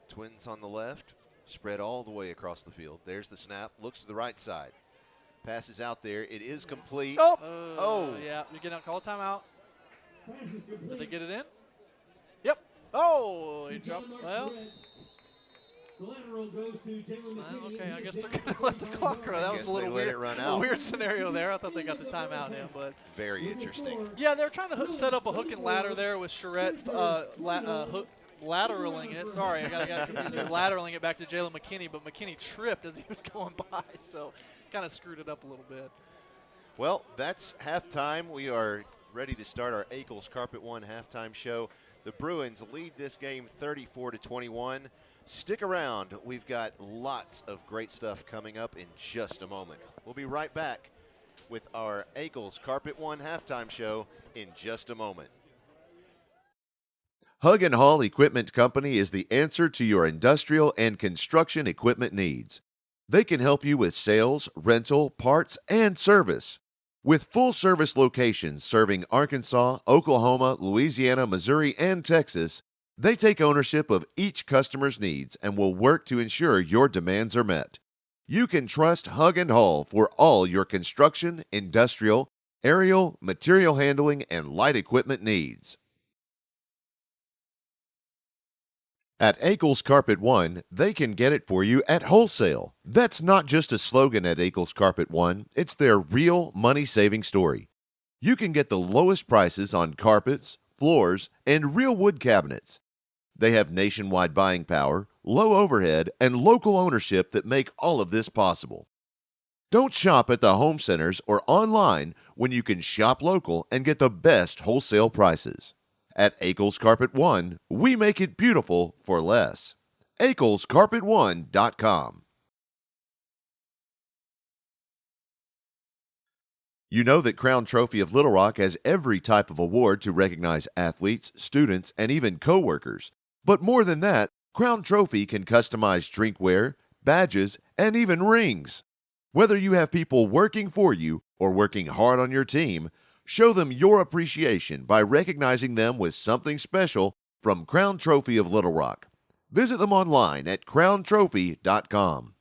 twins on the left, spread all the way across the field. There's the snap, looks to the right side. Passes out there, it is complete. Oh! Yeah, you get out, call a timeout. Did they get it in? Yep. Oh, he dropped. Well. The lateral goes to Taylor McKinney. Okay, I guess they're going to let the clock run. That was a little weird, weird shetty there. I thought they got the timeout in, but very interesting. Yeah, they're trying to set up a hook and ladder there with Charette lateraling it. Sorry, I got confused here. Lateraling it back to Jalen McKinney, but McKinney tripped as he was going by, so kind of screwed it up a little bit. Well, that's halftime. We are ready to start our Ackles Carpet One halftime show. The Bruins lead this game 34-21. Stick around. We've got lots of great stuff coming up in just a moment. We'll be right back with our Ackles Carpet One halftime show in just a moment. Hug and Haul Equipment Company is the answer to your industrial and construction equipment needs. They can help you with sales, rental, parts, and service. With full-service locations serving Arkansas, Oklahoma, Louisiana, Missouri, and Texas, they take ownership of each customer's needs and will work to ensure your demands are met. You can trust Hug and Haul for all your construction, industrial, aerial, material handling, and light equipment needs. At Ackles Carpet One, they can get it for you at wholesale. That's not just a slogan at Ackles Carpet One, it's their real money-saving story. You can get the lowest prices on carpets, floors, and real wood cabinets. They have nationwide buying power, low overhead, and local ownership that make all of this possible. Don't shop at the home centers or online when you can shop local and get the best wholesale prices. At Ackles Carpet One, we make it beautiful for less. AcklesCarpet1.com. You know that Crown Trophy of Little Rock has every type of award to recognize athletes, students, and even coworkers. But more than that, Crown Trophy can customize drinkware, badges, and even rings. Whether you have people working for you or working hard on your team, show them your appreciation by recognizing them with something special from Crown Trophy of Little Rock. Visit them online at crowntrophy.com.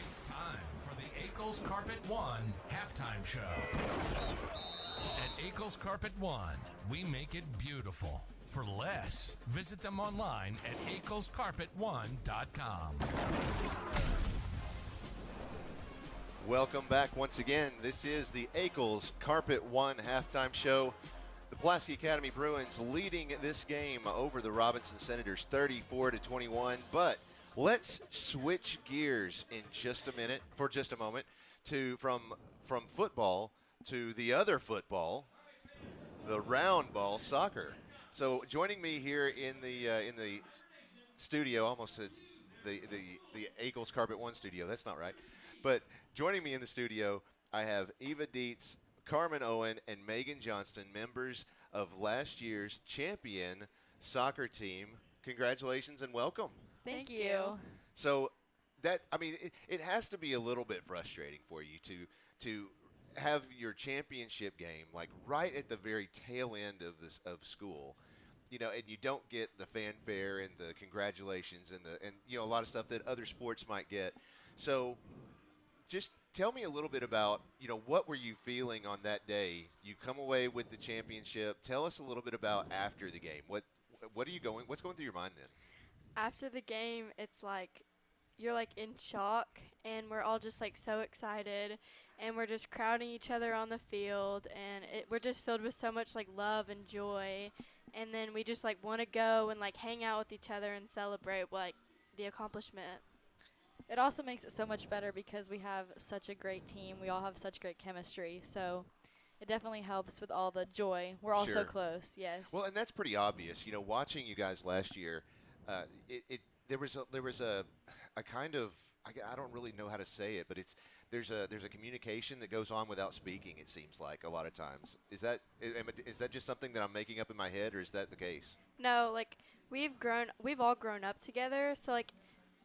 It's time for the Ackles Carpet One halftime show. At Ackles Carpet One, we make it beautiful for less. Visit them online at AcklesCarpet1.com. Welcome back once again. This is the Ackles Carpet One halftime show. The Pulaski Academy Bruins leading this game over the Robinson Senators 34-21. But let's switch gears in just a minute, for just a moment, to from football to the other football, the round ball, soccer. So joining me here in the studio, almost said the Ackles Carpet One studio. That's not right. But joining me in the studio, I have Eva Dietz, Carmen Owen, and Megan Johnston, members of last year's champion soccer team. Congratulations and welcome. Thank you. So it has to be a little bit frustrating for you to have your championship game like right at the very tail end of school, and you don't get the fanfare and the congratulations and a lot of stuff that other sports might get. So just tell me a little bit about, what were you feeling on that day? You come away with the championship. Tell us a little bit about after the game. What's going through your mind then? After the game, it's like you're like in shock, and we're all just like so excited, and we're just crowding each other on the field, and we're just filled with so much like love and joy, and then we just like want to go and like hang out with each other and celebrate like the accomplishment. It also makes it so much better because we have such a great team. We all have such great chemistry, so it definitely helps with all the joy. We're all so close, yes. Well, and that's pretty obvious. Watching you guys last year, there was a kind of, I don't really know how to say it, but there's a communication that goes on without speaking. It seems like a lot of times. Is that just something that I'm making up in my head, or is that the case? No, like we've all grown up together, so like,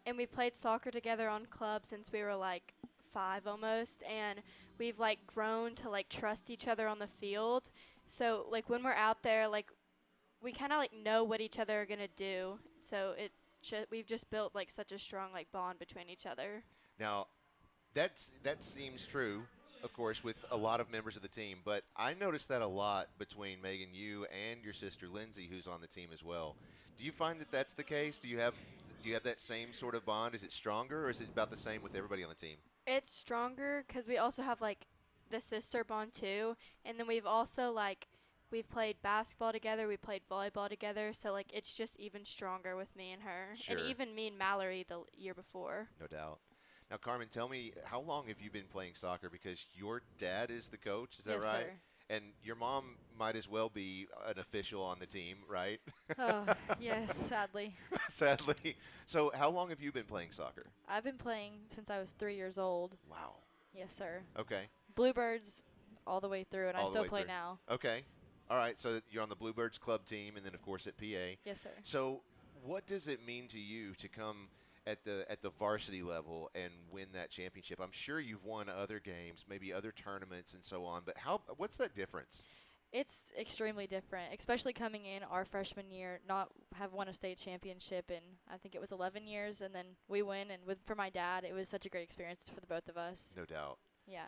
and we played soccer together on club since we were like 5 almost, and we've like grown to like trust each other on the field. So like when we're out there, like we kind of like know what each other are gonna do. So we've just built like such a strong like bond between each other. Now, that seems true, of course, with a lot of members of the team. But I noticed that a lot between Megan, you, and your sister Lindsay, who's on the team as well. Do you find that that's the case? Do you have that same sort of bond? Is it stronger, or is it about the same with everybody on the team? It's stronger because we also have like the sister bond too. And then we've also we've played basketball together, we played volleyball together, so it's just even stronger with me and her. Sure. And even me and Mallory the year before. No doubt. Now, Carmen, tell me, how long have you been playing soccer? Because your dad is the coach, is that Yes, right? sir. And your mom might as well be an official on the team, right? Oh, yes, sadly. Sadly. So how long have you been playing soccer? I've been playing since I was 3 years old. Wow. Yes, sir. Okay. Bluebirds all the way through, and All I the still way play through. now. Okay. All right. So you're on the Bluebirds club team, and then of course at PA. Yes, sir. So what does it mean to you to come at the varsity level and win that championship? I'm sure you've won other games, maybe other tournaments and so on, but what's that difference? It's extremely different, especially coming in our freshman year, not have won a state championship in, I think it was 11 years, and then we win. And for my dad, it was such a great experience for the both of us. No doubt. Yeah.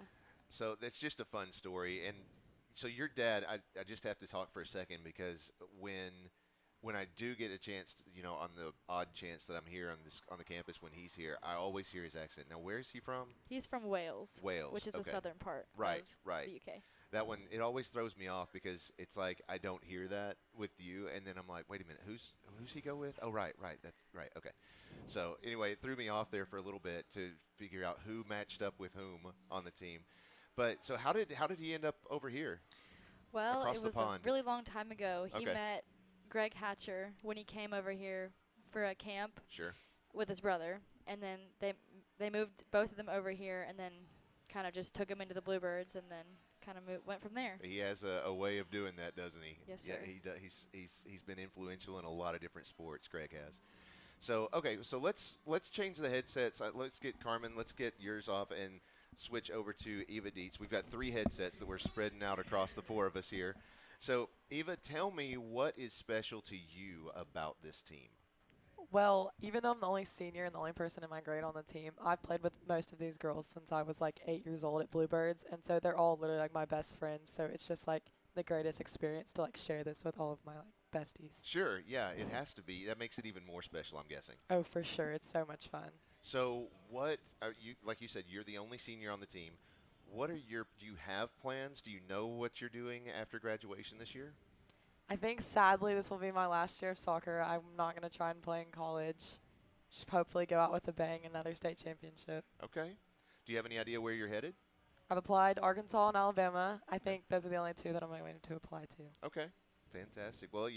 So that's just a fun story. And so your dad, I just have to talk for a second, because when I do get a chance, on the odd chance that I'm here on the campus when he's here, I always hear his accent. Now, where is he from? He's from Wales. Wales, which is the okay. southern part Right, of right. the UK. That one, it always throws me off, because it's like I don't hear that with you, and then I'm like, wait a minute, who's he go with? Oh, right, that's right, okay. So anyway, it threw me off there for a little bit to figure out who matched up with whom on the team. But so how did he end up over here? Well, across it the was pond? a really long time ago. He Okay. met Greg Hatcher when he came over here for a camp Sure. with his brother, and then they moved both of them over here, and then kind of just took him into the Bluebirds, and then kind of went from there. He has a way of doing that, doesn't he? Yes, Yeah, sir. he does. He's been influential in a lot of different sports. Greg has. So okay, so let's change the headsets. Let's get Carmen. Let's get yours off and switch over to Eva Dietz. We've got 3 headsets that we're spreading out across the 4 of us here. So Eva, tell me, what is special to you about this team? Well, even though I'm the only senior and the only person in my grade on the team, I've played with most of these girls since I was 8 years old at Bluebirds, and so they're all literally my best friends. So it's just the greatest experience to share this with all of my besties. Sure, yeah, it has to be. That makes it even more special, I'm guessing. Oh, for sure, it's so much fun. So what are you, like you said, you're the only senior on the team. Do you have plans? Do you know what you're doing after graduation this year? I think sadly this will be my last year of soccer. I'm not going to try and play in college. Just hopefully go out with a bang, another state championship. Okay. Do you have any idea where you're headed? I've applied to Arkansas and Alabama. I think those are the only 2 that I'm waiting to apply to. Okay. Fantastic. Well,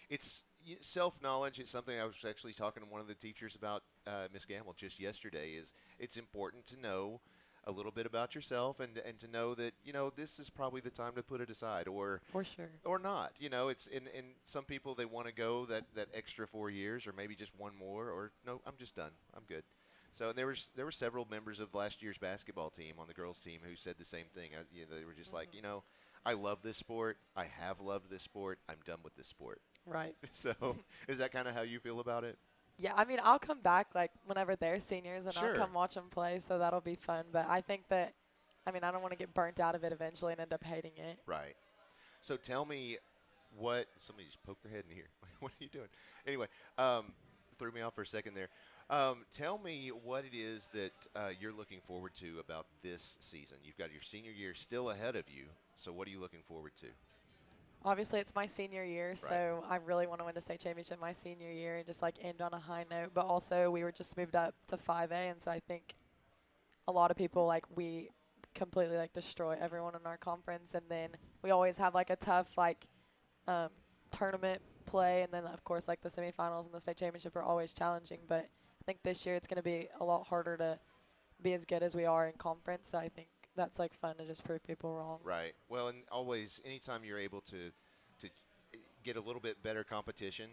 it's self-knowledge. It's something I was actually talking to one of the teachers about, Miss Gamble, just yesterday. It's important to know a little bit about yourself and to know that this is probably the time to put it aside, or For sure. or not. It's in some people, they want to go that extra 4 years, or maybe just one more, or no, I'm just done. I'm good. So there were several members of last year's basketball team on the girls team who said the same thing. They were just I love this sport. I have loved this sport. I'm done with this sport. Right. So is that kind of how you feel about it? Yeah, I mean, I'll come back whenever they're seniors, and Sure. I'll come watch them play, so that'll be fun. But I think that, I don't want to get burnt out of it eventually and end up hating it. Right. So tell me somebody just poked their head in here. What are you doing? Anyway, threw me off for a second there. Tell me what it is that you're looking forward to about this season. You've got your senior year still ahead of you, so what are you looking forward to? Obviously, it's my senior year, so I really want to win a state championship my senior year and just end on a high note. But also, we were just moved up to 5A, and so I think a lot of people we completely destroy everyone in our conference, and then we always have a tough tournament play, and then of course the semifinals and the state championship are always challenging. But I think this year it's going to be a lot harder to be as good as we are in conference. So I think that's fun to just prove people wrong. Right. Well, and always, anytime you're able to get a little bit better competition,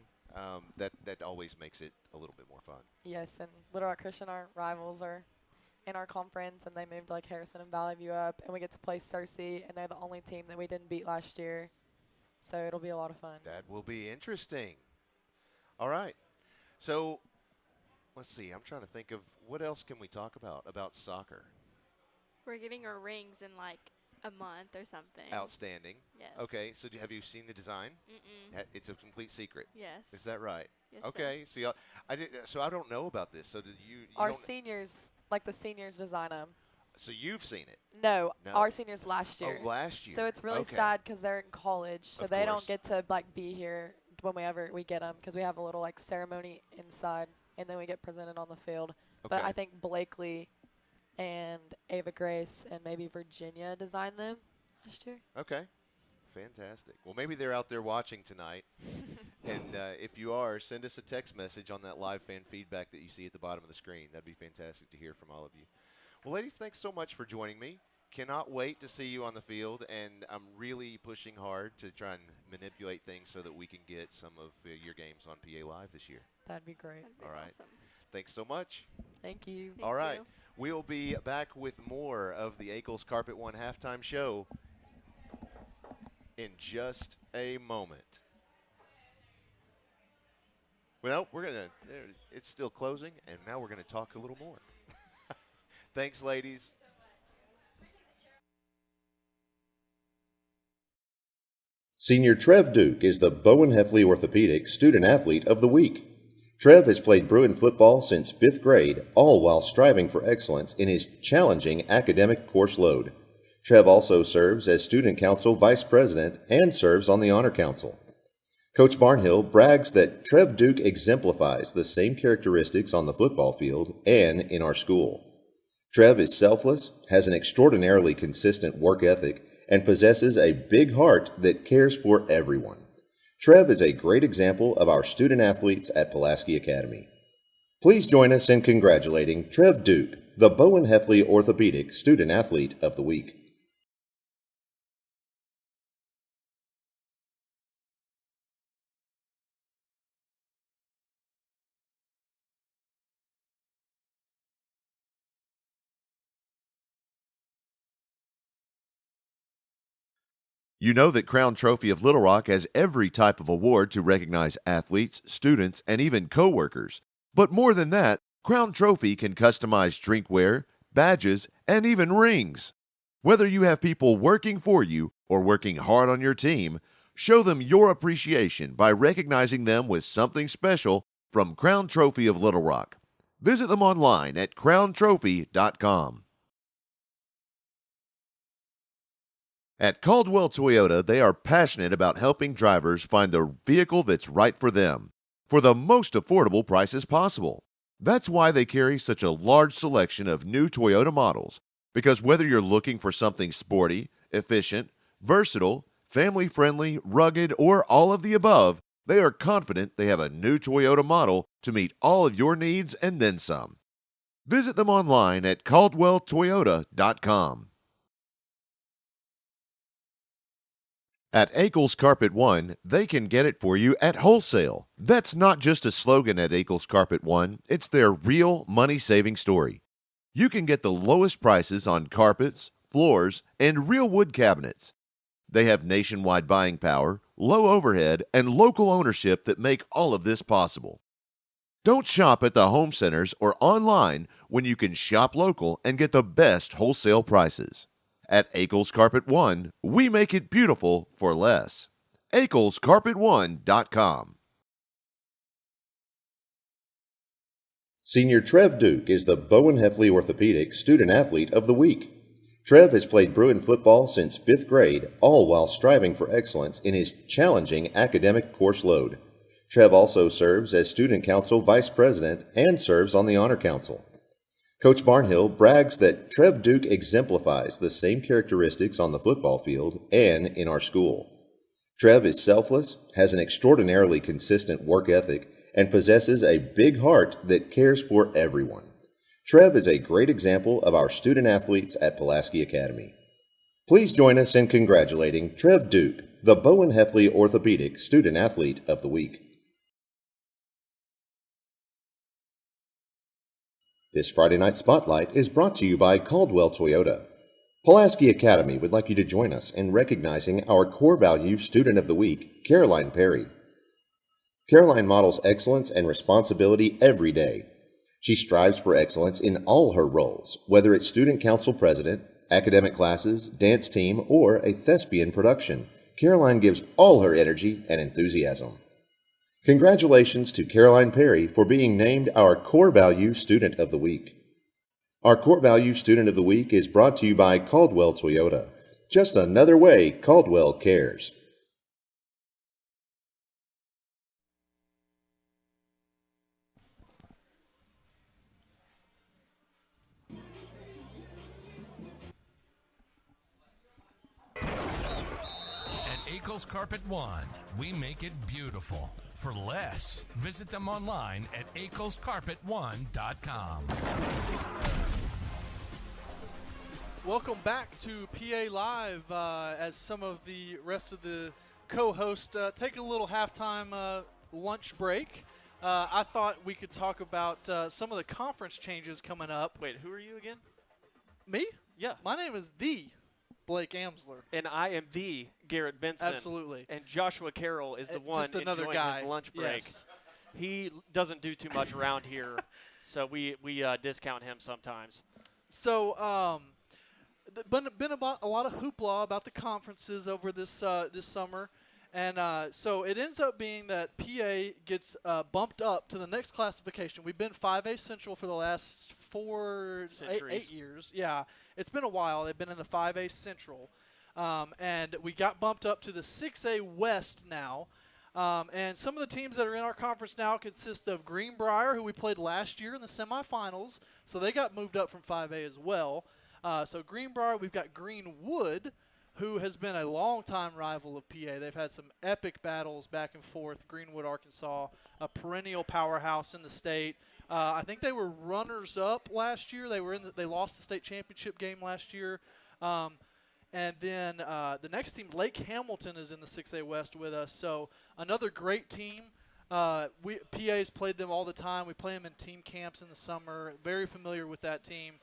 that always makes it a little bit more fun. Yes, and Little Rock Christian, our rivals, are in our conference, and they moved Harrison and Valley View up, and we get to play Cersei, and they're the only team that we didn't beat last year. So it'll be a lot of fun. That will be interesting. All right. So let's see. I'm trying to think of what else can we talk about soccer. We're getting our rings in a month or something. Outstanding. Yes. Okay. So have you seen the design? Mm-mm. It's a complete secret. Yes. Is that right? Yes, okay. sir. So I don't know about this. So did you Our don't- seniors, the seniors design them. So you've seen it? No, No. our seniors last year. Oh, last year. So it's really Okay. sad because they're in college, so Of they course. don't get to like be here whenever we get them because we have a little like ceremony inside, and then we get presented on the field. But Okay. I think Blakely and Ava Grace and maybe Virginia designed them last year. Okay. Fantastic. Well, maybe they're out there watching tonight. And if you are, send us a text message on that live fan feedback that you see at the bottom of the screen. That'd be fantastic to hear from all of you. Well, ladies, thanks so much for joining me. Cannot wait to see you on the field, and I'm really pushing hard to try and manipulate things so that we can get some of your games on PA Live this year. That'd be great. That'd be All right. awesome. Thanks so much. Thank you. All right. you. We'll be back with more of the Ackles Carpet One halftime show in just a moment. Well, it's still closing, and now we're going to talk a little more. Thanks, ladies. Senior Trev Duke is the Bowen Heffley Orthopedic Student Athlete of the Week. Trev has played Bruin football since 5th grade, all while striving for excellence in his challenging academic course load. Trev also serves as Student Council Vice President and serves on the Honor Council. Coach Barnhill brags that Trev Duke exemplifies the same characteristics on the football field and in our school. Trev is selfless, has an extraordinarily consistent work ethic, and possesses a big heart that cares for everyone. Trev is a great example of our student athletes at Pulaski Academy. Please join us in congratulating Trev Duke, the Bowen Heffley Orthopedic Student Athlete of the Week. You know that Crown Trophy of Little Rock has every type of award to recognize athletes, students, and even coworkers. But more than that, Crown Trophy can customize drinkware, badges, and even rings. Whether you have people working for you or working hard on your team, show them your appreciation by recognizing them with something special from Crown Trophy of Little Rock. Visit them online at crowntrophy.com. At Caldwell Toyota, they are passionate about helping drivers find the vehicle that's right for them for the most affordable prices possible. That's why they carry such a large selection of new Toyota models, because whether you're looking for something sporty, efficient, versatile, family-friendly, rugged, or all of the above, they are confident they have a new Toyota model to meet all of your needs and then some. Visit them online at caldwelltoyota.com. At Ackles Carpet One, they can get it for you at wholesale. That's not just a slogan at Ackles Carpet One, it's their real money-saving story. You can get the lowest prices on carpets, floors, and real wood cabinets. They have nationwide buying power, low overhead, and local ownership that make all of this possible. Don't shop at the home centers or online when you can shop local and get the best wholesale prices. At Ackles Carpet One, we make it beautiful for less. AcklesCarpet1.com. Senior Trev Duke is the Bowen Heffley Orthopedic Student Athlete of the Week. Trev has played Bruin football since 5th grade, all while striving for excellence in his challenging academic course load. Trev also serves as Student Council Vice President and serves on the Honor Council. Coach Barnhill brags that Trev Duke exemplifies the same characteristics on the football field and in our school. Trev is selfless, has an extraordinarily consistent work ethic, and possesses a big heart that cares for everyone. Trev is a great example of our student athletes at Pulaski Academy. Please join us in congratulating Trev Duke, the Bowen Heffley Orthopedic Student Athlete of the Week. This Friday Night Spotlight is brought to you by Caldwell Toyota. Pulaski Academy would like you to join us in recognizing our core value Student of the Week, Caroline Perry. Caroline models excellence and responsibility every day. She strives for excellence in all her roles, whether it's Student Council President, academic classes, dance team, or a thespian production. Caroline gives all her energy and enthusiasm. Congratulations to Caroline Perry for being named our Core Value Student of the Week. Our Core Value Student of the Week is brought to you by Caldwell Toyota. Just another way Caldwell cares. At Akel's Carpet One, we make it beautiful. For less, visit them online at akelscarpet1.com. Welcome back to PA Live as some of the rest of the co-hosts take a little halftime lunch break. I thought we could talk about some of the conference changes coming up. Wait, who are you again? Me? Yeah. My name is the Blake Amsler. And I am the Garrett Benson. Absolutely. And Joshua Carroll is the one just another enjoying guy. his lunch break. Yes. He doesn't do too much around here, so we discount him sometimes. So, been about a lot of hoopla about the conferences over this this summer, and so it ends up being that PA gets bumped up to the next classification. We've been 5A Central for the last 8 years. Yeah, it's been a while. They've been in the 5A Central, and we got bumped up to the 6A West now. And some of the teams that are in our conference now consist of Greenbrier, who we played last year in the semifinals, so they got moved up from 5A as well. So Greenbrier, we've got Greenwood, who has been a long-time rival of PA. They've had some epic battles back and forth. Greenwood, Arkansas, a perennial powerhouse in the state. I think they were runners-up last year. They lost the state championship game last year. And then the next team, Lake Hamilton, is in the 6A West with us. So another great team. PA's played them all the time. We play them in team camps in the summer. Very familiar with that team.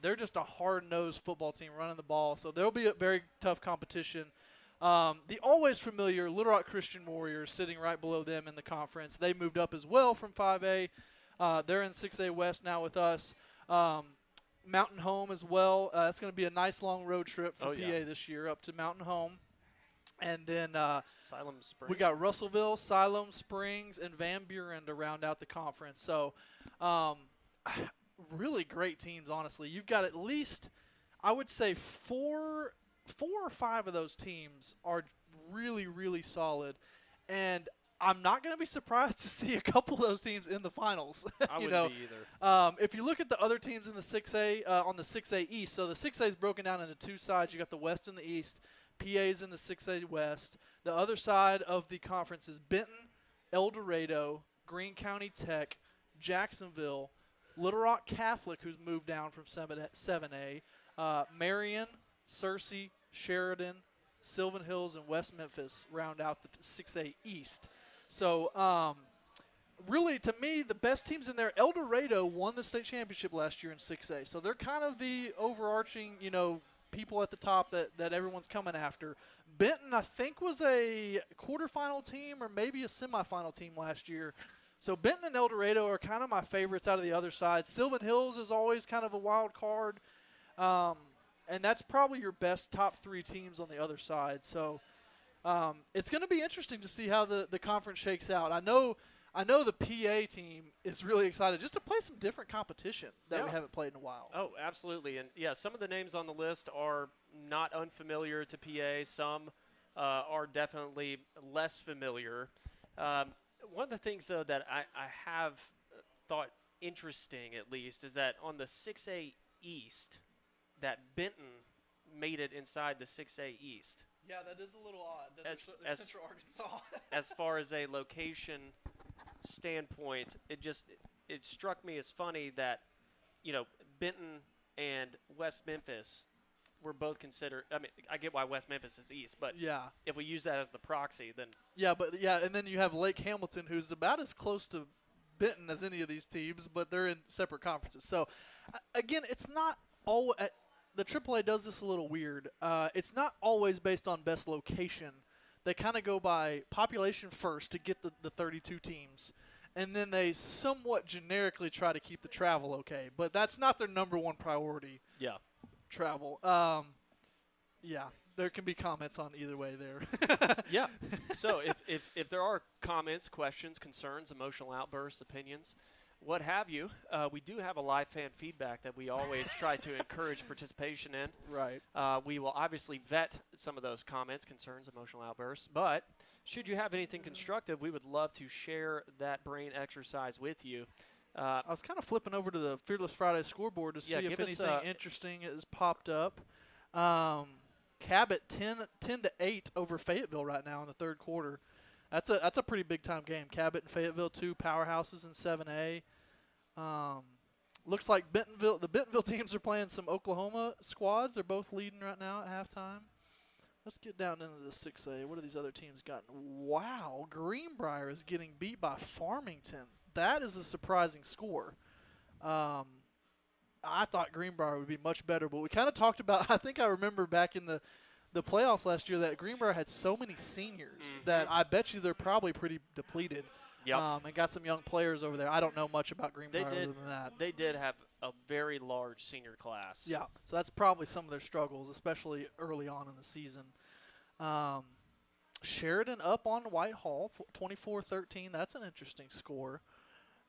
They're just a hard-nosed football team running the ball, so there'll be a very tough competition. The always familiar Little Rock Christian Warriors sitting right below them in the conference. They moved up as well from 5A. They're in 6A West now with us. Mountain Home as well. That's going to be a nice long road trip for PA this year up to Mountain Home. And then Siloam Springs. We got Russellville, Siloam Springs, and Van Buren to round out the conference. So really great teams, honestly. You've got at least, I would say, four or five of those teams are really, really solid. And I'm not going to be surprised to see a couple of those teams in the finals. I wouldn't be either. If you look at the other teams in the 6A, on the 6A East, so the 6A is broken down into two sides. You got the West and the East. PA's in the 6A West. The other side of the conference is Benton, El Dorado, Greene County Tech, Jacksonville, Little Rock Catholic, who's moved down from 7A, Marion, Searcy, Sheridan, Sylvan Hills, and West Memphis round out the 6A East. So really, to me, the best teams in there, El Dorado won the state championship last year in 6A. So they're kind of the overarching, people at the top that everyone's coming after. Benton, I think, was a quarterfinal team or maybe a semifinal team last year. So Benton and El Dorado are kind of my favorites out of the other side. Sylvan Hills is always kind of a wild card. And that's probably your best top three teams on the other side. So it's going to be interesting to see how the conference shakes out. I know the PA team is really excited just to play some different competition that we haven't played in a while. Oh, absolutely. And, yeah, some of the names on the list are not unfamiliar to PA. Some are definitely less familiar. One of the things, though, that I have thought interesting, at least, is that on the 6A East, that Benton made it inside the 6A East. Yeah, that is a little odd. As Central Arkansas. As far as a location standpoint, it struck me as funny that, Benton and West Memphis were both considered. I mean, I get why West Memphis is East, but if we use that as the proxy, then and then you have Lake Hamilton, who's about as close to Benton as any of these teams, but they're in separate conferences. So, again, it's not all. The AAA does this a little weird. It's not always based on best location. They kind of go by population first to get the 32 teams, and then they somewhat generically try to keep the travel okay. But that's not their number one priority. Yeah. Travel. There can be comments on either way there. Yeah. So if there are comments, questions, concerns, emotional outbursts, opinions, what have you. We do have a live fan feedback that we always try to encourage participation in. Right. We will obviously vet some of those comments, concerns, emotional outbursts, but should you have anything constructive, we would love to share that brain exercise with you. I was kind of flipping over to the Fearless Friday scoreboard to see if anything interesting has popped up. Cabot 10-8 over Fayetteville right now in the third quarter. That's a pretty big time game. Cabot and Fayetteville, 2 powerhouses in 7A. Looks like the Bentonville teams are playing some Oklahoma squads. They're both leading right now at halftime. Let's get down into the 6A. What are these other teams got? Wow, Greenbrier is getting beat by Farmington. That is a surprising score. I thought Greenbrier would be much better, but we kind of talked about, I think I remember back in the playoffs last year that Greenbrier had so many seniors that I bet you they're probably pretty depleted. Yep. And got some young players over there. I don't know much about Greenbrier other than that. They did have a very large senior class. Yeah, so that's probably some of their struggles, especially early on in the season. Sheridan up on Whitehall, 24-13. That's an interesting score.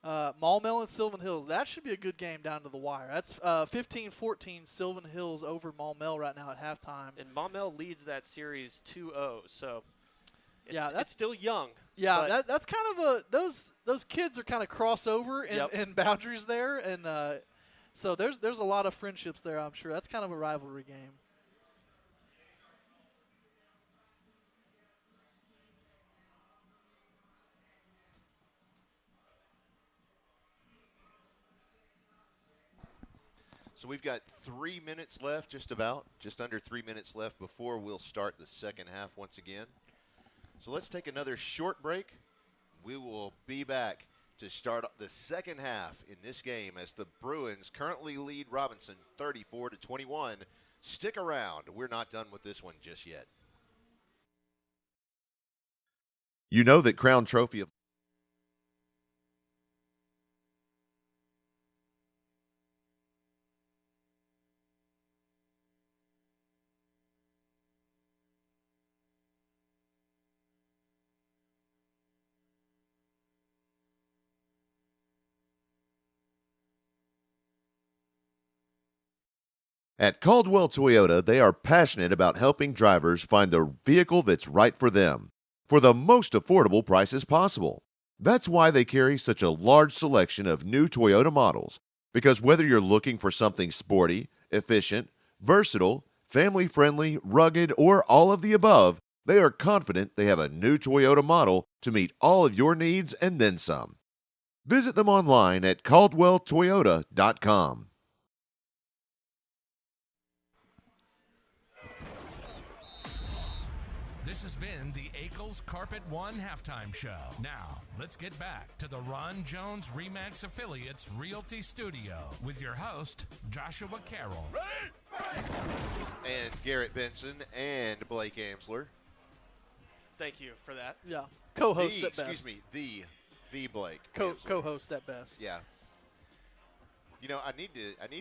Maumelle and Sylvan Hills. That should be a good game down to the wire. That's 15-14 Sylvan Hills over Maumelle right now at halftime. And Maumelle leads that series 2-0, so it's still young. Yeah, that's kind of those kids are kind of crossover in boundaries there, and so there's a lot of friendships there, I'm sure. That's kind of a rivalry game. So we've got 3 minutes left, just under 3 minutes left before we'll start the second half once again. So let's take another short break. We will be back to start the second half in this game as the Bruins currently lead Robinson 34-21. Stick around. We're not done with this one just yet. You know that Crown Trophy of At Caldwell Toyota, they are passionate about helping drivers find the vehicle that's right for them for the most affordable prices possible. That's why they carry such a large selection of new Toyota models, because whether you're looking for something sporty, efficient, versatile, family-friendly, rugged, or all of the above, they are confident they have a new Toyota model to meet all of your needs and then some. Visit them online at caldwelltoyota.com. This has been the Akel's Carpet One halftime show. Now, let's get back to the Ron Jones Remax Affiliates Realty Studio with your host, Joshua Carroll. And Garrett Benson and Blake Amsler. Thank you for that. Yeah. Co-host at best. Excuse me, the Blake. Co-host at best. Yeah. You know, I need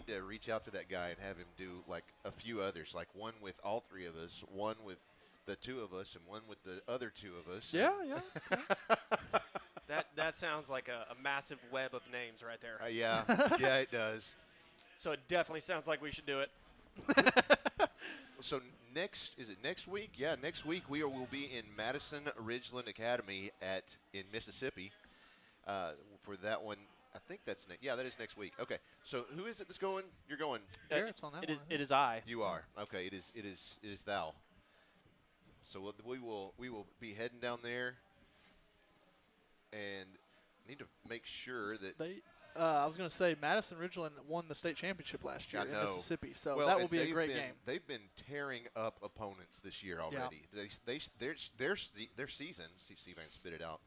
to reach out to that guy and have him do like a few others, like one with all three of us, one with the two of us, and one with the other two of us. Yeah. That sounds like a massive web of names right there. Yeah, it does. So it definitely sounds like we should do it. So next week? Yeah, next week we will be in Madison Ridgeland Academy in Mississippi for that one. I think that's next. Yeah, that is next week. Okay, so who is it that's going? You're going. Garrett's on that one. It is I. You are. Okay, it is thou. So we will be heading down there, and need to make sure that I was going to say Madison Ridgeland won the state championship last year in Mississippi, so that will be a great game. They've been tearing up opponents this year already. Yeah. Their season. See if I can spit it out.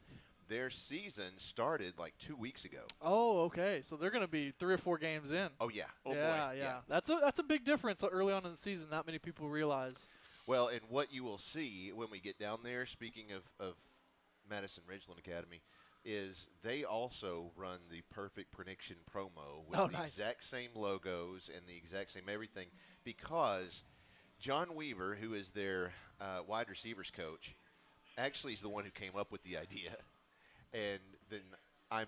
Their season started like 2 weeks ago. Oh, okay. So they're going to be 3 or 4 games in. Oh yeah. Oh yeah, boy. Yeah. That's a big difference early on in the season. Not many people realize. Well, and what you will see when we get down there, speaking of Madison Ridgeland Academy, is they also run the perfect prediction promo with the exact same logos and the exact same everything, because John Weaver, who is their wide receivers coach, actually is the one who came up with the idea. And then I'm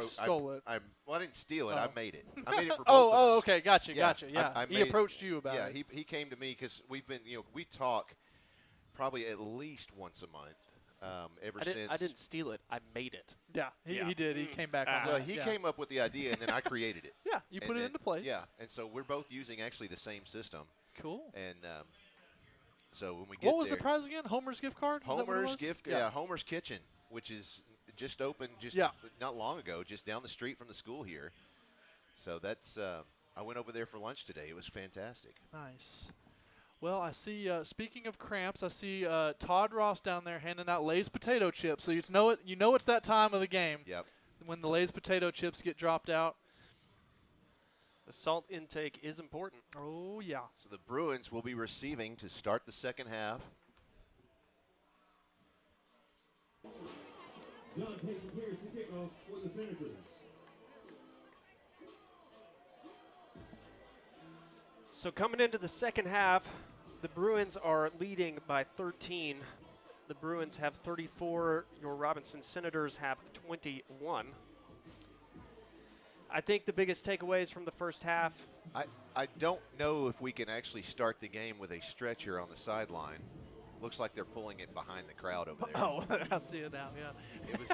Stole it. Well, I didn't steal it. Oh. I made it. I made it for both Oh, of us. okay, gotcha. Yeah, I he made it. approached you about it. Yeah, he came to me because we've been, we talk probably at least once a month ever since. I didn't steal it. I made it. Yeah, he did. He came back on Well, that. he Yeah. came up with the idea, and then I created it. Yeah, you put it into place. Yeah, and so we're both using actually the same system. Cool. And so when we get What was there, the prize again? Homer's gift card? Is that what it Homer's was? gift, Homer's Kitchen, which is just opened not long ago, just down the street from the school here. So that's I went over there for lunch today. It was fantastic. Nice. Well, I see. Speaking of cramps, I see Todd Ross down there handing out Lay's potato chips. So you know it's that time of the game. Yep. When the Lay's potato chips get dropped out. The salt intake is important. Oh yeah. So the Bruins will be receiving to start the second half. John Tate prepares to kick off for the Senators. So coming into the second half, the Bruins are leading by 13. The Bruins have 34. Your Robinson Senators have 21. I think the biggest takeaways from the first half. I don't know if we can actually start the game with a stretcher on the sideline. Looks like they're pulling it behind the crowd over there. Oh, I see it now. Yeah.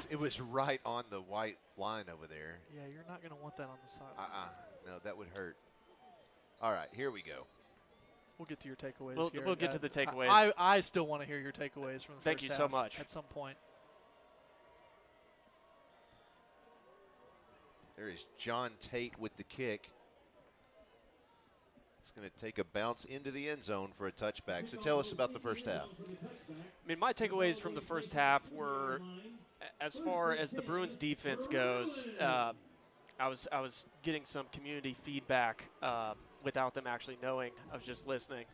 It was right on the white line over there. Yeah, you're not going to want that on the side. No, that would hurt. All right, here we go. We'll get to your takeaways. We'll Garrett. get to the takeaways. I still want to hear your takeaways from the Thank first you so half much. at some point. There is John Tate with the kick. It's going to take a bounce into the end zone for a touchback. So tell us about the first half. I mean, my takeaways from the first half were, as far as the Bruins defense goes, I was getting some community feedback without them actually knowing. I was just listening.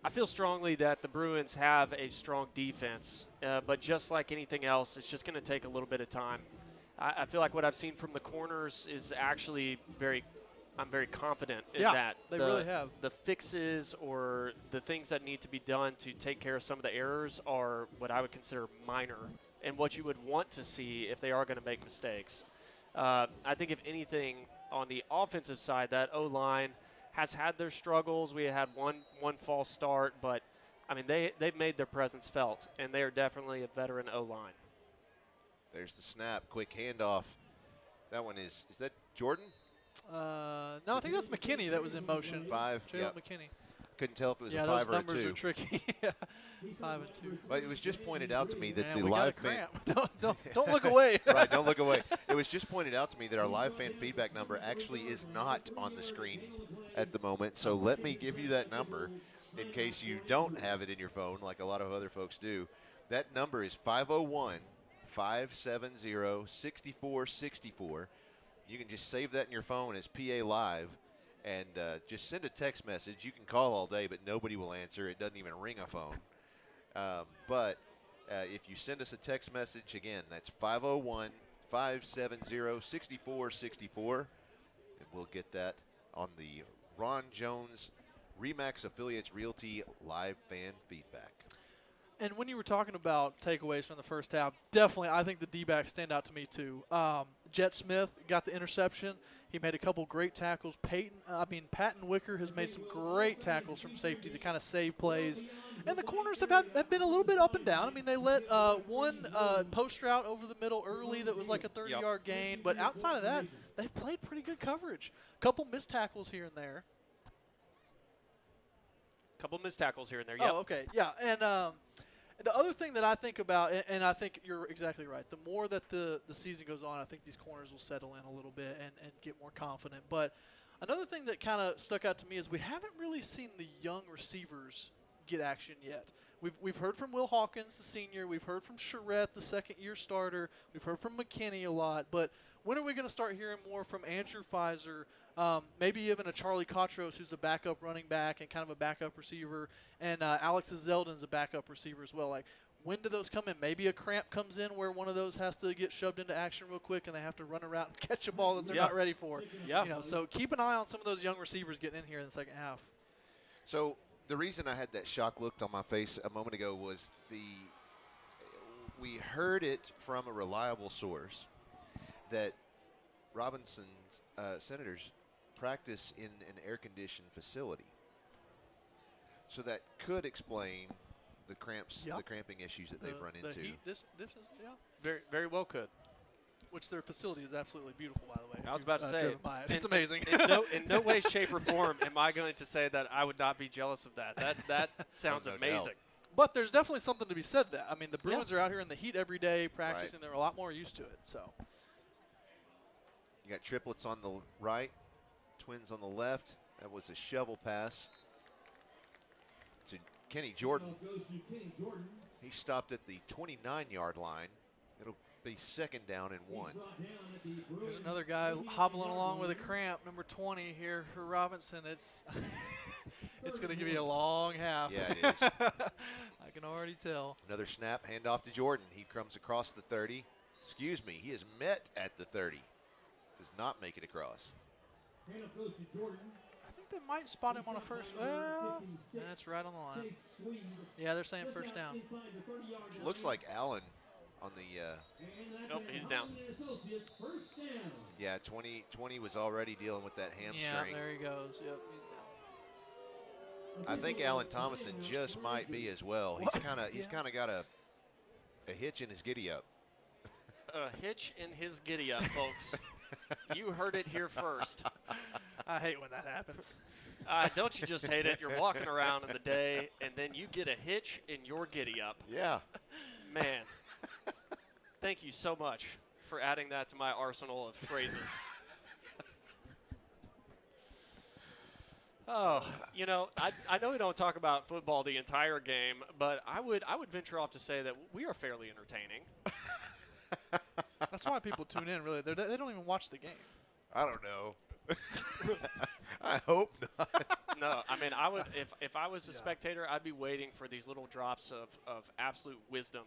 I feel strongly that the Bruins have a strong defense, but just like anything else, it's just going to take a little bit of time. I feel like what I've seen from the corners is actually I'm very confident in that. They really have. The fixes or the things that need to be done to take care of some of the errors are what I would consider minor and what you would want to see if they are going to make mistakes. I think if anything on the offensive side, that O-line has had their struggles. We had one false start, but I mean they've made their presence felt, and they are definitely a veteran O-line. There's the snap, quick handoff. That one is that Jordan? No, I think that's McKinney that was in motion. 5, Gerald yep. McKinney. Couldn't tell if it was Yeah, a those 5 or a 2. numbers are tricky. 5 and 2. But it was just pointed out to me that Man, the we got live a fan. cramp. don't look away. Right, don't look away. It was just pointed out to me that our live fan feedback number actually is not on the screen at the moment. So let me give you that number in case you don't have it in your phone like a lot of other folks do. That number is 501-570-6464. You can just save that in your phone as PA Live and just send a text message. You can call all day, but nobody will answer. It doesn't even ring a phone. But if you send us a text message, again, that's 501-570-6464, and we'll get that on the Ron Jones Remax Affiliates Realty live fan feedback. And when you were talking about takeaways from the first half, definitely I think the D-backs stand out to me too. Jet Smith got the interception. He made a couple great tackles. Patton Wicker has made some great tackles from safety to kind of save plays. And the corners have been a little bit up and down. I mean, they let one post route over the middle early that was like a 30-yard gain. But outside of that, they've played pretty good coverage. A couple missed tackles here and there. Couple missed tackles here and there. Oh, okay. Yeah. And the other thing that I think about, and I think you're exactly right, the more that the season goes on, I think these corners will settle in a little bit and get more confident. But another thing that kind of stuck out to me is we haven't really seen the young receivers get action yet. We've heard from Will Hawkins, the senior. We've heard from Charette, the second-year starter. We've heard from McKinney a lot. But when are we going to start hearing more from Andrew Pfizer, maybe even a Charlie Cotros, who's a backup running back and kind of a backup receiver, and Alex Zeldin's a backup receiver as well? Like, when do those come in? Maybe a cramp comes in where one of those has to get shoved into action real quick and they have to run around and catch a ball that they're not ready for. Yeah. So keep an eye on some of those young receivers getting in here in the second half. So the reason I had that shock look on my face a moment ago was we heard it from a reliable source that Robinson's Senators practice in an air-conditioned facility. So that could explain the the cramping issues that they've run into. The heat yeah. Very, very well could. Which their facility is absolutely beautiful, by the way. I was about to say, it's amazing. In no way, shape, or form am I going to say that I would not be jealous of that. That sounds amazing. But there's definitely something to be said that. I mean, the Bruins are out here in the heat every day practicing. They're a lot more used to it. So you got triplets on the right, twins on the left. That was a shovel pass to Kenny Jordan. He stopped at the 29-yard line. It'll be second down and 1. There's another guy hobbling along with a cramp, number 20 here for Robinson. It's it's going to give you a long half. Yeah, it is. I can already tell. Another snap, handoff to Jordan. He comes across the 30. Excuse me, he is met at the 30. Does not make it across. Goes to Jordan. I think they might spot him on a first. Well, that's right on the line. Yeah, they're saying first down. Looks like Allen on the. Nope, he's down. Yeah, 20 was already dealing with that hamstring. Yeah, there he goes. Yep, he's down. I think Alan Thomason just might be as well. He's kind of got a hitch in his giddy up. A hitch in his giddy up, folks. You heard it here first. I hate when that happens. Don't you just hate it? You're walking around in the day, and then you get a hitch in your giddy up. Yeah. Man, thank you so much for adding that to my arsenal of phrases. Oh, you know, I know we don't talk about football the entire game, but I would venture off to say that we are fairly entertaining. That's why people tune in, really. They don't even watch the game. I don't know. I hope not. No, I mean, I would if I was a spectator, I'd be waiting for these little drops of absolute wisdom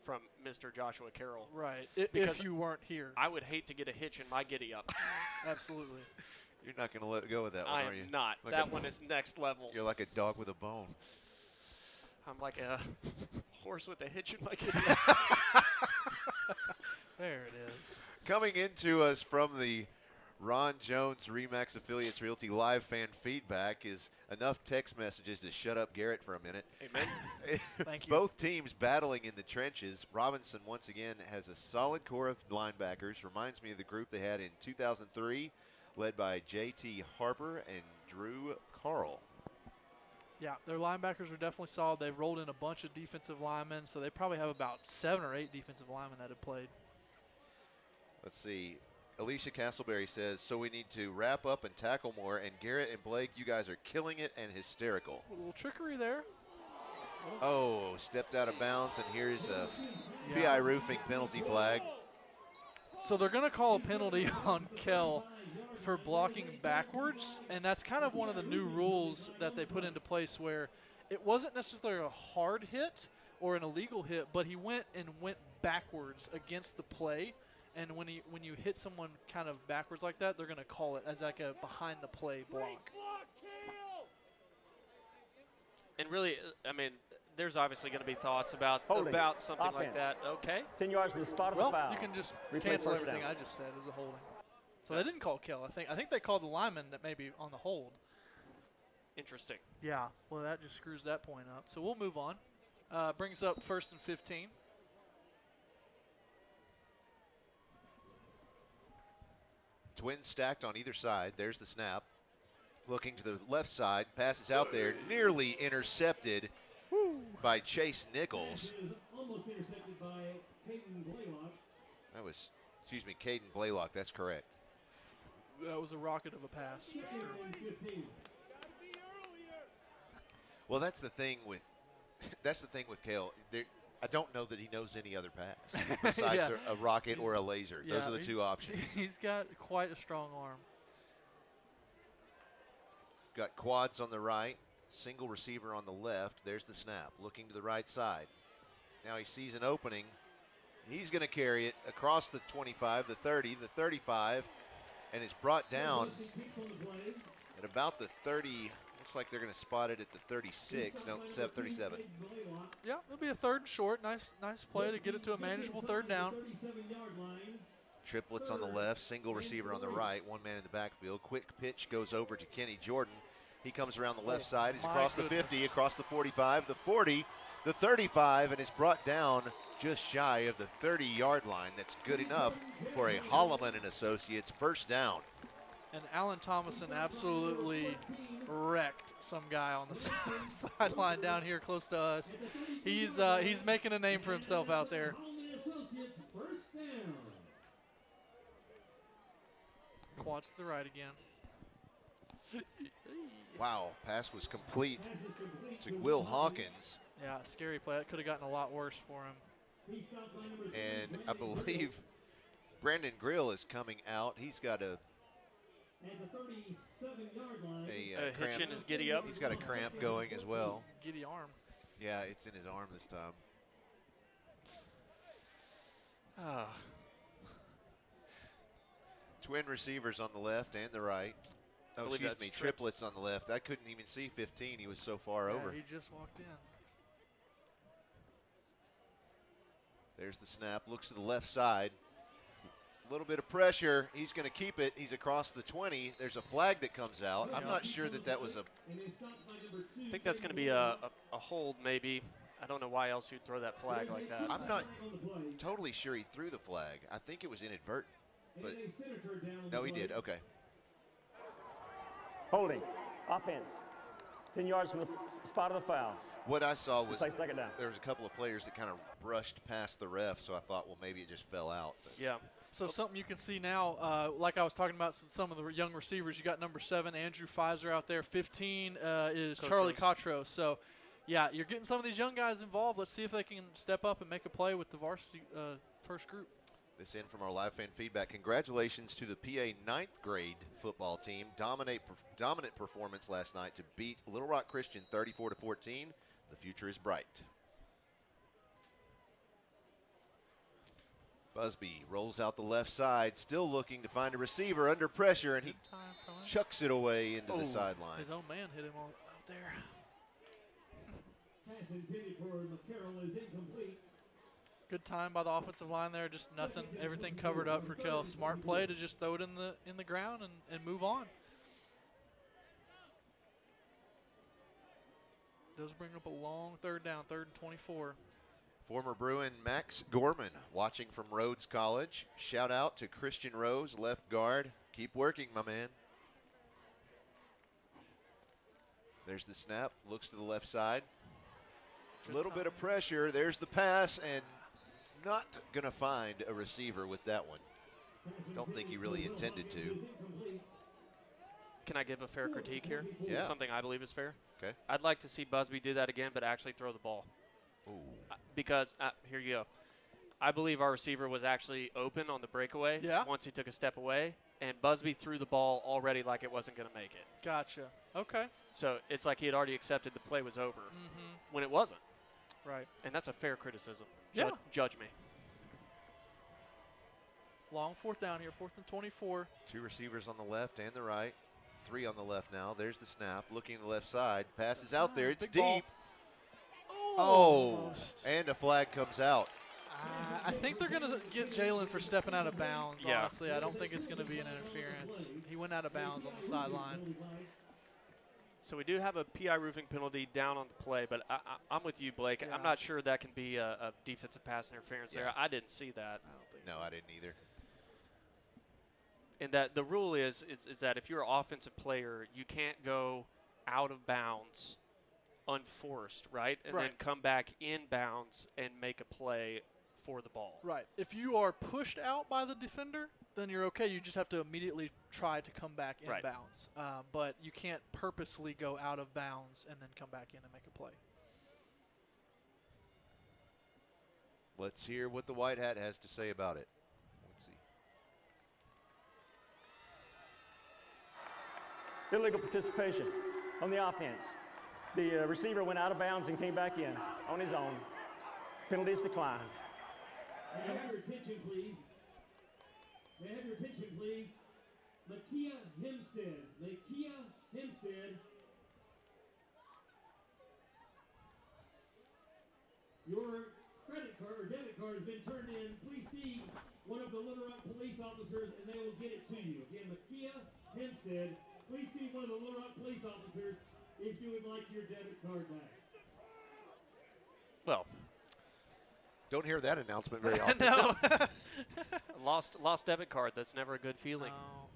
from Mr. Joshua Carroll. Right, if you weren't here. I would hate to get a hitch in my giddy up. Absolutely. You're not going to let go of that one, are you? I am not. Like that one is next level. You're like a dog with a bone. I'm like a horse with a hitch in my giddy up. There it is. Coming into us from the Ron Jones Remax Affiliates Realty live fan feedback is enough text messages to shut up Garrett for a minute. Amen. Thank you. Both teams battling in the trenches. Robinson once again has a solid core of linebackers. Reminds me of the group they had in 2003, led by J.T. Harper and Drew Carl. Yeah, their linebackers are definitely solid. They've rolled in a bunch of defensive linemen, so they probably have about 7 or 8 defensive linemen that have played. Let's see. Alicia Castleberry says, so we need to wrap up and tackle more. And Garrett and Blake, you guys are killing it and hysterical. A little trickery there. Oh, stepped out of bounds, and here's a PI roofing penalty flag. So they're going to call a penalty on Kell for blocking backwards, and that's kind of one of the new rules that they put into place where it wasn't necessarily a hard hit or an illegal hit, but he went backwards against the play. And when you hit someone kind of backwards like that, they're going to call it as like a behind-the-play block. And really, I mean, there's obviously going to be thoughts about something like that. Okay. 10 yards from the spot of the foul. You can just Replay cancel first everything down. I just said as a holding. So they didn't call Kell. I think they called the lineman that maybe on the hold. Interesting. Yeah. Well, that just screws that point up. So we'll move on. Brings up 1st and 15. Twins stacked on either side. There's the snap. Looking to the left side. Passes out there. Nearly intercepted by Chase Nichols. Almost intercepted by Caden Blaylock. That was, Caden Blaylock. That's correct. That was a rocket of a pass. Well, that's the thing with Cale. I don't know that he knows any other pass besides a rocket or a laser. Yeah, those are the two options. He's got quite a strong arm. Got quads on the right, single receiver on the left. There's the snap. Looking to the right side. Now he sees an opening. He's going to carry it across the 25, the 30, the 35, and it's brought down at about the 30. Looks like they're going to spot it at the 36. No, 37. Yeah, it'll be a 3rd and short. Nice play to get it to a manageable 3rd down. Triplets on the left, single receiver on the right, one man in the backfield. Quick pitch goes over to Kenny Jordan. He comes around the left side. He's across the 50, across the 45, the 40, the 35, and is brought down just shy of the 30-yard line. That's good enough for a Holloman and Associates first down. And Alan Thomason absolutely wrecked some guy on the sideline down here close to us. He's making a name for himself out there. Quads to the right again. Wow, pass was complete to Will Hawkins. Yeah, scary play. That could have gotten a lot worse for him. And I believe Brandon Grill is coming out. He's got a hitch in his giddy up. He's got a cramp going as well. Giddy arm. Yeah, it's in his arm this time. Oh. Twin receivers on the left and the right. Oh, excuse me, triplets on the left. I couldn't even see 15. He was so far over. He just walked in. There's the snap. Looks to the left side. A little bit of pressure. He's going to keep it. He's across the 20. There's a flag that comes out. I'm not sure that was a. I think that's going to be a hold, maybe. I don't know why else you'd throw that flag like that. I'm not totally sure he threw the flag. I think it was inadvertent. But no, he did. Okay. Holding. Offense. 10 yards from the spot of the foul. What I saw was second down. There was a couple of players that kind of brushed past the ref, so I thought, well, maybe it just fell out. But. Yeah. So something you can see now, like I was talking about some of the young receivers, you got number 7, Andrew Pfizer out there. 15 is Charlie Cotros. So, yeah, you're getting some of these young guys involved. Let's see if they can step up and make a play with the varsity first group. This in from our live fan feedback. Congratulations to the PA 9th grade football team. Dominant performance last night to beat Little Rock Christian 34-14. The future is bright. Busby rolls out the left side, still looking to find a receiver under pressure, and he chucks it away into the sideline. His own man hit him out there. Pass intended for McCarroll is incomplete. Good time by the offensive line there, just nothing, everything covered up for Kell. Smart play to just throw it in the ground and move on. Does bring up a long third down, 3rd and 24. Former Bruin Max Gorman watching from Rhodes College. Shout out to Christian Rose, left guard. Keep working, my man. There's the snap, looks to the left side. A little bit of pressure. There's the pass, and not going to find a receiver with that one. Don't think he really intended to. Can I give a fair critique here? Yeah. Something I believe is fair. Okay. I'd like to see Busby do that again, but actually throw the ball. Ooh. Because, here you go. I believe our receiver was actually open on the breakaway once he took a step away, and Busby threw the ball already like it wasn't going to make it. Gotcha. Okay. So it's like he had already accepted the play was over when it wasn't. Right. And that's a fair criticism. Yeah. Judge me. Long 4th down here, 4th and 24. 2 receivers on the left and the right. 3 on the left now. There's the snap. Looking to the left side. Pass is out there. It's deep. And a flag comes out. I think they're going to get Jalen for stepping out of bounds, honestly. I don't think it's going to be an interference. He went out of bounds on the sideline. So we do have a PI roofing penalty down on the play, but I'm with you, Blake. Yeah. I'm not sure that can be a defensive pass interference there. I didn't see that. I don't think No, I didn't either. And that the rule is that if you're an offensive player, you can't go out of bounds unforced, right? And then come back in bounds and make a play for the ball. Right. If you are pushed out by the defender, then you're okay. You just have to immediately try to come back in bounds. But you can't purposely go out of bounds and then come back in and make a play. Let's hear what the White Hat has to say about it. Let's see. Illegal participation on the offense. The receiver went out of bounds and came back in on his own. Penalties declined. May I have your attention, please? May I have your attention, please? Lakia Hempstead. Lakia Hempstead. Your credit card or debit card has been turned in. Please see one of the Little Rock police officers, and they will get it to you. Again, Makia Hempstead, please see one of the Little Rock police officers if you would like your debit card back. Well, Don't hear that announcement very often. No. lost debit card. That's never a good feeling. No.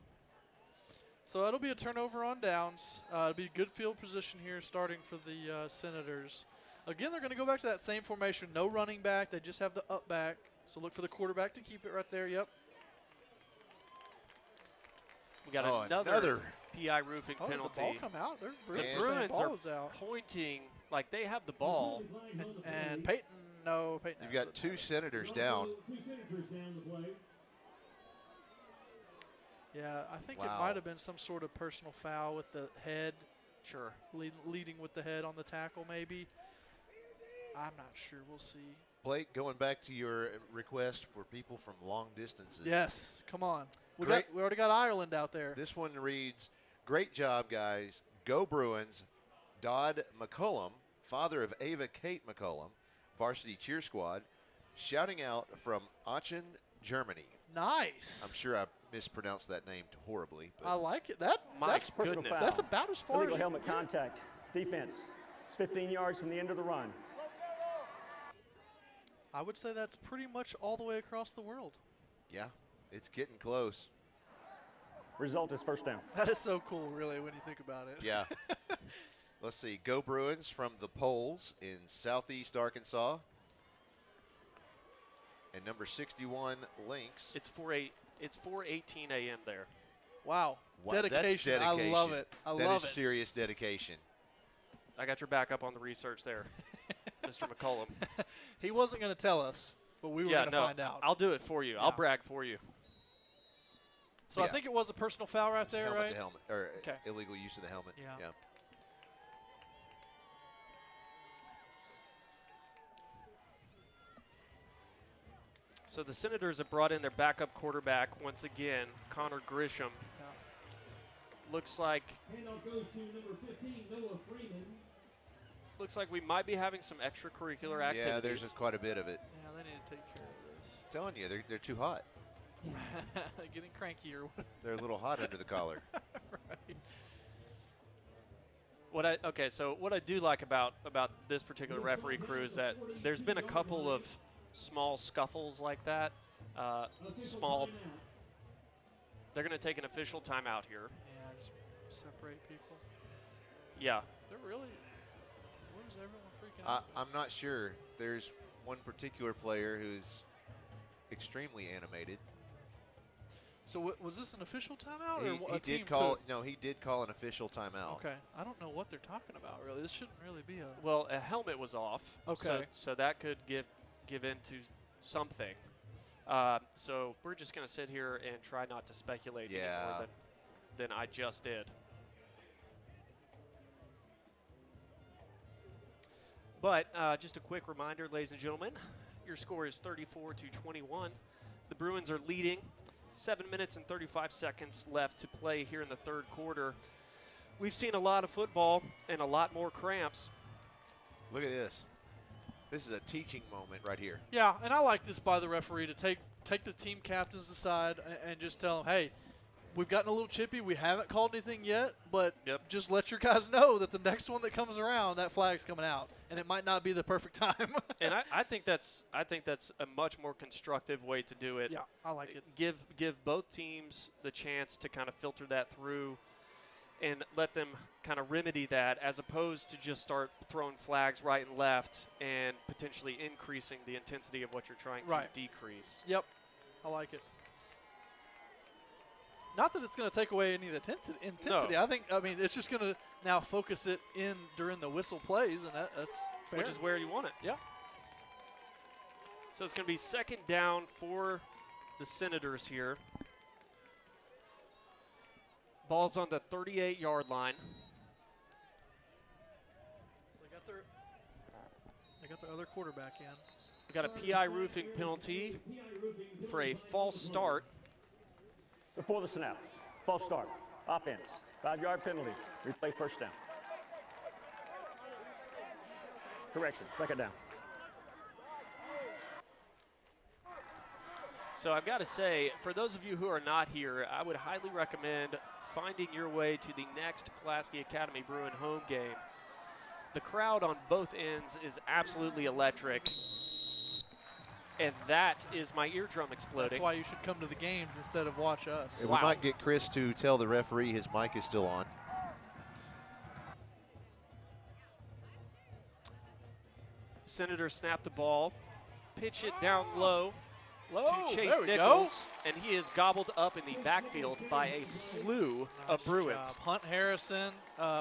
So it'll be a turnover on downs. It'll be good field position here starting for the Senators. Again, they're going to go back to that same formation. No running back. They just have the up back. So look for the quarterback to keep it right there. Yep. We got another PI roofing Oh, penalty. the ball come out. The They're Bruins ball are is out. pointing like they have the ball. And Peyton, no, Peyton. You've got 2 Senators down. 2 Senators down to play. Yeah, I think it Wow. might have been some sort of personal foul with the head. Sure. Leading with the head on the tackle, maybe. I'm not sure. We'll see. Blake, going back to your request for people from long distances. Yes, come on. We Great. already got Ireland out there. This one reads, great job, guys. Go Bruins. Dodd McCullum, father of Ava Kate McCullum, varsity cheer squad, shouting out from Aachen, Germany. Nice. I'm sure I mispronounced that name horribly. I like it. That's personal foul. That's about as far Illegal as helmet contact. Defense. It's 15 yards from the end of the run. I would say that's pretty much all the way across the world. Yeah, it's getting close. Result is first down. That is so cool, really, when you think about it. Yeah. Let's see. Go Bruins from the Poles in southeast Arkansas. And number 61, Lynx. It's 4:18 a.m. there. Wow. Wow, that's Dedication. I love it. I love That it. is serious dedication. I got your back up on the research there, Mr. McCullum. He wasn't going to tell us, but we were going to find out. I'll do it for you. I'll brag for you. So I think it was a personal foul right there, helmet right? to helmet, or Okay. illegal use of the helmet. Yeah. So the Senators have brought in their backup quarterback once again, Connor Grisham. Looks like Handoff goes to number 15, Noah Freeman. looks like we might be having some extracurricular activities. Yeah, there's quite a bit of it. Yeah, they need to take care of this. I'm telling you, they're too hot. Getting cranky or what? They're a little hot under the collar. Right. So what I do like about this particular referee crew is that there's been a couple of small scuffles like that. Small. They're going to take an official timeout here. Yeah, just separate people. Yeah. They're really. What is everyone freaking out? I'm not sure. There's one particular player who's extremely animated. So was this an official timeout or He a team did call. took? No, he did call an official timeout. Okay, I don't know what they're talking about. Really, this shouldn't really be a. Well, a helmet was off. Okay. So that could give into something. So we're just going to sit here and try not to speculate any more than I just did. But just a quick reminder, ladies and gentlemen, your score is 34-21. The Bruins are leading. 7 minutes and 35 seconds left to play here in the third quarter. We've seen a lot of football and a lot more cramps. Look at this. This is a teaching moment right here. Yeah, and I like this by the referee to take the team captains aside and just tell them, hey, we've gotten a little chippy. We haven't called anything yet, but just let your guys know that the next one that comes around, that flag's coming out, and it might not be the perfect time. And I think that's a much more constructive way to do it. Yeah, I like it. Give both teams the chance to kind of filter that through and let them kind of remedy that, as opposed to just start throwing flags right and left and potentially increasing the intensity of what you're trying to decrease. Yep, I like it. Not that it's going to take away any of the intensity. No. I mean, it's just going to now focus it in during the whistle plays, and that's fair. Which is where you want it. Yeah. So it's going to be second down for the Senators here. Ball's on the 38-yard line. So they got their other quarterback in. We got a PI roofing penalty for a false start. Before the snap. False start. Offense. 5-yard penalty. Replay first down. Correction. Second down. So I've got to say, for those of you who are not here, I would highly recommend finding your way to the next Pulaski Academy Bruin home game. The crowd on both ends is absolutely electric. And that is my eardrum exploding. That's why you should come to the games instead of watch us. We might get Chris to tell the referee his mic is still on. Senators snap the ball, pitch it down low to Chase there we Nichols, and he is gobbled up in the backfield by a slew of Bruins. Job. Hunt Harrison,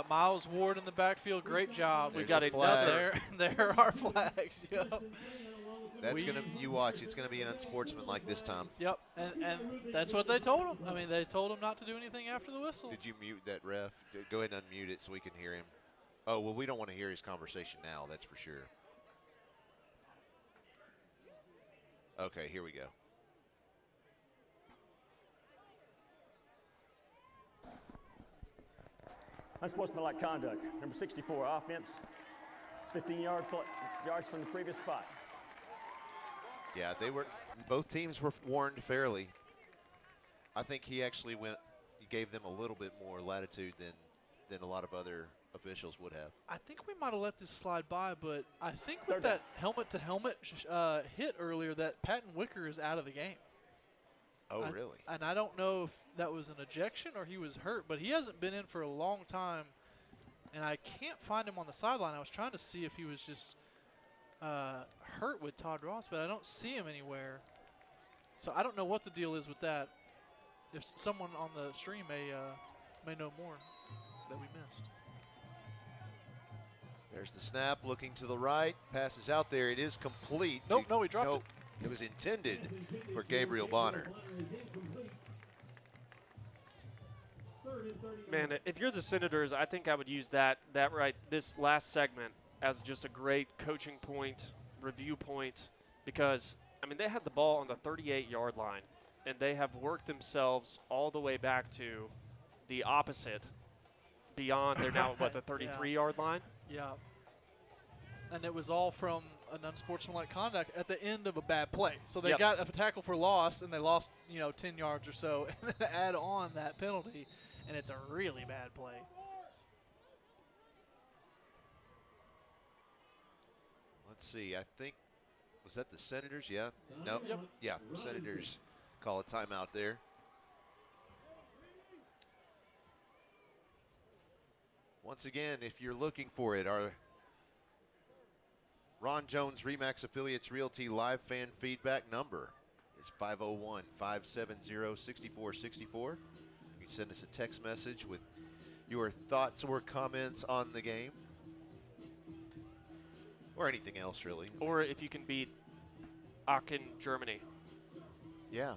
Miles Ward in the backfield, great job. We've got another. There are flags. Yep. That's gonna, you watch, it's gonna be an unsportsmanlike this time. Yep, and that's what they told him. I mean, they told him not to do anything after the whistle. Did you mute that ref? Go ahead and unmute it so we can hear him. Oh, well, we don't want to hear his conversation now, that's for sure. Okay, here we go. Unsportsmanlike conduct. Number 64, offense. It's 15 yards from the previous spot. Yeah, both teams were warned fairly. I think he actually gave them a little bit more latitude than a lot of other officials would have. I think we might have let this slide by, but I think with that helmet-to-helmet hit earlier, that Patton Wicker is out of the game. Oh, really? And I don't know if that was an ejection or he was hurt, but he hasn't been in for a long time, and I can't find him on the sideline. I was trying to see if he was just hurt with Todd Ross, but I don't see him anywhere. So I don't know what the deal is with that. If someone on the stream may know more that we missed. There's the snap, looking to the right, passes out there. It is complete. Nope, no, he dropped it. It was intended for Gabriel Bonner. Man, if you're the Senators, I think I would use this last segment as just a great coaching point, review point, because, I mean, they had the ball on the 38-yard line, and they have worked themselves all the way back to the opposite beyond. They're now, what, the 33-yard line? Yeah. And it was all from an unsportsmanlike conduct at the end of a bad play. So they got a tackle for loss, and they lost, 10 yards or so, and then add on that penalty, and it's a really bad play. Let's see. I think, was that the Senators? Yeah. No. Yep. Yeah. Senators call a timeout there. Once again, if you're looking for it, our Ron Jones Remax Affiliates Realty live fan feedback number is 501-570-6464. You can send us a text message with your thoughts or comments on the game. Or anything else, really. Or if you can beat Aachen, Germany. Yeah.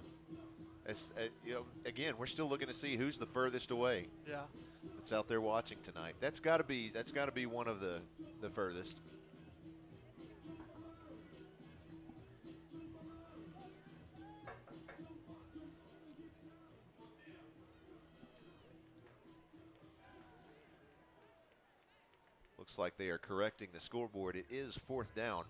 Again, we're still looking to see who's the furthest away. Yeah. That's out there watching tonight. That's got to be one of the furthest. Looks like they are correcting the scoreboard. It is 4th down.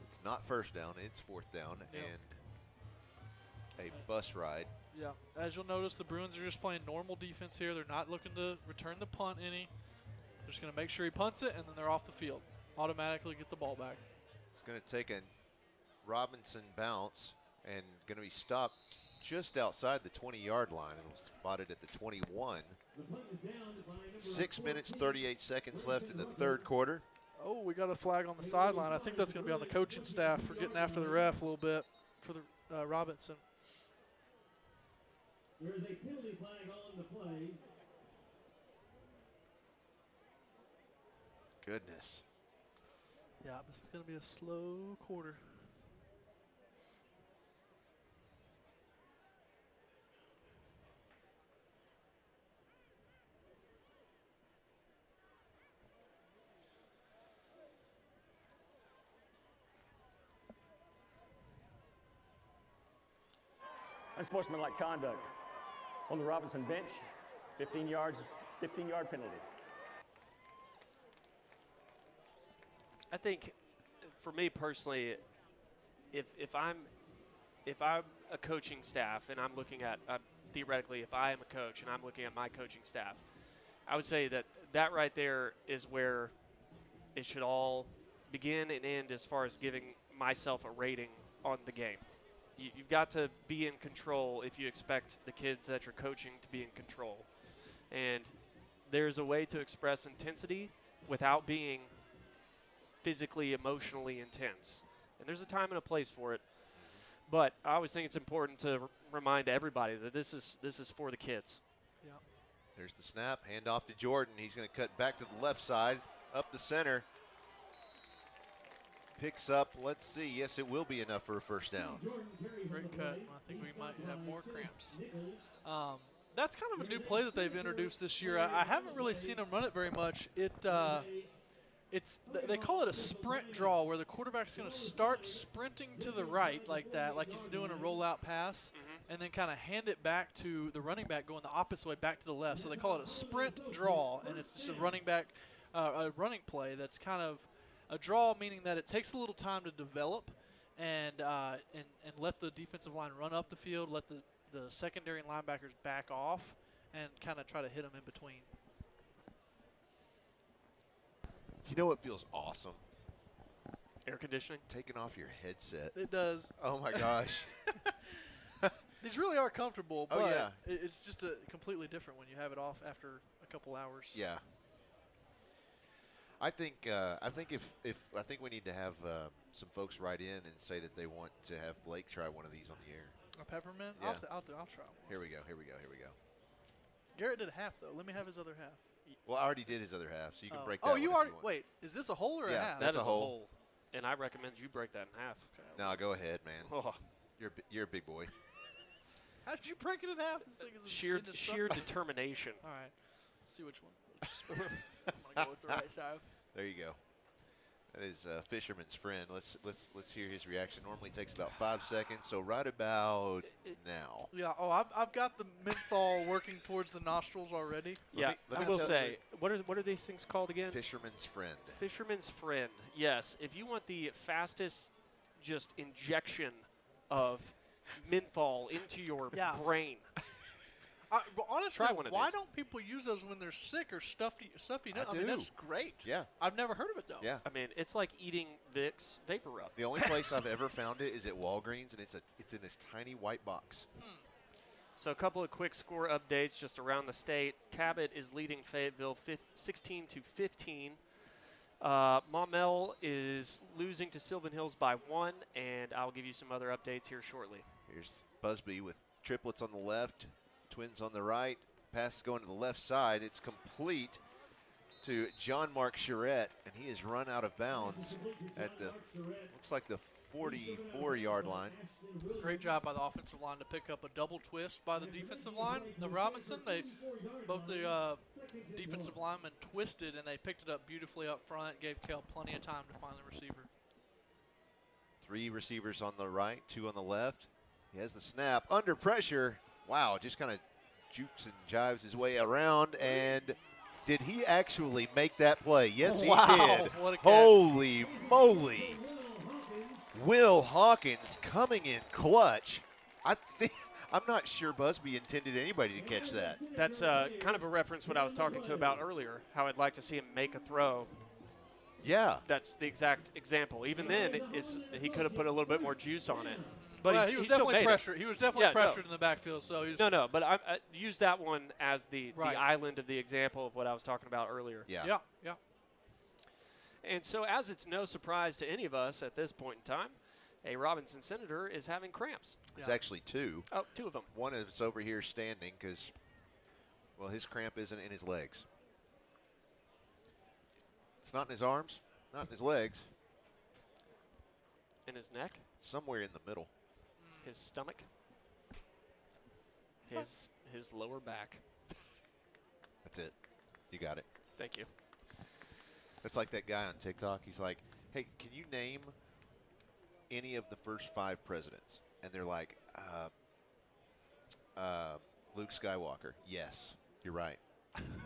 It's not 1st down, it's 4th down, and a bus ride. Yeah, as you'll notice, the Bruins are just playing normal defense here. They're not looking to return the punt any. They're just going to make sure he punts it, and then they're off the field. Automatically get the ball back. It's going to take a Robinson bounce and going to be stopped just outside the 20-yard line. It was spotted at the 21. 6 minutes, 38 seconds left in the 3rd quarter. Oh, we got a flag on the sideline. I think that's going to be on the coaching staff for getting after the ref a little bit for the Robinson. There is a penalty flag on the play. Goodness. Yeah, this is going to be a slow quarter. Unsportsmanlike conduct. On the Robinson bench, 15 yards, 15-yard penalty. I think, for me personally, if I'm a coaching staff and I'm looking at theoretically, if I am a coach and I'm looking at my coaching staff, I would say that right there is where it should all begin and end as far as giving myself a rating on the game. You've got to be in control if you expect the kids that you're coaching to be in control. And there's a way to express intensity without being physically, emotionally intense. And there's a time and a place for it. But I always think it's important to remind everybody that this is for the kids. Yeah. There's the snap, hand off to Jordan. He's going to cut back to the left side, up the center. Picks up, let's see, yes, it will be enough for a first down. Great cut. I think we might have more cramps. That's kind of a new play that they've introduced this year. I haven't really seen them run it very much. They call it a sprint draw, where the quarterback's going to start sprinting to the right like that, like he's doing a rollout pass, and then kind of hand it back to the running back going the opposite way back to the left. So they call it a sprint draw, and it's just a running play that's kind of a draw, meaning that it takes a little time to develop and let the defensive line run up the field, let the secondary linebackers back off, and kind of try to hit them in between. You know what feels awesome? Air conditioning? Taking off your headset. It does. Oh, my gosh. These really are comfortable, but Oh, yeah. It's just completely different when you have it off after a couple hours. Yeah. I think we need to have some folks write in and say that they want to have Blake try one of these on the air. A peppermint? Yeah. I'll try one. Here we go. Garrett did a half, though. Let me have his other half. Well, I already did his other half, so you can break that. Oh, one you if already. you want. Wait, is this a whole or a Yeah, half? that's That a is hole. And I recommend you break that in half. Okay. No, go ahead, man. Oh. You're a big boy. How did you break it in half? This thing is Sheer determination. All right. Let's see which one. I'm gonna go with the right side. There you go. That is Fisherman's friend. Let's hear his reaction. Normally takes about 5 seconds, so right about now. Yeah. Oh, I've got the menthol working towards the nostrils already. Let I me will tell say, what are these things called again? Fisherman's friend. Fisherman's friend. Yes. If you want the fastest, just injection of menthol into your brain. But honestly, Try one of why these. don't people use those when they're sick or stuffy? I mean, do. that's great. Yeah. I've never heard of it though. Yeah. I mean, it's like eating Vicks Vapor Rub. The only place I've ever found it is at Walgreens, and it's in this tiny white box. So a couple of quick score updates just around the state. Cabot is leading Fayetteville 16-15. Maumelle is losing to Sylvan Hills by 1, and I'll give you some other updates here shortly. Here's Busby with triplets on the left, twins on the right. Pass is going to the left side. It's complete to John Mark Charette, and he is run out of bounds at the, looks like the 44-yard line. Great job by the offensive line to pick up a double twist by the defensive line of Robinson. Both the defensive linemen twisted, and they picked it up beautifully up front, gave Kel plenty of time to find the receiver. 3 receivers on the right, 2 on the left. He has the snap under pressure. Wow, just kind of jukes and jives his way around. And did he actually make that play? Yes, he did. What a catch. Holy moly. Will Hawkins coming in clutch. I'm not sure Busby intended anybody to catch that. That's kind of a reference what I was talking to about earlier, how I'd like to see him make a throw. Yeah. That's the exact example. Even then, he could have put a little bit more juice on it. But Well, he he was still definitely made it. pressured. He was definitely Yeah, pressured in the backfield. So he was No, but I use that one as the Right. island of the example of what I was talking about earlier. Yeah. Yeah. And so, as it's no surprise to any of us at this point in time, a Robinson Senator is having cramps. It's actually 2. Oh, 2 of them. One is over here standing because, well, his cramp isn't in his legs. It's not in his arms, not in his legs. In his neck, Somewhere in the middle. his stomach, his lower back. That's it. You got it. Thank you. That's like that guy on TikTok. He's like, hey, can you name any of the first 5 presidents? And they're like, Luke Skywalker. Yes, you're right.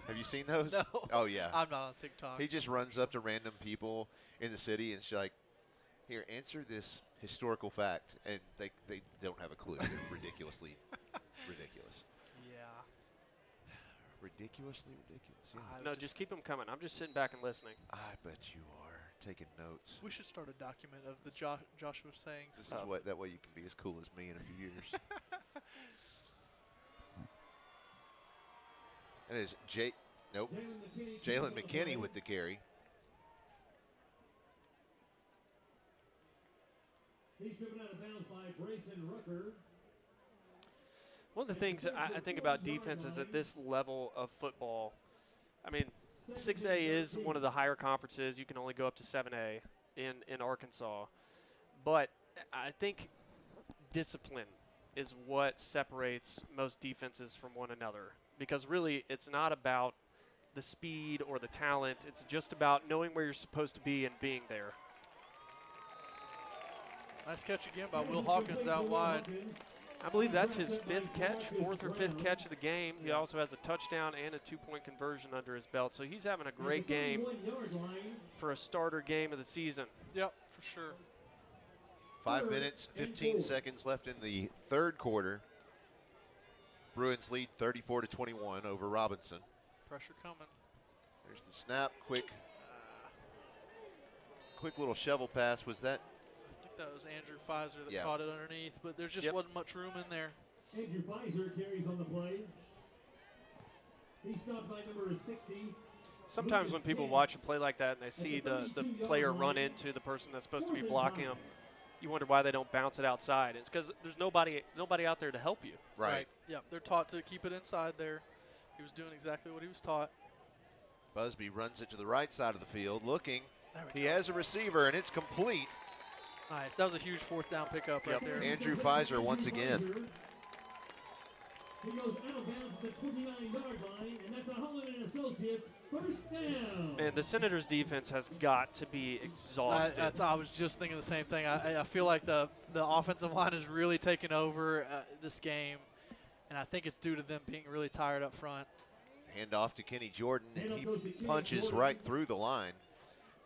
Have you seen those? No. Oh, yeah. I'm not on TikTok. He just runs up to random people in the city and she's like, here, answer this historical fact. And they don't have a clue. They're ridiculously ridiculous. Yeah. Ridiculously ridiculous. Yeah. No, just keep them coming. I'm just sitting back and listening. I bet you are taking notes. We should start a document of the Joshua sayings. This is what that way you can be as cool as me in a few years. And it's Jalen McKinney with the carry. He's driven out of bounds by Brayson Rucker. One of the things I think about defense is at this level of football, I mean, 6A is one of the higher conferences. You can only go up to 7A in Arkansas. But I think discipline is what separates most defenses from one another. Because really, it's not about the speed or the talent. It's just about knowing where you're supposed to be and being there. Nice catch again by Will Hawkins out wide. I believe that's his fourth or fifth catch of the game. He also has a touchdown and a 2-point conversion under his belt. So he's having a great game for a starter game of the season. Yep, for sure. 5 minutes, 15 seconds left in the third quarter. Bruins lead 34-21 over Robinson. Pressure coming. There's the snap. Quick little shovel pass. Was that? I think that was Andrew Pfizer that caught it underneath, but there just wasn't much room in there. Andrew Pfizer carries on the play. He's stopped by number 60. Sometimes when people watch a play like that and they see the player run into the person that's supposed to be blocking him, you wonder why they don't bounce it outside. It's because there's nobody out there to help you. Right. Yep, they're taught to keep it inside there. He was doing exactly what he was taught. Busby runs it to the right side of the field, looking. He has a receiver, and it's complete. Nice. That was a huge fourth down pickup right there. Andrew Pfizer once again. He goes out of bounds at the 29-yard line, and that's a Holland and Associates first down. And the Senators' defense has got to be exhausted. I was just thinking the same thing. I feel like the offensive line is really taking over this game, and I think it's due to them being really tired up front. Hand off to Kenny Jordan, and he punches right through the line.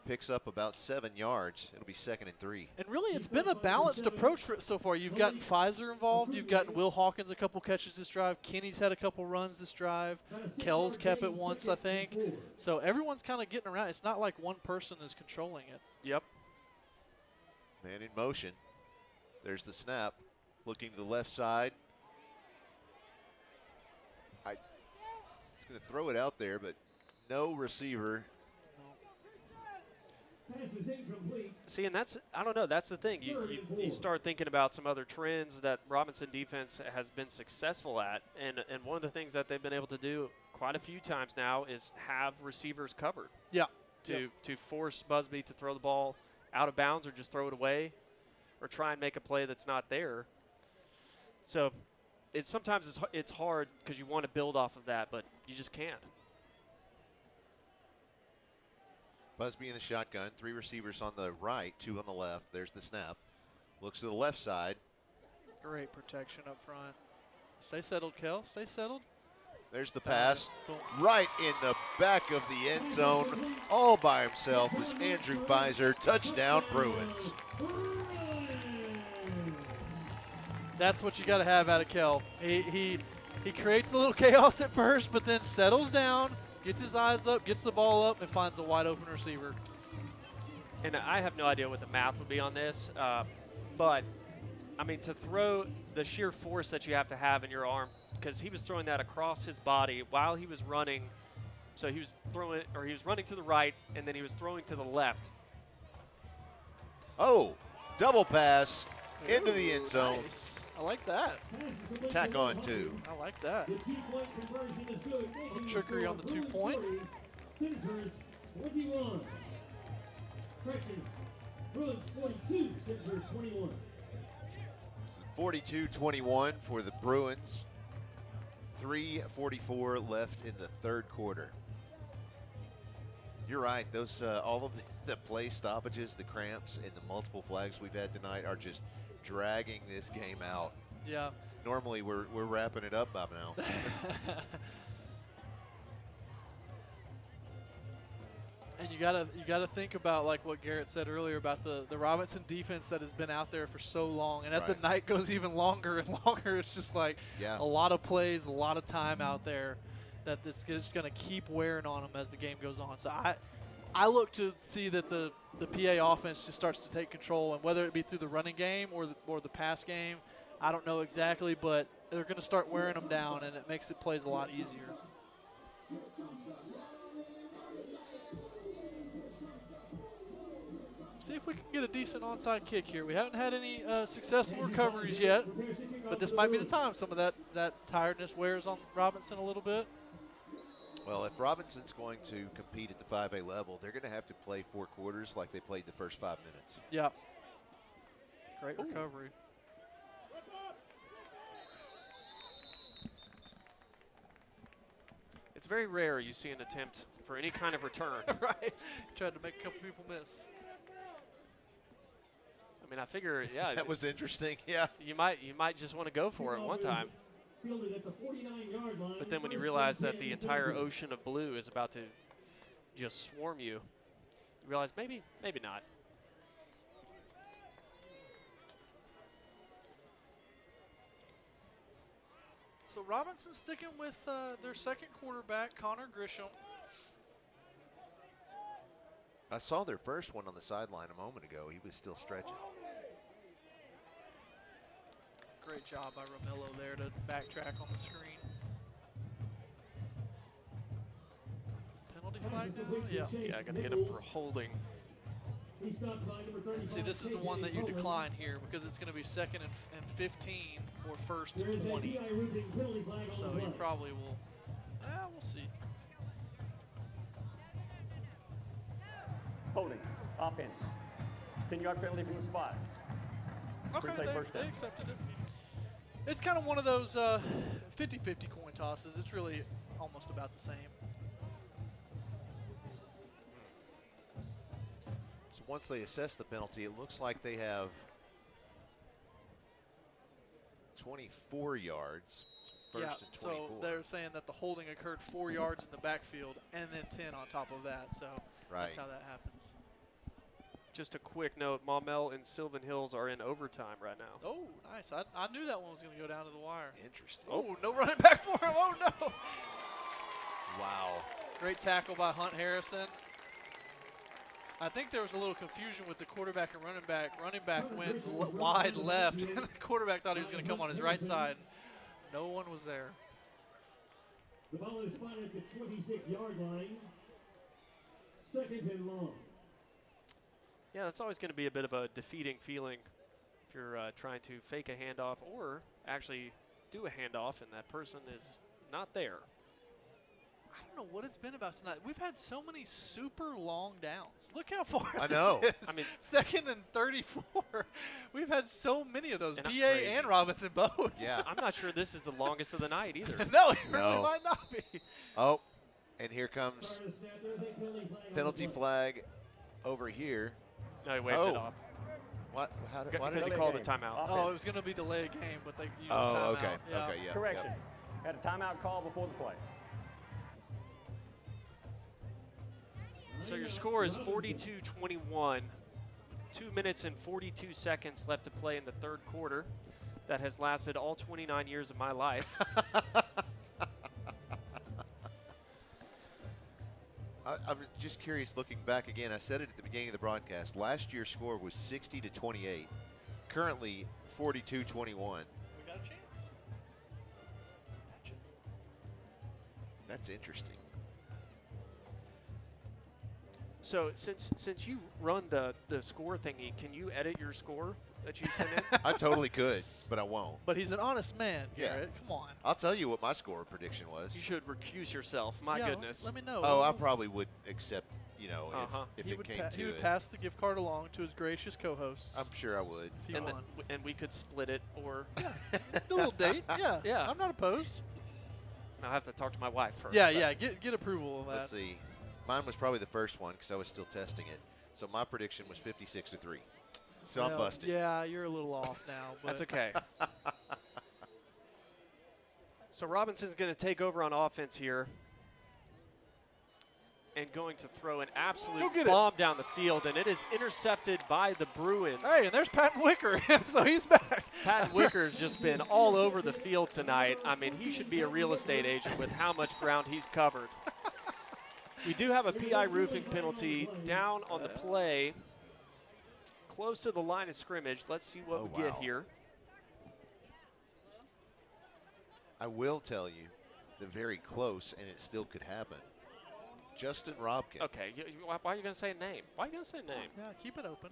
Picks up about 7 yards. It'll be 2nd and 3. And really, it's been a balanced approach for it so far. You've gotten Pfizer involved. You've gotten Will Hawkins a couple catches this drive. Kenny's had a couple runs this drive. Kell's kept it once, I think. So everyone's kind of getting around. It's not like one person is controlling it. Yep. Man in motion. There's the snap. Looking to the left side. He's going to throw it out there, but no receiver. Pass is incomplete. See, and I don't know, that's the thing. You start thinking about some other trends that Robinson defense has been successful at, and one of the things that they've been able to do quite a few times now is have receivers covered. Yeah. To force Busby to throw the ball out of bounds or just throw it away or try and make a play that's not there. So sometimes it's hard because you want to build off of that, but you just can't. Busby in the shotgun, 3 receivers on the right, 2 on the left. There's the snap. Looks to the left side. Great protection up front. Stay settled, Kell. Stay settled. There's the pass. Right in the back of the end zone. All by himself was Andrew Pfizer. Touchdown, Bruins. That's what you got to have out of Kell. He creates a little chaos at first, but then settles down, gets his eyes up, gets the ball up, and finds a wide open receiver. And I have no idea what the math would be on this, but, I mean, to throw the sheer force that you have to have in your arm, because he was throwing that across his body while he was running. So he was running to the right, and then he was throwing to the left. Oh, double pass into the end zone. Nice. I like that. Tack on 2. I like that. The 2-point conversion is good. Trickery on the 2-point. Senators 21. Correction. Bruins 42. Senators 21. 42-21 for the Bruins. 3:44 left in the third quarter. You're right. Those all of the play stoppages, the cramps, and the multiple flags we've had tonight are just dragging this game out. Yeah. Normally we're wrapping it up by now. And you gotta think about like what Garrett said earlier about the Robinson defense that has been out there for so long. And as the night goes even longer and longer, it's just like a lot of plays, a lot of time out there that this is going to keep wearing on them as the game goes on. So I look to see that the PA offense just starts to take control, and whether it be through the running game or the pass game, I don't know exactly, but they're going to start wearing them down, and it makes it plays a lot easier. See if we can get a decent onside kick here. We haven't had any successful recoveries yet, but this might be the time. Some of that tiredness wears on Robinson a little bit. Well, if Robinson's going to compete at the 5A level, they're going to have to play 4 quarters like they played the first 5 minutes. Yeah. Great recovery. It's very rare you see an attempt for any kind of return. Right. Tried to make a couple people miss. I mean, I figure, yeah. That was interesting, yeah. You might just want to go for it one time. But then when you realize that the entire ocean of blue is about to just swarm you, you realize maybe not. So Robinson sticking with their second quarterback, Connor Grisham. I saw their first one on the sideline a moment ago. He was still stretching. Great job by Romello there to backtrack on the screen. Penalty flag now? Yeah, got to hit him for holding. And see, this is the one that you decline here because it's going to be 2nd and 15 or 1st and 20. So you probably will. We'll see. Holding. Offense. 10-yard penalty from the spot. Okay, they accepted it. It's kind of one of those 50-50 coin tosses. It's really almost about the same. So once they assess the penalty, it looks like they have 24 yards. First and 24. So they're saying that the holding occurred 4 yards in the backfield and then 10 on top of that. So that's how that happens. Just a quick note, Maumelle and Sylvan Hills are in overtime right now. Oh, nice. I knew that one was going to go down to the wire. Interesting. Oh, no running back for him. Oh, no. Wow. Great tackle by Hunt Harrison. I think there was a little confusion with the quarterback and running back. Running back went wide left, and the quarterback thought he was going to come on his right side. No one was there. The ball is spotted at the 26-yard line. 2nd and long. Yeah, that's always going to be a bit of a defeating feeling if you're trying to fake a handoff or actually do a handoff and that person is not there. I don't know what it's been about tonight. We've had so many super long downs. Look how far I know. This is. I mean, 2nd and 34. We've had so many of those. And BA and Robinson both. Yeah. I'm not sure this is the longest of the night either. No, it really might not be. Oh, and here comes penalty flag over here. No, he waved it off. What? Why because did he called a timeout. Oh, it was going to be delay a game, but they used a timeout. Okay. Yeah. Okay, yeah. Correction. Had a timeout call before the play. So your score is 42-21. 2 minutes and 42 seconds left to play in the third quarter. That has lasted all 29 years of my life. I'm just curious, looking back again, I said it at the beginning of the broadcast. Last year's score was 60-28. Currently, 42-21. We got a chance. That's interesting. So since you run the score thingy, can you edit your score that you send in? I totally could, but I won't. But he's an honest man, Garrett. Yeah. Come on. I'll tell you what my score prediction was. You should recuse yourself. My goodness. Let me know. Oh, I probably would accept, if he it would came to he would it. pass the gift card along to his gracious co-hosts. I'm sure I would. If you want. And we could split it, or A little date. Yeah. Yeah. I'm not opposed. I'll have to talk to my wife first. Yeah. Get approval of that. Let's see. Mine was probably the first one because I was still testing it. So my prediction was 56-3. So I'm busted. Yeah, you're a little off now. But That's okay. So Robinson's going to take over on offense here. and going to throw an absolute Go get bomb down the field, and it is intercepted by the Bruins. Hey, and there's Patton Wicker, so he's back. Patton Wicker's just been all over the field tonight. I mean, he should be a real estate agent with how much ground he's covered. We do have a PI roofing penalty down on the play, close to the line of scrimmage. Let's see what we get here. I will tell you, they're very close, and it still could happen. Justin Robkin. Okay, why are you going to say a name? Why are you going to say a name? Yeah, keep it open.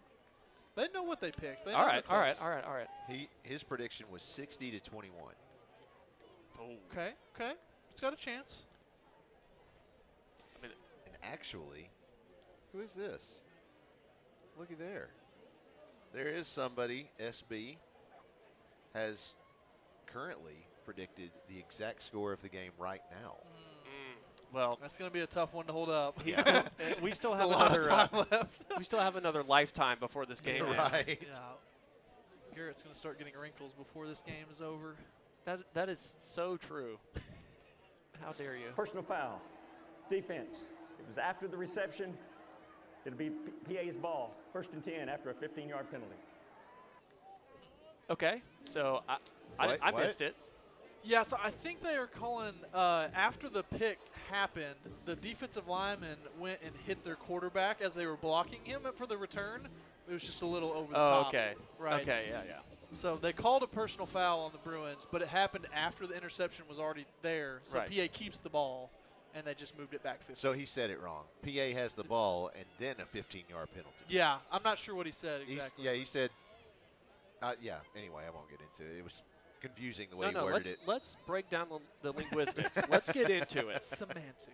They know what they picked. They know All right. they're close. His prediction was 60 to 21. Okay. It's got a chance. And actually, who is this? Looky there. There is somebody, SB, has currently predicted the exact score of the game right now. Well, that's going to be a tough one to hold up. We still have a lot of time left. We still have another lifetime before this game ends. Right. Yeah. Garrett's going to start getting wrinkles before this game is over. That is so true. How dare you? Personal foul. Defense. It was after the reception. It'll be PA's ball. 1st and 10 after a 15-yard penalty. Okay, so I missed it. Yeah, so I think they are calling, after the pick happened, the defensive lineman went and hit their quarterback as they were blocking him for the return. It was just a little over the top. Okay. Right. Okay, yeah. So they called a personal foul on the Bruins, but it happened after the interception was already there. So Right. PA keeps the ball, and they just moved it back 15. So he said it wrong. PA has the ball and then a 15-yard penalty. Yeah, I'm not sure what he said exactly. He said, anyway, I won't get into it. It was confusing the way he worded it. Let's break down the linguistics. Let's get into it. Semantics.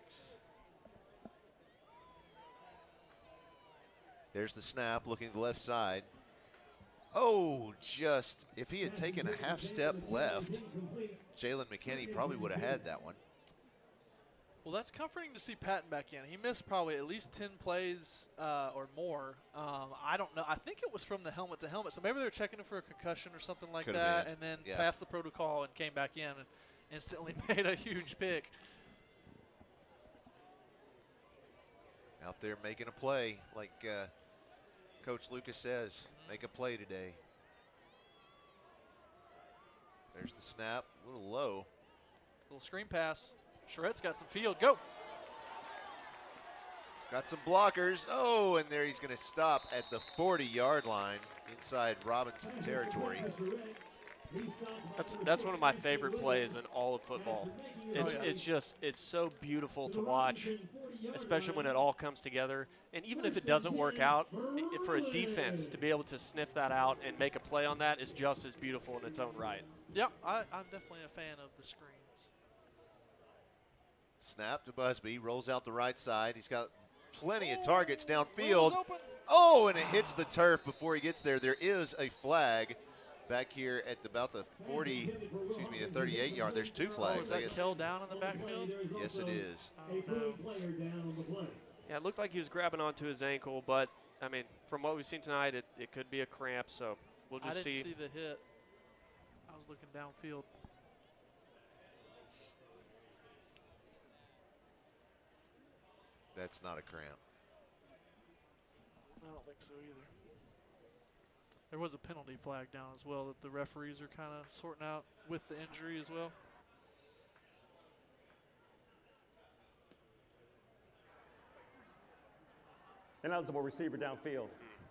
There's the snap, looking to the left side. Oh, if he had taken a half step left, Jalen McKinney probably would have had that one. Well, that's comforting to see Patton back in. He missed probably at least 10 plays or more. I don't know. I think it was from the helmet to helmet. So maybe they're checking him for a concussion or something like Could've that, been. and then Yeah. passed the protocol and came back in and instantly made a huge pick. Out there making a play, like Coach Lucas says, make a play today. There's the snap, a little low. Little screen pass. Charrette's got some field. Go. He's got some blockers. Oh, and there he's going to stop at the 40-yard line inside Robinson territory. That's one of my favorite plays in all of football. It's so beautiful to watch, especially when it all comes together. And even if it doesn't work out, for a defense to be able to sniff that out and make a play on that is just as beautiful in its own right. Yep, I'm definitely a fan of the screens. Snap to Busby, rolls out the right side. He's got plenty of targets downfield. Oh, and it hits the turf before he gets there. There is a flag back here at about the 38 yard. There's two flags. Is that Kell down in the backfield? Yes, it is. Yeah, it looked like he was grabbing onto his ankle, but, I mean, from what we've seen tonight, it could be a cramp, so we'll just see. I didn't see the hit. I was looking downfield. That's not a cramp. I don't think so either. There was a penalty flag down as well that the referees are kind of sorting out with the injury as well. Ineligible receiver downfield.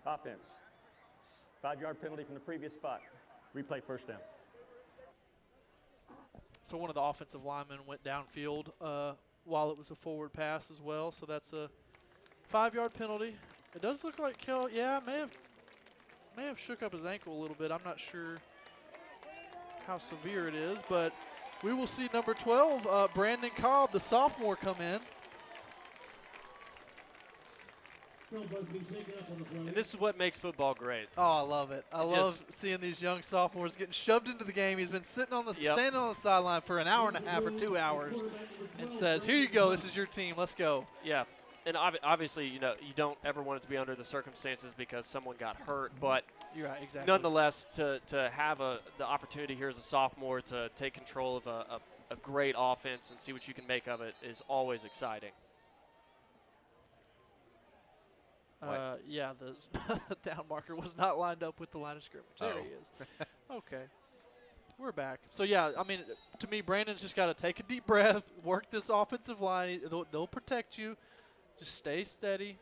Offense. 5-yard penalty from the previous spot. Replay first down. So one of the offensive linemen went downfield while it was a forward pass as well. So that's a 5-yard penalty. It does look like Kell, may have shook up his ankle a little bit. I'm not sure how severe it is, but we will see number 12, Brandon Cobb, the sophomore, come in. And this is what makes football great. Oh, I love it. I love seeing these young sophomores getting shoved into the game. He's been sitting on the standing on the sideline for an hour and a half or 2 hours and says, here you go, this is your team, let's go. Yeah. And obviously, you don't ever want it to be under the circumstances because someone got hurt. But you're right, exactly. Nonetheless, to have the opportunity here as a sophomore to take control of a great offense and see what you can make of it is always exciting. Yeah, the down marker was not lined up with the line of scrimmage. There he is. Okay. We're back. So, yeah, I mean, to me, Brandon's just got to take a deep breath, work this offensive line. They'll protect you. Just stay steady.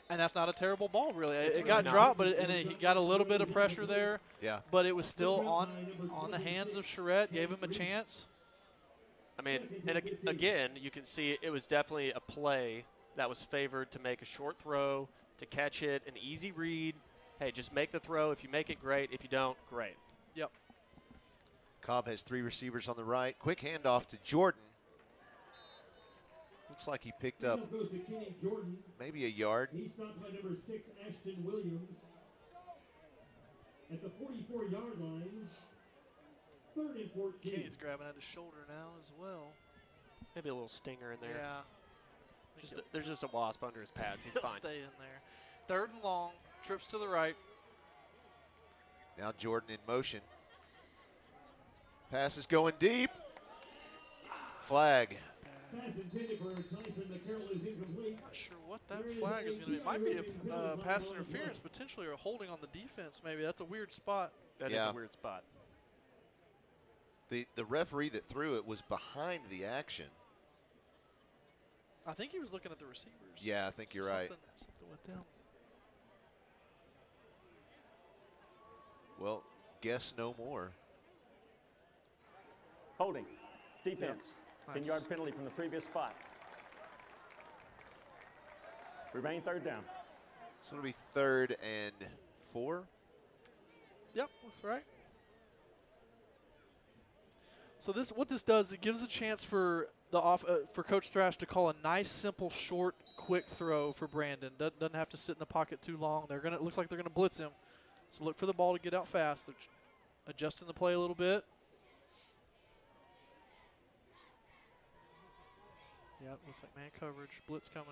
And that's not a terrible ball, really. It got dropped, but he got a little bit of pressure there. Yeah. But it was still on the hands of Charette, gave him a chance. I mean, and again, you can see it was definitely a play that was favored to make a short throw, to catch it, an easy read. Hey, just make the throw. If you make it, great. If you don't, great. Yep. Cobb has 3 receivers on the right. Quick handoff to Jordan. Looks like he picked up Goes to Kenny Jordan. maybe a yard. He stopped by number 6, Ashton Williams. At the 44-yard line, 3rd and 14. Kenny's grabbing at his shoulder now as well. Maybe a little stinger in there. Yeah. There's just a wasp under his pads. He's He'll fine. stay in there. 3rd and long. Trips to the right. Now Jordan in motion. Pass is going deep. Flag. Pass intended for Tyson McCarroll is incomplete. Not sure what that flag is going to be. It might be a pass interference potentially, or holding on the defense maybe. That's a weird spot. That is a weird spot. The referee that threw it was behind the action. I think he was looking at the receivers. Yeah, I think you're right. Something with them. Well, guess no more. Holding. Defense. Nice. 10-yard penalty from the previous spot. Remain 3rd down. So it'll be 3rd and 4. Yep, looks right. So what this does, it gives a chance for for Coach Thrash to call a nice, simple, short, quick throw for Brandon. Doesn't have to sit in the pocket too long. It looks like they're gonna blitz him. So look for the ball to get out fast. They're adjusting the play a little bit. Yeah, it looks like man coverage, blitz coming.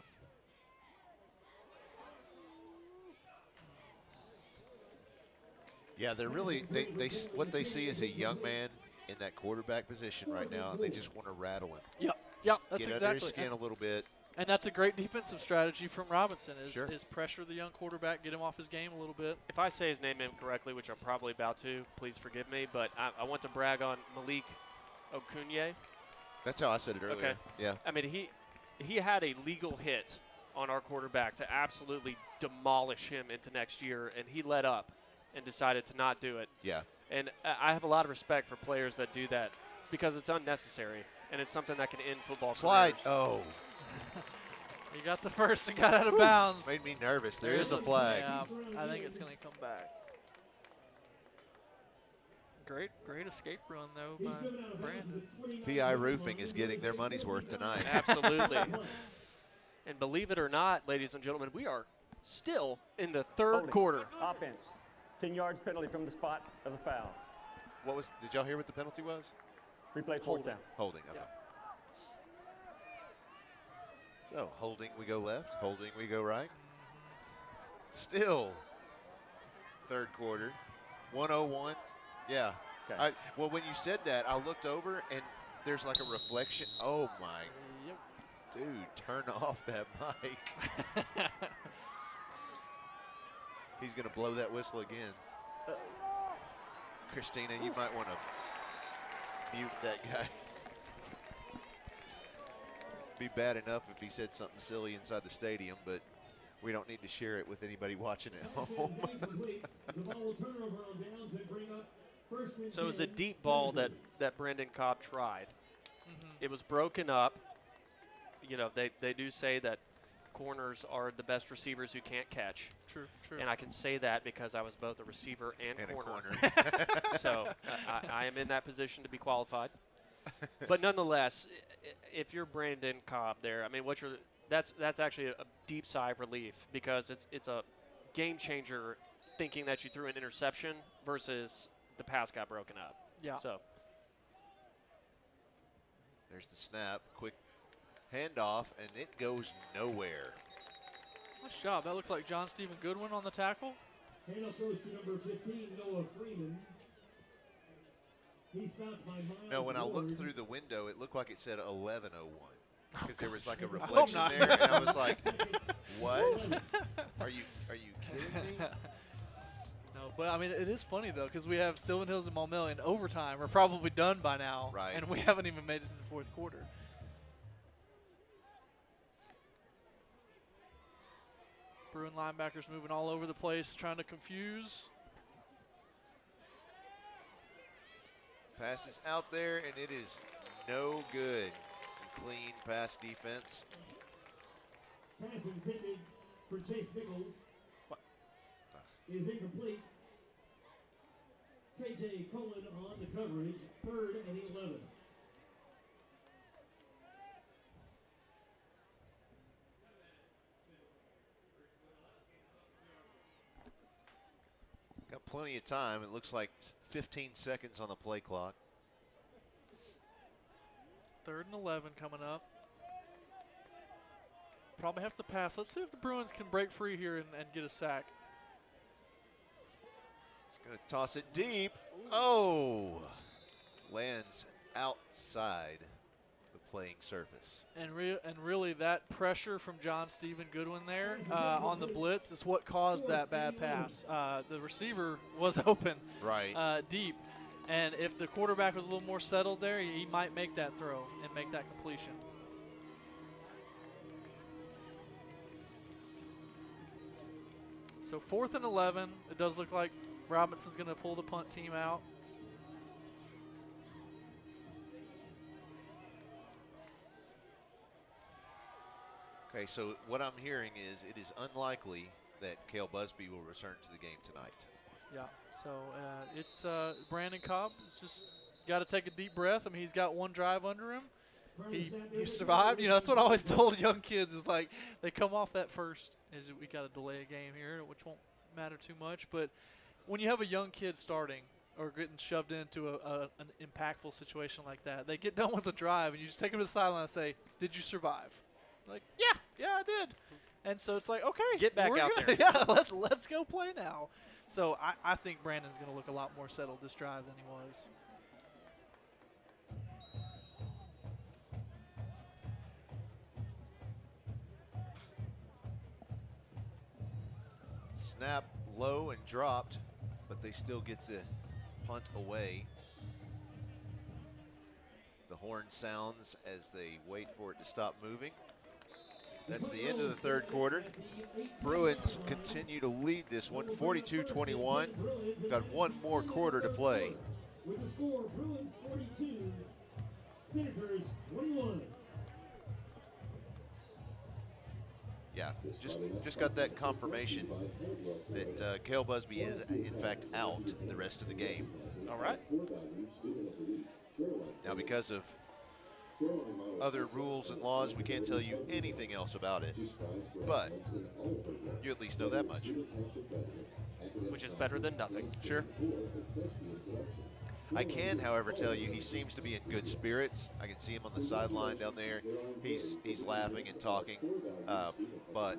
Yeah, they're really what they see is a young man in that quarterback position right now, and they just want to rattle him. Yep, that's Get exactly. under his skin a little bit. And that's a great defensive strategy from Robinson Sure. is pressure the young quarterback, get him off his game a little bit. If I say his name incorrectly, which I'm probably about to, please forgive me, but I want to brag on Malik Okunye. That's how I said it earlier. Okay. Yeah. I mean, he had a legal hit on our quarterback to absolutely demolish him into next year, and he let up and decided to not do it. Yeah. And I have a lot of respect for players that do that because it's unnecessary, and it's something that can end football Slide. careers. Oh. He got the first and got out of bounds. Made me nervous. There is a flag. Yeah, I think it's going to come back. Great escape run, though, by Brandon. PI Roofing is getting their money's worth tonight. Absolutely. And believe it or not, ladies and gentlemen, we are still in the 3rd Holding. quarter. Offense. 10 yards penalty from the spot of the foul. Did y'all hear what the penalty was? Replay 4th down. Holding. Okay. So, holding, we go left. Holding, we go right. Still 3rd quarter. 101. Yeah. Okay. Well, when you said that, I looked over, and there's like a reflection. Oh, my. Yep. Dude, turn off that mic. He's going to blow that whistle again. Christina, you might want to mute that guy. Be bad enough if he said something silly inside the stadium, but we don't need to share it with anybody watching at home. So it was a deep ball that Brandon Cobb tried. It was broken up. You know, they do say that corners are the best receivers who can't catch. True. And I can say that because I was both a receiver and a corner. So I am in that position to be qualified. But nonetheless, if you're Brandon Cobb there, I mean, that's actually a deep sigh of relief because it's a game changer thinking that you threw an interception versus the pass got broken up. Yeah. So There's the snap. Quick handoff, and it goes nowhere. Nice job. That looks like John Stephen Goodwin on the tackle. Handoff goes to number 15, Noah Freeman. He stopped by Miles No, when I looked Ward. through the window, it looked like it said 11:01. because there was like a I hope reflection not. there, and I was like, "What? Are you kidding me?" No, but I mean, it is funny though, because we have Sylvan Hills and Maumelle in overtime. We're probably done by now, Right. and we haven't even made it to the fourth quarter. Bruin linebackers moving all over the place, trying to confuse. Pass is out there, and it is no good. Some clean pass defense. Pass intended for Chase Nichols is incomplete. KJ Cullen on the coverage, 3rd and 11. Got plenty of time. It looks like 15 seconds on the play clock. 3rd and 11 coming up. Probably have to pass. Let's see if the Bruins can break free here and get a sack. It's going to toss it deep. Oh! Lands outside the playing surface. And really, that pressure from John Stephen Goodwin there on the blitz is what caused that bad pass. The receiver was open deep. And if the quarterback was a little more settled there, he might make that throw and make that completion. So 4th and 11. It does look like Robinson's going to pull the punt team out. Okay, so what I'm hearing is it is unlikely that Cale Busby will return to the game tonight. Yeah, so it's Brandon Cobb has just got to take a deep breath. I mean, he's got one drive under him. He survived. You know, that's what I always told young kids is like they come off that first is we got to delay a game here, which won't matter too much. But when you have a young kid starting or getting shoved into an impactful situation like that, they get done with the drive and you just take them to the sideline and say, "Did you survive?" Like, yeah, I did. And so it's like, okay, Get back out good. there. Yeah, let's go play now. So I think Brandon's going to look a lot more settled this drive than he was. Snap low and dropped, but they still get the punt away. The horn sounds as they wait for it to stop moving. That's the end of the 3rd quarter. Bruins continue to lead this one, 42-21. Got one more quarter to play. With the score, Bruins 42, Senators 21. Yeah, just got that confirmation that Cale Busby is in fact out the rest of the game. All right. Now, because of other rules and laws, we can't tell you anything else about it, but you at least know that much. Which is better than nothing. Sure. I can, however, tell you he seems to be in good spirits. I can see him on the sideline down there. He's laughing and talking, but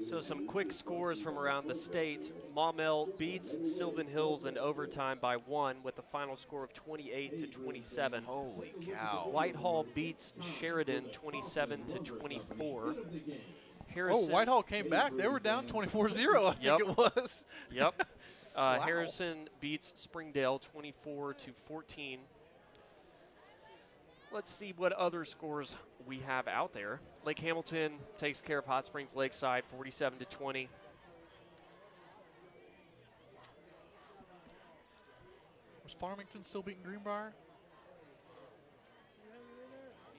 So some quick scores from around the state. Maumelle beats Sylvan Hills in overtime by 1 with a final score of 28-27. Holy cow. Whitehall beats Sheridan 27-24. Oh, Whitehall came back. They were down 24-0, I think it was. Yep. Wow. Harrison beats Springdale 24-14. Let's see what other scores we have out there. Lake Hamilton takes care of Hot Springs Lakeside 47-20. Was Farmington still beating Greenbrier?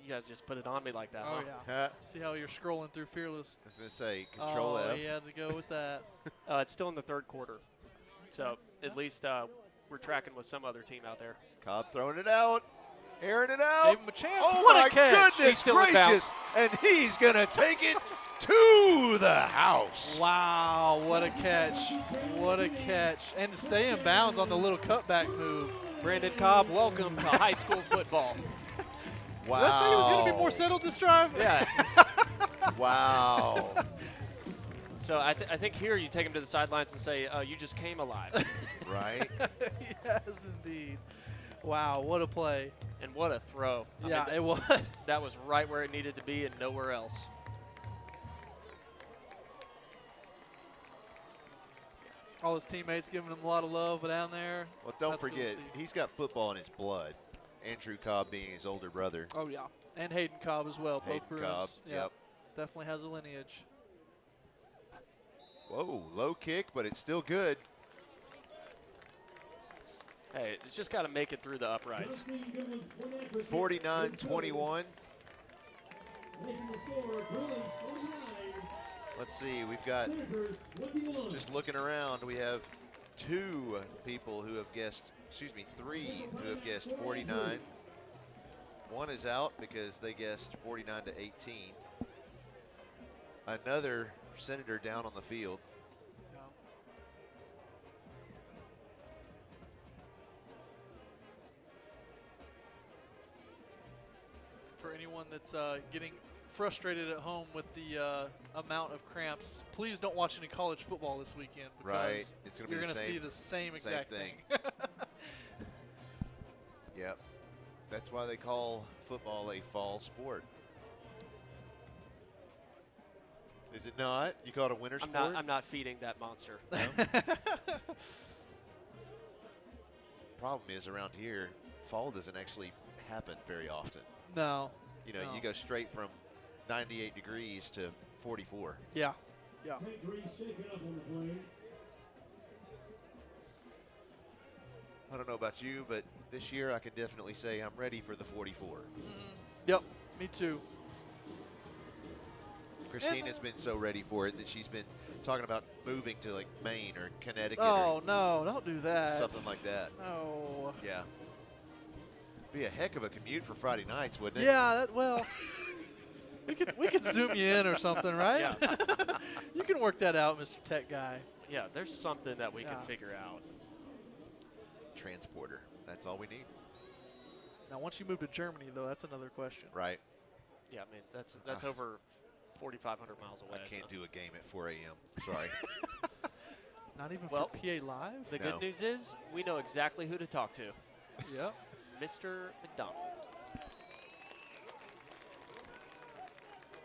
You guys just put it on me like that, Oh, huh? yeah. See how you're scrolling through Fearless. I was going to say, Control F. Oh, he had to go with that. It's still in the 3rd quarter. So at least we're tracking with some other team out there. Cobb throwing it out. Airing it out. Gave him a chance. Oh, What a my catch. goodness He's still in gracious. bounds. And he's going to take it to the house. Wow, what a catch. What a catch. And to stay in bounds on the little cutback move. Brandon Cobb, welcome to high school football. Wow. Did I say he was going to be more settled this drive? Yeah. Wow. So I think here you take him to the sidelines and say, you just came alive. Right? Yes, indeed. Wow, what a play. And what a throw. I Yeah, mean, it was. That was right where it needed to be and nowhere else. All his teammates giving him a lot of love down there. Well, don't That's cool to forget, see. he's got football in his blood. Andrew Cobb being his older brother. Oh, yeah. And Hayden Cobb as well. Hayden Both Bruins. Cobb, Yeah, yep. definitely has a lineage. Whoa, low kick, but it's still good. Hey, it's just got to make it through the uprights. 49-21. Making the score, Bruins 49. Let's see, we've got, Senators 21. just looking around, we have two people who have guessed, excuse me, three who have guessed 49. One is out because they guessed 49 to 18. Another Senator down on the field. For anyone that's getting frustrated at home with the amount of cramps, please don't watch any college football this weekend because Right, it's gonna be you're the going to same- see the same exact thing. thing. Yep. That's why they call football a fall sport. Is it not? You call it a winter sport? I'm not feeding that monster. Problem is, around here, fall doesn't actually happen very often. No. You know, No. you go straight from 98 degrees to 44. Yeah. Yeah. Tank Reese shaken up on the plane. I don't know about you, but this year I can definitely say I'm ready for the 44. Yep. Me too. Christina's been so ready for it that she's been talking about moving to like Maine or Connecticut Oh, or no. Don't do that. something like that. No. Yeah. Be a heck of a commute for Friday nights, wouldn't it? Yeah, well, we could zoom you in or something, right? Yeah. You can work that out, Mr. Tech Guy. Yeah, there's something that we can Yeah. figure out. Transporter. That's all we need. Now, once you move to Germany, though, that's another question. Right. Yeah, I mean, that's over 4,500 miles away. I can't so. do a game at 4 a.m. Sorry. Not even Well, for PA Live? The No. good news is we know exactly who to talk to. Yep. Mr. McDonald.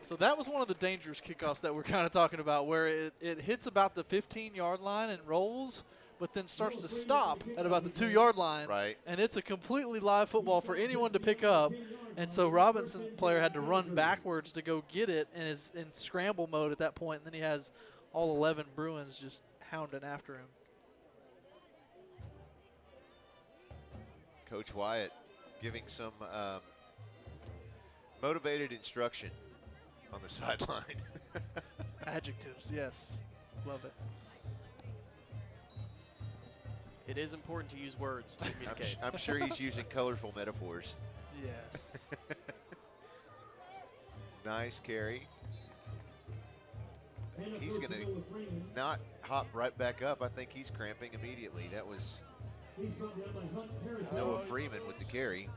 So that was one of the dangerous kickoffs that we're kind of talking about, where it hits about the 15-yard line and rolls, but then starts to stop at about the 2-yard line. Right. And it's a completely live football for anyone to pick up. And so Robinson player had to run backwards to go get it and is in scramble mode at that point. And then he has all 11 Bruins just hounding after him. Coach Wyatt giving some motivated instruction on the sideline. Adjectives, yes. Love it. It is important to use words to communicate. I'm sure he's using colorful metaphors. Yes. Nice carry. And a He's first going and to goal to Freeman. not hop right back up. I think he's cramping immediately. That was He's brought down by Hunt Harrison. Noah Freeman with the carry.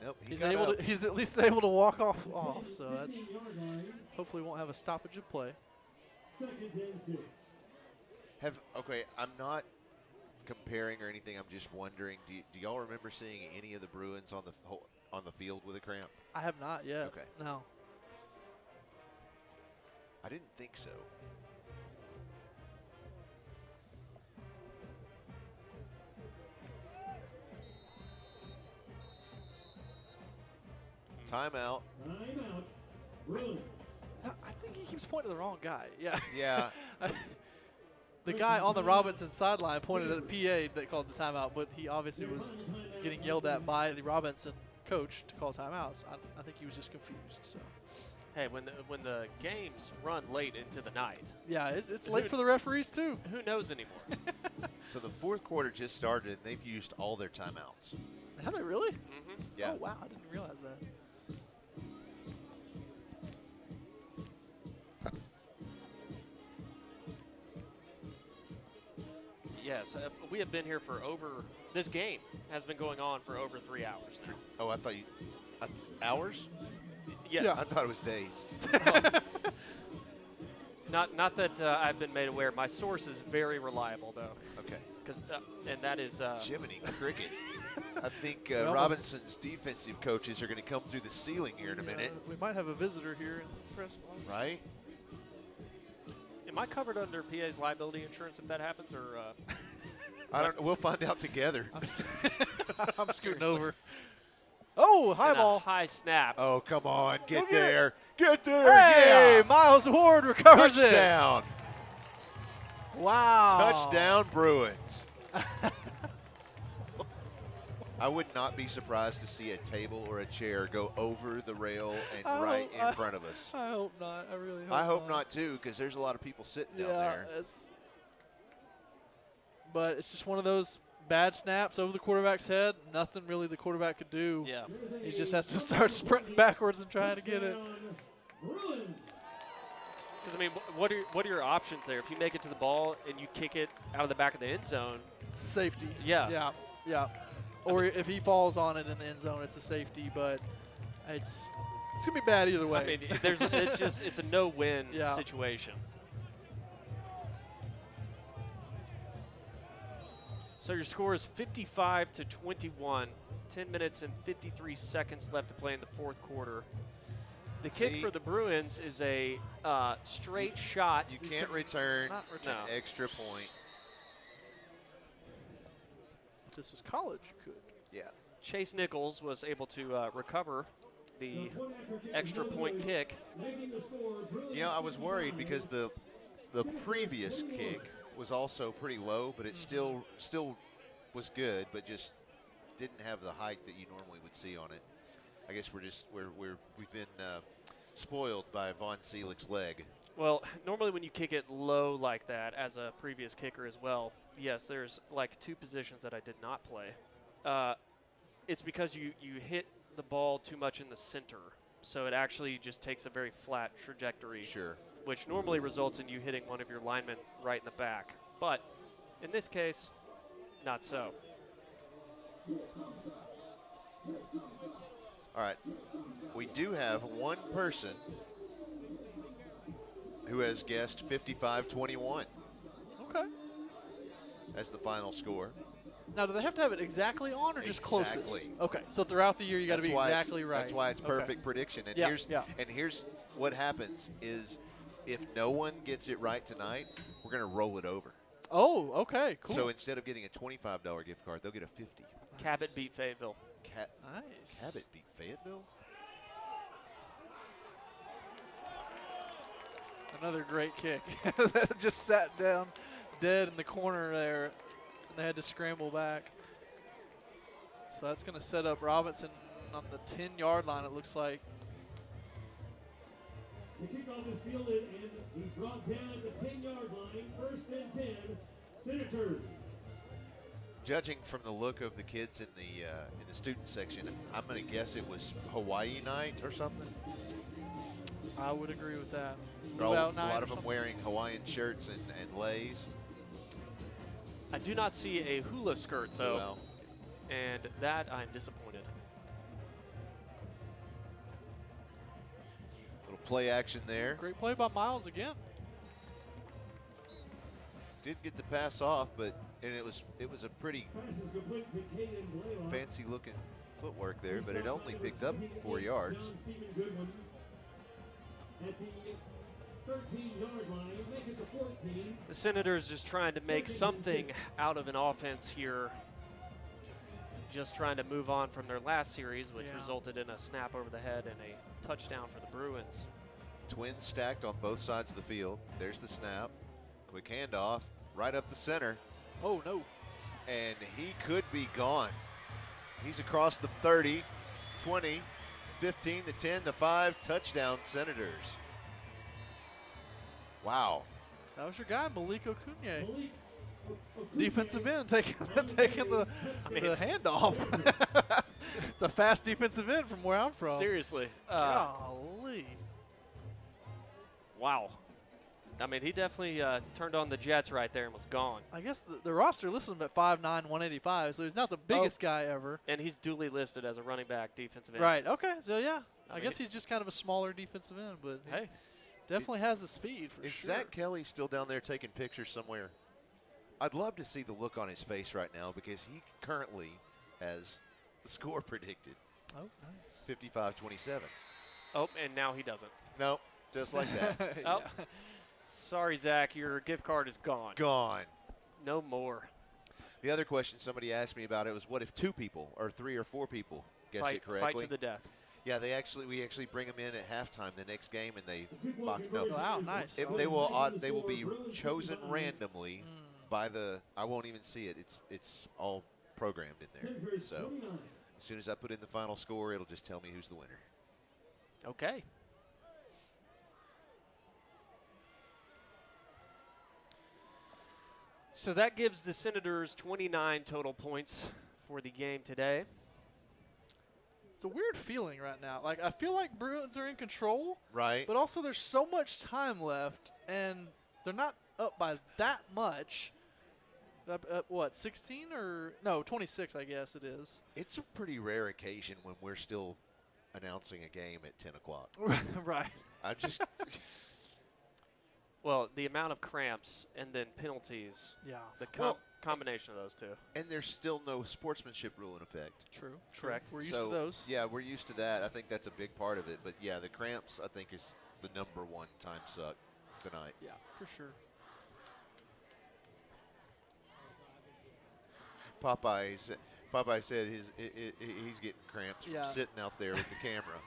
Nope, he He's got able up. to, he's at least able to walk off, so that's 15-yard line. hopefully won't have a stoppage of play. Second and 6. Okay, I'm not comparing or anything. I'm just wondering, do y'all remember seeing any of the Bruins on the field with a cramp? I have not yet. Okay. No. I didn't think so. Timeout. Timeout. Bruins. I think he keeps pointing to the wrong guy. Yeah. Yeah. The guy on the Robinson sideline pointed at the PA that called the timeout, but he obviously was getting yelled at by the Robinson coach to call timeouts. I think he was just confused. So. Hey, when the games run late into the night, Yeah, it's late for the referees too. who knows anymore? So the fourth quarter just started, and they've used all their timeouts. Have they really? Mm-hmm. Yeah. Oh wow, I didn't realize that. Yes, we have been here for this game has been going on for over 3 hours now. Oh, I thought hours? Yes. I thought it was days. Not that I've been made aware. My source is very reliable, though. Okay. And that is Jiminy cricket. I think We almost- Robinson's defensive coaches are going to come through the ceiling here in a minute. We might have a visitor here in the press box. Right? Am I covered under PA's liability insurance if that happens, or? I don't. We'll find out together. I'm scooting over. Oh, high And a ball. high snap. Oh, come on. Get Look at there. Get there. Hey, Yeah. Miles Ward recovers Touchdown. it. Wow. Touchdown, Bruins. I would not be surprised to see a table or a chair go over the rail and right in front of us. I hope not. I really hope I hope not, too, because there's a lot of people sitting down there. But it's just one of those bad snaps over the quarterback's head. Nothing really the quarterback could do. Yeah. He just has to start sprinting backwards and trying to get it. Because I mean, what are your options there? If you make it to the ball and you kick it out of the back of the end zone, It's a safety. Yeah. Yeah. Yeah. Or if he falls on it in the end zone, it's a safety. But it's gonna be bad either way. I mean, it's a no-win Yeah. situation. So your score is 55-21. 10 minutes and 53 seconds left to play in the fourth quarter. The kick for the Bruins is a straight shot. You can't return not return. an extra point. If this was college, you could. Yeah. Chase Nichols was able to recover the extra point kick. You know, I was worried because the previous kick was also pretty low, but it still was good, but just didn't have the height that you normally would see on it. I guess we've been spoiled by Von Selig's leg. Well, normally when you kick it low like that as a previous kicker as well, yes, there's like two positions that I did not play. It's because you hit the ball too much in the center, so it actually just takes a very flat trajectory. Sure. Which normally results in you hitting one of your linemen right in the back. But in this case, not so. All right. We do have one person who has guessed 55-21 Okay. as the final score. Now, do they have to have it exactly on or just closest? Exactly. Okay. So throughout the year, you got to be exactly right. That's why it's Okay. perfect prediction. And Yeah, here's yeah. and here's what happens is if no one gets it right tonight, we're going to roll it over. Oh, okay. Cool. So instead of getting a $25 gift card, they'll get a $50. Cabot beat Fayetteville. Nice. Cabot beat Fayetteville? Another great kick. That just sat down dead in the corner there, and they had to scramble back. So that's going to set up Robinson on the 10-yard line, it looks like. The kickoff is fielded and he's brought down at the 10-yard line. First and 10, Senators. Judging from the look of the kids in the student section, I'm going to guess it was Hawaii night or something. I would agree with that. A lot of them wearing Hawaiian shirts and leis. I do not see a hula skirt, though, Well, and that I'm disappointed. little play action there. Great play by Miles again. Did get the pass off, and it was a pretty Pass is complete to Caden Blaylock. fancy looking footwork there, but it only picked up 4 yards. John Stephen Goodwin at the 13-yard line. Make it the 14. The Senators just trying to make something out of an offense here. Just trying to move on from their last series, which resulted in a snap over the head and a touchdown for the Bruins. Twins stacked on both sides of the field. There's the snap. Quick handoff right up the center. Oh, no. And he could be gone. He's across the 30, 20, 15, the 10, the 5. Touchdown, Senators. Wow. That was your guy, Malik Okunye. Malik Defensive end taking the handoff. It's a fast defensive end from where I'm from. Seriously. Golly. Wow. I mean, he definitely turned on the Jets right there and was gone. I guess the roster lists him at 5'9", 185, so he's not the biggest guy ever. And he's duly listed as a running back defensive end. Right, okay. So, yeah, I mean, guess he's just kind of a smaller defensive end, but hey, definitely has the speed for Is sure. Zach Kelly still down there taking pictures somewhere? I'd love to see the look on his face right now because he currently has the score predicted. Oh, nice. 55-27. Oh, and now he doesn't. Nope, just like that. Oh, sorry, Zach. Your gift card is gone. Gone. No more. The other question somebody asked me about it was, what if 2 people or 3 or 4 people guess it correctly? Fight to the death. Yeah, we actually bring them in at halftime the next game, and they box. No, wow, nice. They will be chosen randomly by the. I won't even see it. It's all programmed in there. So as soon as I put in the final score, it'll just tell me who's the winner. Okay. So that gives the Senators 29 total points for the game today. It's a weird feeling right now. Like, I feel like Bruins are in control. Right. But also there's so much time left, and they're not up by that much. What, 16 or – no, 26 I guess it is. It's a pretty rare occasion when we're still announcing a game at 10 o'clock. Right. I just – Well, the amount of cramps and then penalties. Yeah. The combination of those two. And there's still no sportsmanship rule in effect. True. Correct. We're used to those. Yeah, we're used to that. I think that's a big part of it. But, yeah, the cramps, I think, is the number one time suck tonight. Yeah, for sure. Popeye said he's getting cramps from sitting out there with the camera.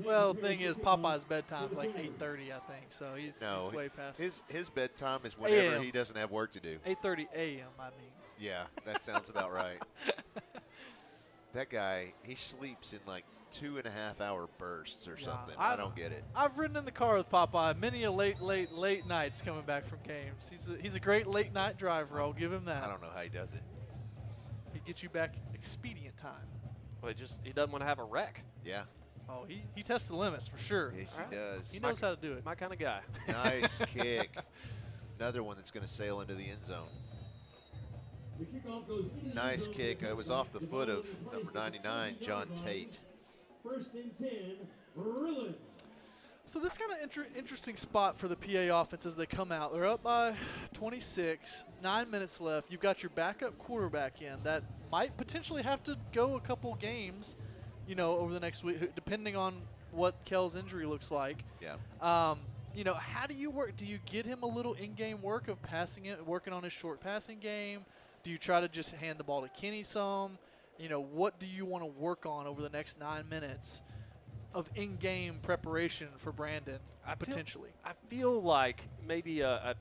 Well, the thing is, Popeye's bedtime is like 8:30, I think. So he's way past. His bedtime is whenever AM. he doesn't have work to do. 8:30 a.m., I mean. Yeah, that sounds about right. That guy, he sleeps in like 2.5-hour bursts or something. I don't get it. I've ridden in the car with Popeye many a late nights coming back from games. He's a great late night driver. I'll give him that. I don't know how he does it. He gets you back expedient time. Well, he doesn't want to have a wreck. Yeah. Oh, he tests the limits for sure. Yes, he does. He knows how to do it. My kind of guy. Nice kick. Another one that's going to sail into the end zone. Nice kick. It was off the foot of number 99, John Tate. 1st and 10, Bruins. So that's kind of interesting spot for the PA offense as they come out. They're up by 26, 9 minutes left. You've got your backup quarterback in that might potentially have to go a couple games, over the next week, depending on what Kell's injury looks like. Yeah. How do you work? Do you get him a little in-game work of passing it, working on his short passing game? Do you try to just hand the ball to Kenny some? What do you want to work on over the next 9 minutes of in-game preparation for Brandon, potentially? I feel like maybe I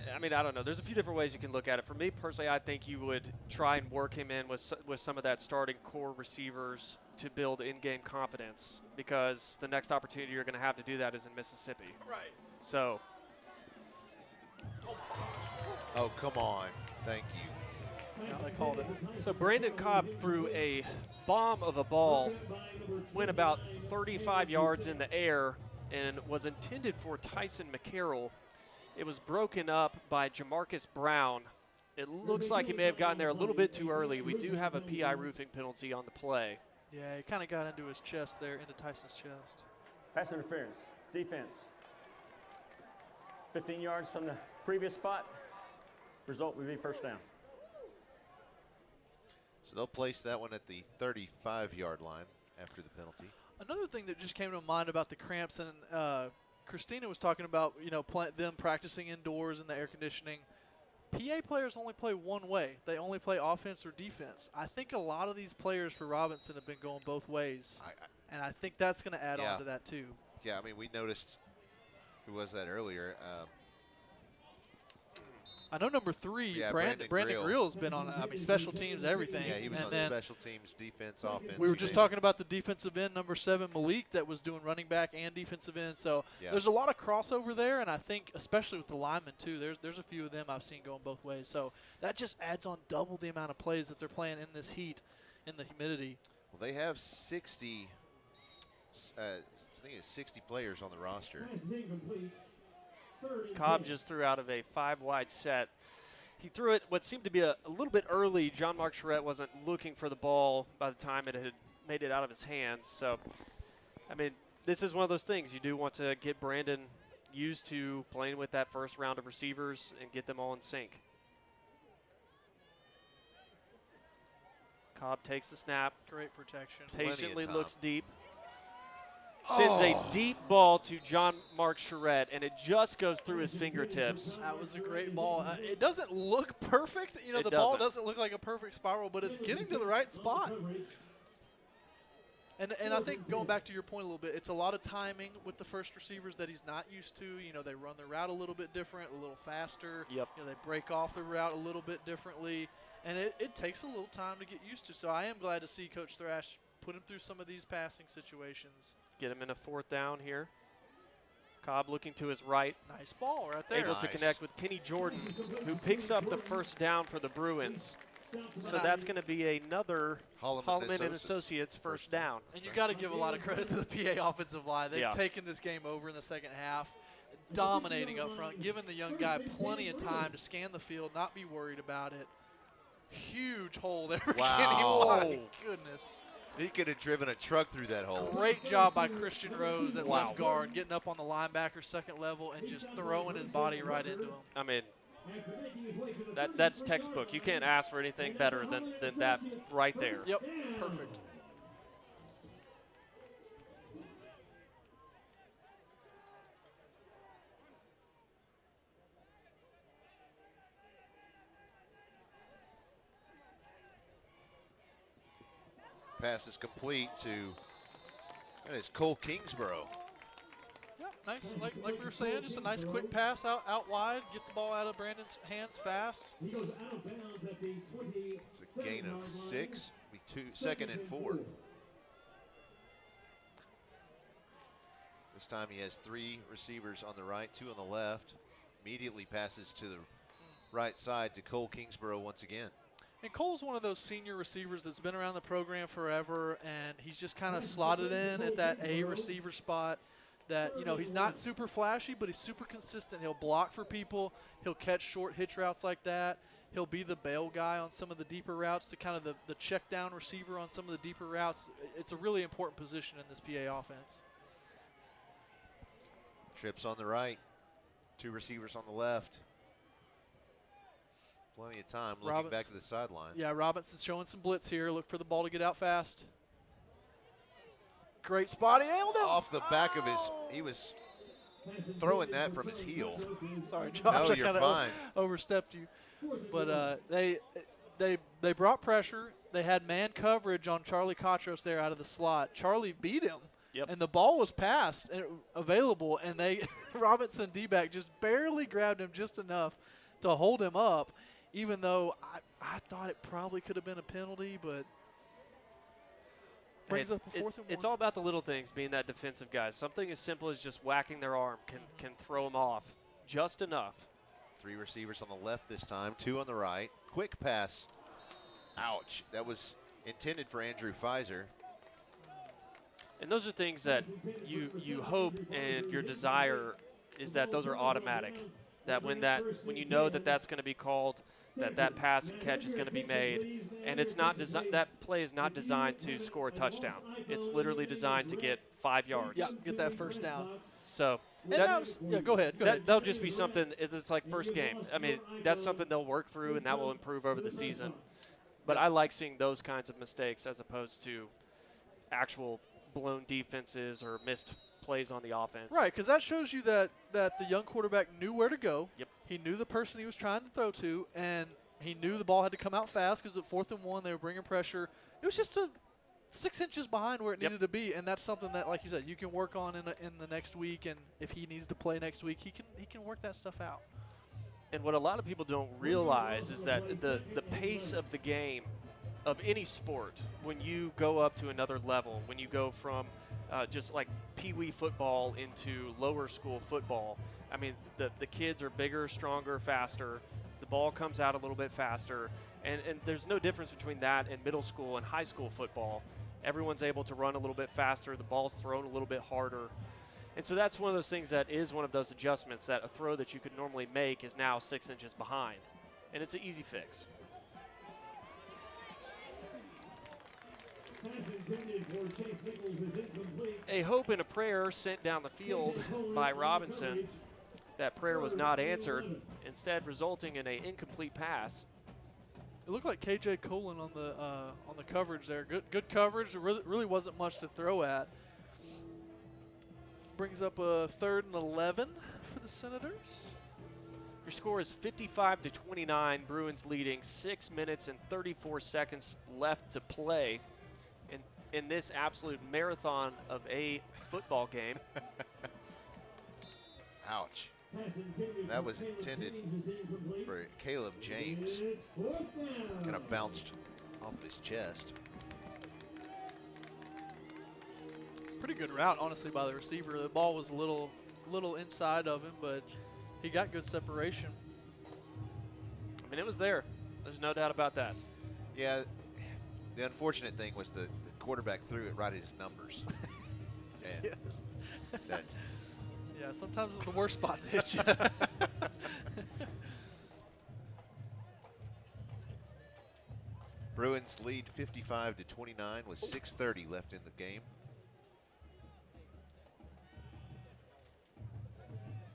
don't know. There's a few different ways you can look at it. For me personally, I think you would try and work him in with some of that starting core receivers to build in-game confidence, because the next opportunity you're going to have to do that is in Mississippi. Right. So. Oh, come on. Thank you. Yeah, they called it. So Brandon Cobb threw a bomb of a ball, went about 35 yards in the air, and was intended for Tyson McCarroll. It was broken up by Jamarcus Brown. It looks like he may have gotten there a little bit too early. We do have a PI roofing penalty on the play. Yeah, he kind of got into his chest there, into Tyson's chest. Pass interference. Defense. 15 yards from the previous spot. Result would be first down. So they'll place that one at the 35-yard line after the penalty. Another thing that just came to mind about the cramps, and Christina was talking about, them practicing indoors in the air conditioning. PA players only play one way. They only play offense or defense. I think a lot of these players for Robinson have been going both ways, and I think that's going to add on to that too. Yeah, I mean, we noticed, who was that earlier? I know number 3, yeah, Brandon Grill's been on, special teams, everything. Yeah, he was on special teams, defense, offense. We were just talking about the defensive end, number 7, Malik, that was doing running back and defensive end. So there's a lot of crossover there, and I think especially with the linemen too, there's a few of them I've seen going both ways. So that just adds on double the amount of plays that they're playing in this heat, in the humidity. Well, they have 60, I think it's 60 players on the roster. Cobb just threw out of a 5-wide set. He threw it what seemed to be a little bit early. John Mark Charette wasn't looking for the ball by the time it had made it out of his hands. So, I mean, this is one of those things. You do want to get Brandon used to playing with that first round of receivers and get them all in sync. Cobb takes the snap. Great protection. Patiently time. looks deep. Sends a deep ball to John Mark Charette, and it just goes through his fingertips. That was a great ball. It doesn't look perfect. You know, It the ball doesn't. doesn't look like a perfect spiral, but it's getting to the right spot. And I think going back to your point a little bit, it's a lot of timing with the first receivers that he's not used to. You know, they run their route a little bit different, a little faster. Yep. You know, they break off the route a little bit differently. And it takes a little time to get used to. So I am glad to see Coach Thrash put him through some of these passing situations. Get him in a 4th down here. Cobb looking to his right. Nice ball right there. Able to connect with Kenny Jordan, who picks up the first down for the Bruins. So that's going to be another Holloman and Associates first down. And you got to give a lot of credit to the PA offensive line. They've taken this game over in the second half, dominating up front, giving the young guy plenty of time to scan the field, not be worried about it. Huge hole there for Kenny. My goodness. He could have driven a truck through that hole. Great job by Christian Rose at left guard, getting up on the linebacker second level and just throwing his body right into him. I mean, that's textbook. You can't ask for anything better than that right there. Yep, perfect. Pass is complete to, that is Cole Kingsborough. Yep, nice. Like we were saying, just a nice quick pass out wide, get the ball out of Brandon's hands fast. He goes out of bounds at the 27 It's a gain of 6, be 2nd and 4. This time he has 3 receivers on the right, 2 on the left. Immediately passes to the right side to Cole Kingsborough once again. And Cole's one of those senior receivers that's been around the program forever, and he's just kind of slotted in at that A receiver spot that, you know, he's not super flashy, but he's super consistent. He'll block for people. He'll catch short hitch routes like that. He'll be the bail guy on some of the deeper routes, to kind of the check down receiver on some of the deeper routes. It's a really important position in this PA offense. Trips on the right, 2 receivers on the left. Plenty of time looking back to the sideline. Yeah, Robinson's showing some blitz here. Look for the ball to get out fast. Great spot. He nailed him. Off the back of his, he was throwing that from his heel. Sorry, Josh. No, you're fine. Overstepped you. But they brought pressure. They had man coverage on Charlie Cotros there out of the slot. Charlie beat him. Yep. And the ball was passed and available, and they Robinson D-back just barely grabbed him just enough to hold him up, even though I thought it probably could have been a penalty, but brings up a 4th and 1. It's all about the little things, being that defensive guy. Something as simple as just whacking their arm can throw them off just enough. 3 receivers on the left this time, 2 on the right. Quick pass. Ouch. That was intended for Andrew Pfizer. And those are things that you hope and your desire is that those are automatic. That when you know that that's going to be called, that pass and catch is going to be made, and it's not that play is not designed to score a touchdown. It's literally designed to get 5 yards. Yeah, get that first down. So go ahead. That'll just be something. It's like first game. I mean, that's something they'll work through, and that will improve over the season. But I like seeing those kinds of mistakes as opposed to actual blown defenses or missed plays on the offense. Right, because that shows you that the young quarterback knew where to go. Yep. He knew the person he was trying to throw to, and he knew the ball had to come out fast because at 4th and 1 they were bringing pressure. It was just 6 inches behind where it needed to be, and that's something that, like you said, you can work on in the next week. And if he needs to play next week, he can work that stuff out. And what a lot of people don't realize is that the pace of the game of any sport, when you go up to another level, when you go from just like pee-wee football into lower school football, I mean, the kids are bigger, stronger, faster. The ball comes out a little bit faster. And there's no difference between that and middle school and high school football. Everyone's able to run a little bit faster. The ball's thrown a little bit harder. And so that's one of those things that is one of those adjustments, that a throw that you could normally make is now 6 inches behind. And it's an easy fix. Pass intended for Chase Nichols is incomplete. A hope and a prayer sent down the field by Robinson. That prayer was not answered, instead resulting in an incomplete pass. It looked like KJ Colon on the coverage there. Good coverage. There really wasn't much to throw at. Brings up a 3rd and 11 for the Senators. Your score is 55-29. Bruins leading. 6 minutes and 34 seconds left to play in this absolute marathon of a football game. Ouch. That was intended for Caleb James. Kind of bounced off his chest. Pretty good route, honestly, by the receiver. The ball was a little inside of him, but he got good separation. I mean, it was there. There's no doubt about that. Yeah, the unfortunate thing was the quarterback threw it right at his numbers. And Yes. that Yeah, sometimes it's the worst spot to hit you. Bruins lead 55-29 with 6:30 left in the game.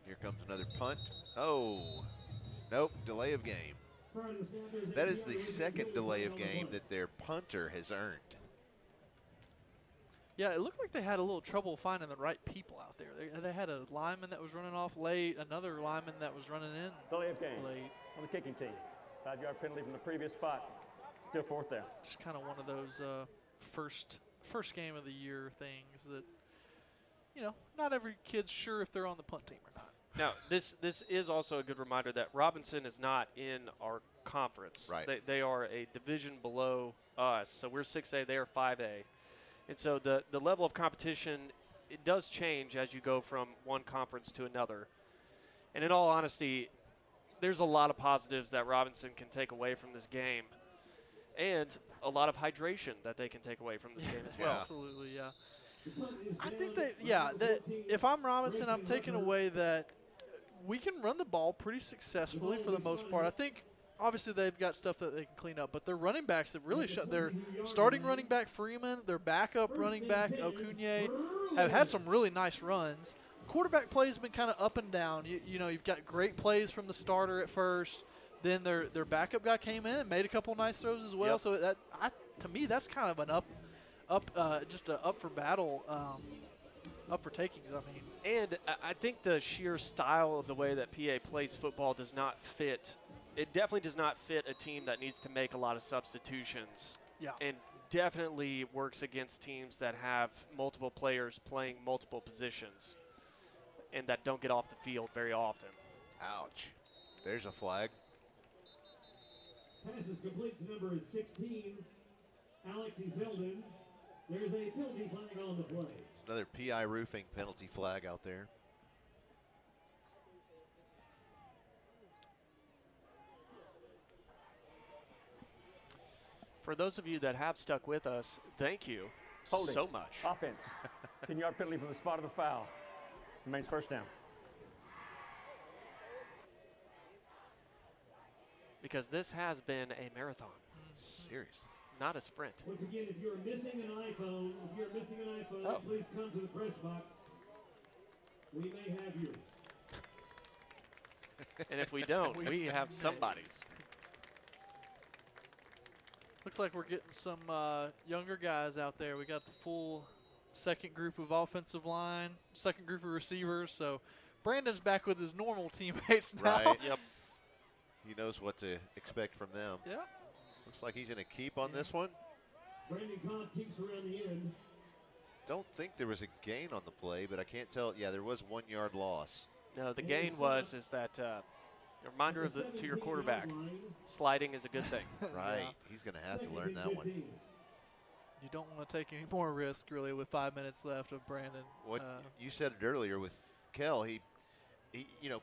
Here comes another punt. Oh, nope, delay of game. That is the second delay of game that their punter has earned. Yeah, it looked like they had a little trouble finding the right people out there. They had a lineman that was running off late, another lineman that was running in Delay of game late. on the kicking team. 5-yard penalty from the previous spot. Still 4th down. Just kind of one of those first game of the year things that, not every kid's sure if they're on the punt team or not. Now, this is also a good reminder that Robinson is not in our conference. Right. They are a division below us. So we're 6A, they are 5A. And so the level of competition, it does change as you go from one conference to another. And in all honesty, there's a lot of positives that Robinson can take away from this game. And a lot of hydration that they can take away from this game as well. Absolutely, yeah. I think that if I'm Robinson, I'm taking away that we can run the ball pretty successfully for the most part. I think obviously they've got stuff that they can clean up, but their running backs have really shut. Their starting running back Freeman, their backup running back Okunye have had some really nice runs. Quarterback play has been kind of up and down. You've got great plays from the starter at first. Then their backup guy came in and made a couple nice throws as well. Yep. So to me, that's kind of an up for battle, up for takings. I mean, And I think the sheer style of the way that PA plays football does not fit. It definitely does not fit a team that needs to make a lot of substitutions. Yeah. And definitely works against teams that have multiple players playing multiple positions and that don't get off the field very often. Ouch. There's a flag. Pass is complete to number 16, Alexi Zeldin. There's a penalty flag on the play. Another PI roofing penalty flag out there. For those of you that have stuck with us, thank you Holding. so much. Offense. 10-yard penalty from the spot of the foul. Remains 1st down. Because this has been a marathon. Seriously. Not a sprint. Once again, if you're missing an iPhone, Oh. please come to the press box. We may have yours. And if we don't, we have somebody's. looks like we're getting some younger guys out there. We got the full second group of offensive line, second group of receivers. So Brandon's back with his normal teammates now. Right. Yep. He knows what to expect from them. Yeah. Looks like he's going to keep on this one. Brandon Cobb keeps around the end. Don't think there was a gain on the play, but I can't tell. Yeah, there was 1 yard loss. No, the gain is that a reminder to your quarterback, sliding is a good thing. Right. Yeah. He's going to have to learn that one. You don't want to take any more risk, really, with 5 minutes left of Brandon. What you said it earlier with Kel, he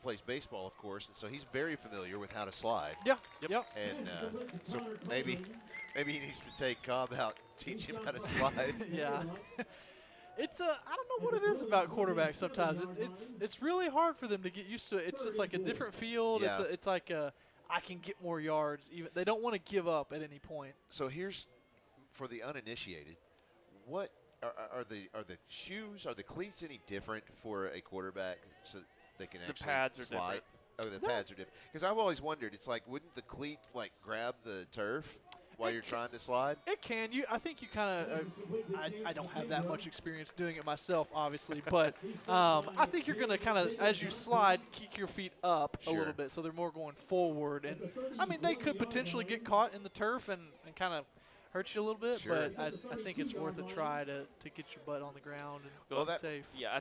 plays baseball, of course, and so he's very familiar with how to slide. Yeah. Yep. And so maybe he needs to take Cobb out, teach him how to slide. Yeah. It's I don't know what it is about quarterbacks sometimes. It's really hard for them to get used to it. It's just like a different field. Yeah. It's like I can get more yards. Even they don't want to give up at any point. So here's for the uninitiated, what are the shoes, are the cleats any different for a quarterback so they can The actually pads are slide? different. Oh, the pads are different. Because I've always wondered, it's like, wouldn't the cleat like grab the turf while you're trying to slide? It can. I think you kind of. I don't have that much experience doing it myself, obviously, but I think you're gonna kind of, as you slide, kick your feet up a little bit, so they're more going forward. And I mean, they could potentially get caught in the turf and kind of hurt you a little bit, but I think it's worth a try to get your butt on the ground and be safe. Yeah,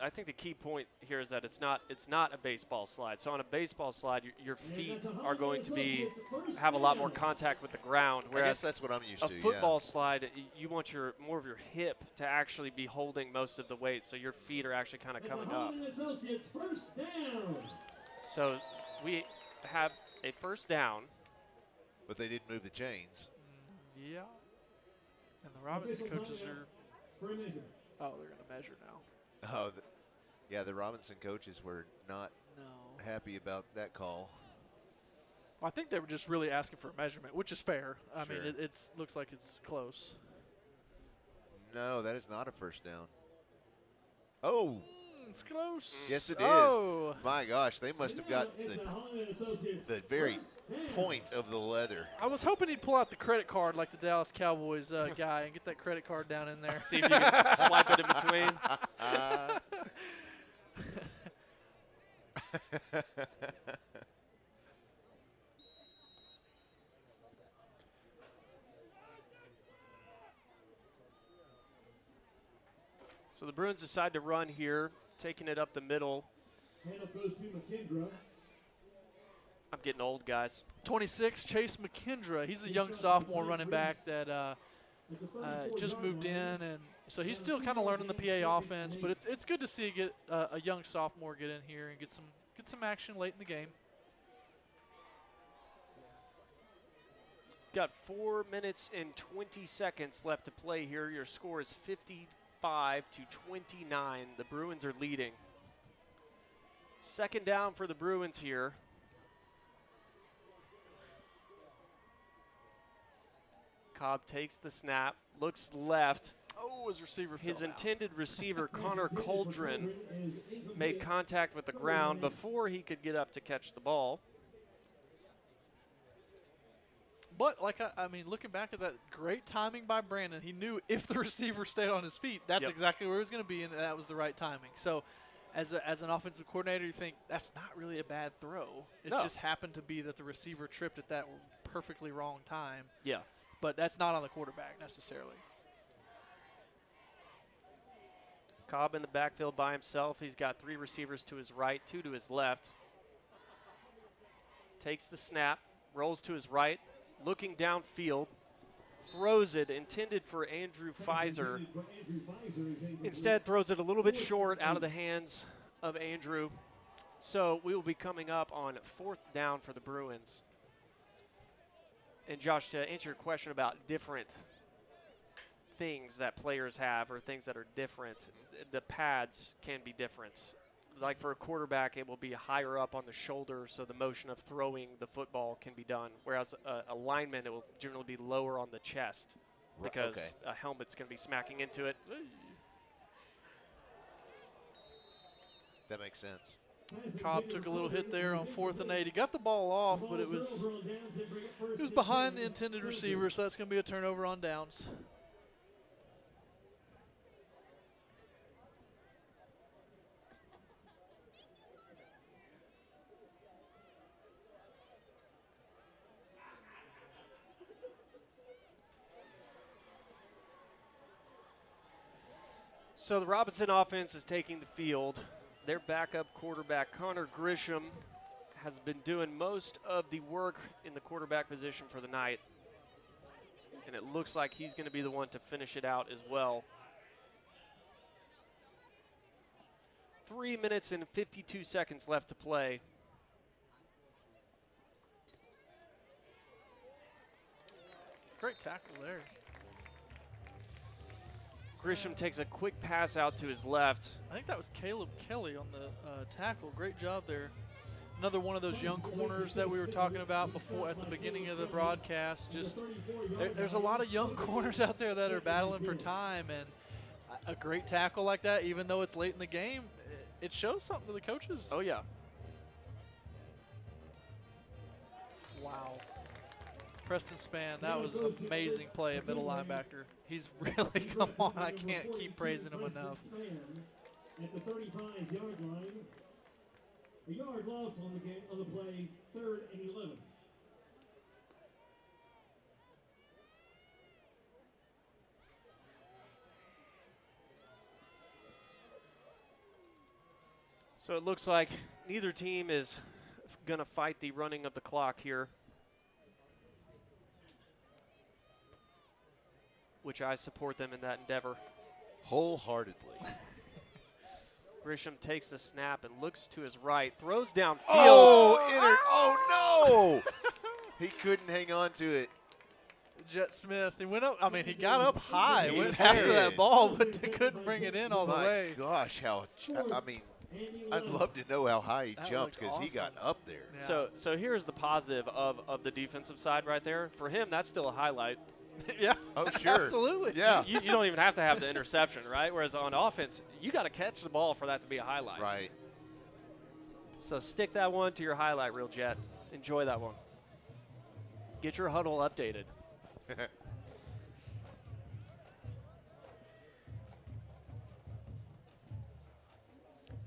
I think the key point here is that it's not a baseball slide. So on a baseball slide, your feet are going to have a lot more contact with the ground. Whereas I guess that's what I'm used to. A football slide, you want more of your hip to actually be holding most of the weight, so your feet are actually kind of coming up. So we have a first down. But they didn't move the chains. Yeah. And the Robinson coaches are. Oh, they're going to measure now. Oh, yeah. The Robinson coaches were not happy about that call. Well, I think they were just really asking for a measurement, which is fair. I mean, it looks like it's close. No, that is not a first down. Oh. It's close. Yes, it is. My gosh, they must have got the very point of the leather. I was hoping he'd pull out the credit card like the Dallas Cowboys guy and get that credit card down in there. See if you can swipe it in between. So the Bruins decide to run here, taking it up the middle. Handoff goes to McKendra. I'm getting old, guys. 26, Chase McKendra. He's a young sophomore running back that just moved in, and so he's still kind of learning the PA offense. But it's good to see a young sophomore get in here and get some action late in the game. Got 4 minutes and 20 seconds left to play here. Your score is 55 to 29. The Bruins are leading. Second down for the Bruins here. Cobb takes the snap, looks left. Oh, his receiver fell His out. intended receiver, Connor Coldren, made contact with the ground before he could get up to catch the ball. But, like, I mean, looking back at that, great timing by Brandon. He knew if the receiver stayed on his feet, that's exactly where he was going to be, and that was the right timing. So, as an offensive coordinator, you think that's not really a bad throw. It just happened to be that the receiver tripped at that perfectly wrong time. Yeah. But that's not on the quarterback necessarily. Cobb in the backfield by himself. He's got 3 receivers to his right, 2 to his left. Takes the snap, rolls to his right, looking downfield, throws it, intended for Andrew Pfizer. Instead, throws it a little bit short out of the hands of Andrew. So we will be coming up on 4th down for the Bruins. And Josh, to answer your question about different things that players have or things that are different, the pads can be different. Like for a quarterback, it will be higher up on the shoulder, so the motion of throwing the football can be done. Whereas a lineman, it will generally be lower on the chest because a helmet's going to be smacking into it. That makes sense. Cobb took a little hit there on 4th and 8. He got the ball off, but it was behind the intended receiver, so that's going to be a turnover on downs. So the Robinson offense is taking the field. Their backup quarterback, Connor Grisham, has been doing most of the work in the quarterback position for the night. And it looks like he's going to be the one to finish it out as well. 3 minutes and 52 seconds left to play. Great tackle there. Grisham takes a quick pass out to his left. I think that was Caleb Kelly on the tackle. Great job there. Another one of those young corners that we were talking about before at the beginning of the broadcast. Just there's a lot of young corners out there that are battling for time, and a great tackle like that, even though it's late in the game, it shows something to the coaches. Oh, yeah. Wow. Preston Spann, that was an amazing play at middle linebacker. He's really, come on, I can't keep praising him enough. At the 35-yard line, a yard loss on the game on the play, 3rd and 11. So it looks like neither team is going to fight the running of the clock here, which I support them in that endeavor. Wholeheartedly. Grisham takes the snap and looks to his right, throws downfield. Oh, no! He couldn't hang on to it. Jet Smith, he went up. I mean, he got up high, He went after did. that ball, but they couldn't bring it in all the My way. gosh, I mean, I'd love to know how high he That jumped looked because he got awesome. up there. Yeah. So here's the positive of the defensive side right there. For him, that's still a highlight. Yeah. Oh, sure. Absolutely. Yeah. You don't even have to have the interception, right? Whereas on offense, you got to catch the ball for that to be a highlight. Right. So stick that one to your highlight reel, Jet. Enjoy that one. Get your huddle updated.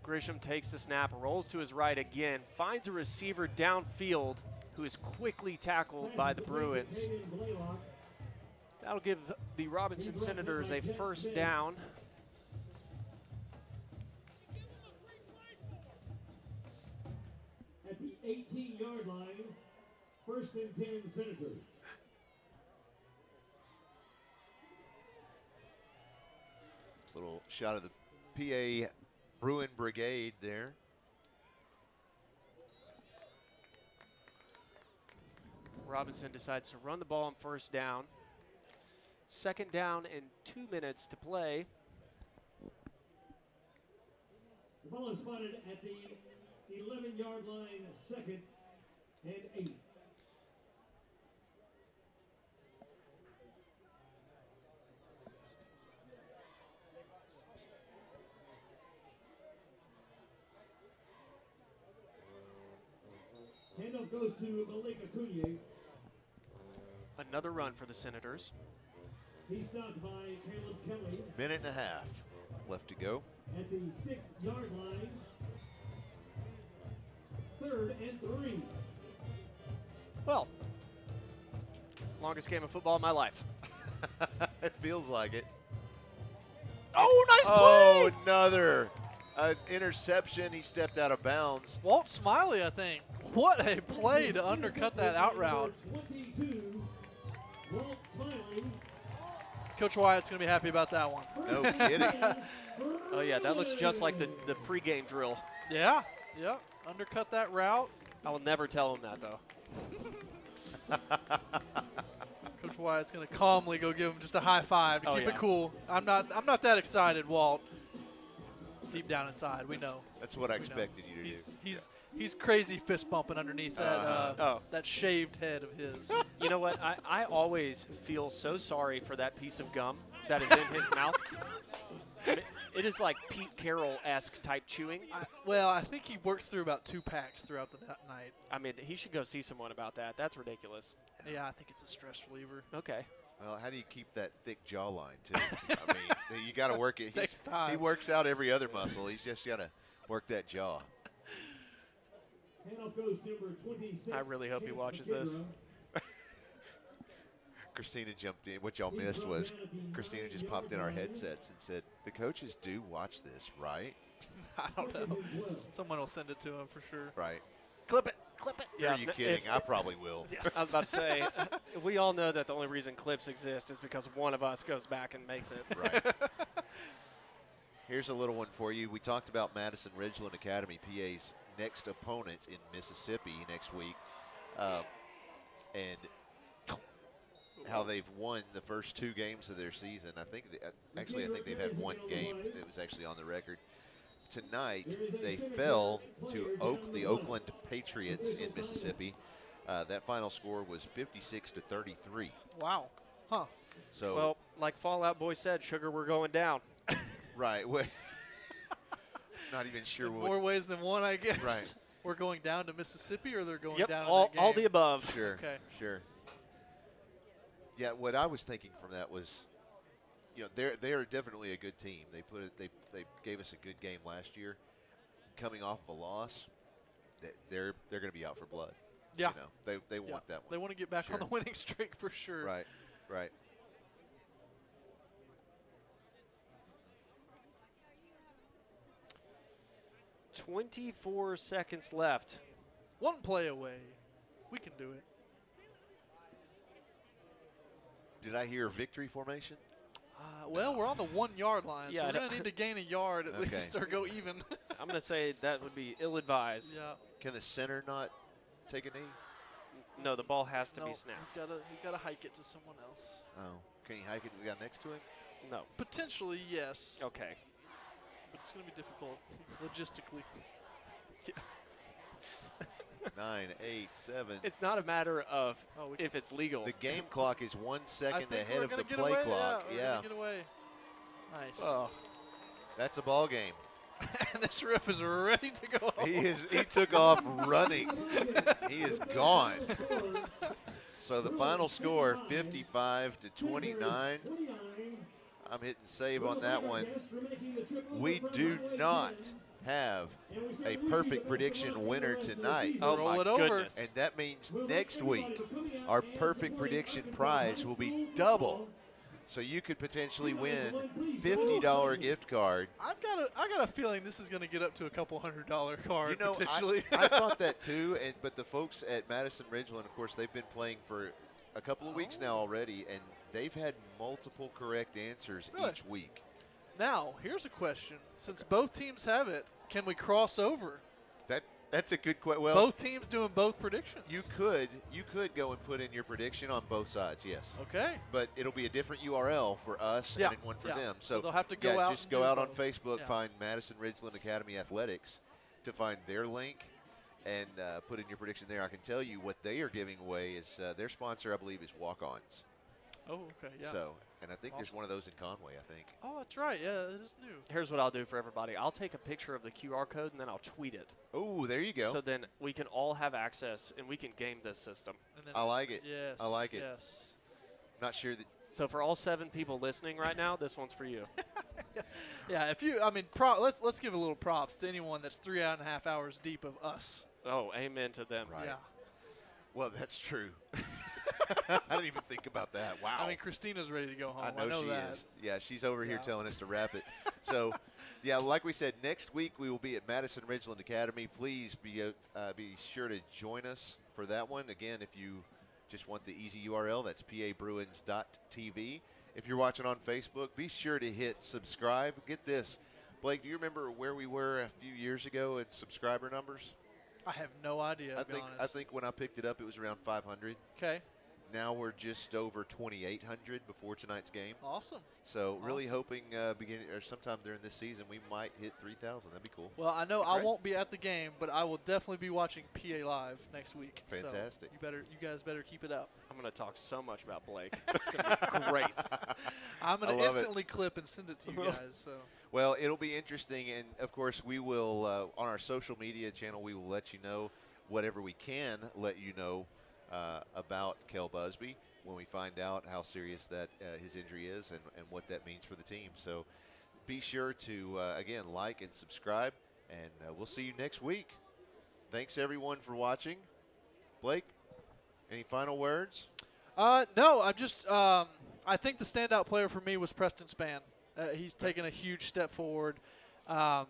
Grisham takes the snap, rolls to his right again, finds a receiver downfield who is quickly tackled by the Bruins. That'll give the Robinson Senators a first down. At the 18-yard line, 1st and 10 Senators. Little shot of the PA Bruin Brigade there. Robinson decides to run the ball on first down. 2nd down and 2 minutes to play. The ball is spotted at the 11-yard line, 2nd and 8. Handoff goes to Malik Acuna. Another run for the Senators. He's stopped by Caleb Kelly Minute and a half left to go. at the 6-yard line. 3rd and 3. Well, longest game of football of my life. It feels like it. Oh, nice Oh, play! another interception. He stepped out of bounds. Walt Smiley, I think. What a play to undercut that out route. 22, Walt Smiley. Coach Wyatt's going to be happy about that one. No kidding. Oh, yeah, that looks just like the pregame drill. Yeah, yeah. Undercut that route. I will never tell him that, though. Coach Wyatt's going to calmly go give him just a high five to Oh, keep yeah. it cool. I'm not that excited, Walt. Deep down inside, we know. That's what I We know. expected you to He's crazy fist bumping underneath that Oh. that shaved head of his. You know what? I always feel so sorry for that piece of gum that is in his mouth. It is like Pete Carroll-esque type chewing. I think he works through about 2 packs throughout the night. I mean, he should go see someone about that. That's ridiculous. Yeah, I think it's a stress reliever. Okay. Well, how do you keep that thick jawline, too? I mean, you got to work it. Takes time. He works out every other muscle. He's just got to work that jaw. Handoff goes to number 26. I really hope he Chance watches this. McKenna. Christina jumped in. What y'all missed was Christina just popped in our headsets and said, the coaches do watch this, right? I don't know. Someone will send it to him for sure. Right. Clip it. Clip it. Are you kidding? I probably will. I was about to say, we all know that the only reason clips exist is because one of us goes back and makes it. Right. Here's a little one for you. We talked about Madison Ridgeland Academy, PA's next opponent in Mississippi next week, and how they've won the first 2 games of their season. I think they've had 1 game that was actually on the record. Tonight, they fell to the Oakland Patriots in Mississippi. That final score was 56-33. Wow. Huh. So, Well, like Fallout Boy said, sugar, we're going down. right. Not even sure In what. more ways than one, I guess. Right. We're going down to Mississippi, or they're going Yep, down all in that game? the above. Sure. Okay. Sure. Yeah, what I was thinking from that was, they are definitely a good team. They gave us a good game last year. Coming off of a loss, they're going to be out for blood. Yeah. They want that one. They want to get back on the winning streak for sure. Right. Right. "24 seconds left." One play away. We can do it. Did I hear victory formation? Well, we're on the 1 yard line, Yeah, so I we're don't- going to need to gain a yard at Okay. least or go even. I'm going to say that would be ill-advised. Yeah. Can the center not take a knee? No, the ball has to No, be snapped. he's got to hike it to someone else. Oh. Can he hike it to the guy next to him? No. Potentially, yes. Okay. But it's going to be difficult logistically. 9, 8, 7. It's not a matter of Oh, if it's legal. The game clock is 1 I second think ahead we're of the gonna get play away. clock. We're Yeah. gonna get away. Nice. Oh. That's a ball game. And this ref is ready to go. He took off running. He is gone. So the final score, 55-29. I'm hitting save on that one. We do not have a perfect prediction winner tonight. Oh, Roll my it over. goodness. And that means next week, our perfect prediction prize will be double. So you could potentially win $50 gift card. I got a feeling this is going to get up to a couple $100 card potentially. I thought that too, but the folks at Madison Ridgeland, of course, they've been playing for a couple of weeks now already, and they've had multiple correct answers Really? each week. Now, here's a question. Since both teams have it, can we cross over? That's a good question. Well, Both teams doing both predictions. you could go and put in your prediction on both sides, yes. Okay. But it'll be a different URL for us Yeah, and one for yeah. them. So So, they'll have to go out just and go do out on both. Facebook, Yeah. find Madison Ridgeland Academy Athletics to find their link and put in your prediction there. I can tell you what they are giving away is their sponsor, I believe, is Walk-Ons. Oh, okay. Yeah. So, and I think there's Awesome. one of those in Conway, I think. Oh, that's right. Yeah, it is new. Here's what I'll do for everybody. I'll take a picture of the QR code, and then I'll tweet it. Oh, there you go. So then we can all have access, and we can game this system. And then I like it. Yes. I like it. Yes. Not sure that So for all 7 people listening right now, this one's for you. Yeah, let's give a little props to anyone that's 3.5 hours deep of us. Oh, amen to them. Right. Yeah. Well, that's true. I didn't even think about that. Wow. I mean, Christina's ready to go home. I know she that. is. Yeah, she's over here Yeah. telling us to wrap it. So, yeah, like we said, next week we will be at Madison Ridgeland Academy. Please be sure to join us for that one. Again, if you just want the easy URL, that's pabruins.tv. If you're watching on Facebook, be sure to hit subscribe. Get this. Blake, do you remember where we were a few years ago in subscriber numbers? I have no idea. To be I honest. think when I picked it up, it was around 500. Okay. Now we're just over 2,800 before tonight's game. Awesome. So really Awesome. hoping beginning or sometime during this season we might hit 3,000. That'd be cool. Well, I know I Great. won't be at the game, but I will definitely be watching PA Live next week. Fantastic. So you guys better keep it up. I'm going to talk so much about Blake. It's going to be great. I'm I going to love it. instantly clip and send it to you guys. So Well, it'll be interesting, and of course we will on our social media channel we will let you know whatever we can let you know about Kel Busby when we find out how serious that his injury is and what that means for the team. So be sure to again like and subscribe, and we'll see you next week. Thanks everyone for watching. Blake, any final words? no, I'm just I think the standout player for me was Preston Spann. He's taken a huge step forward. I'm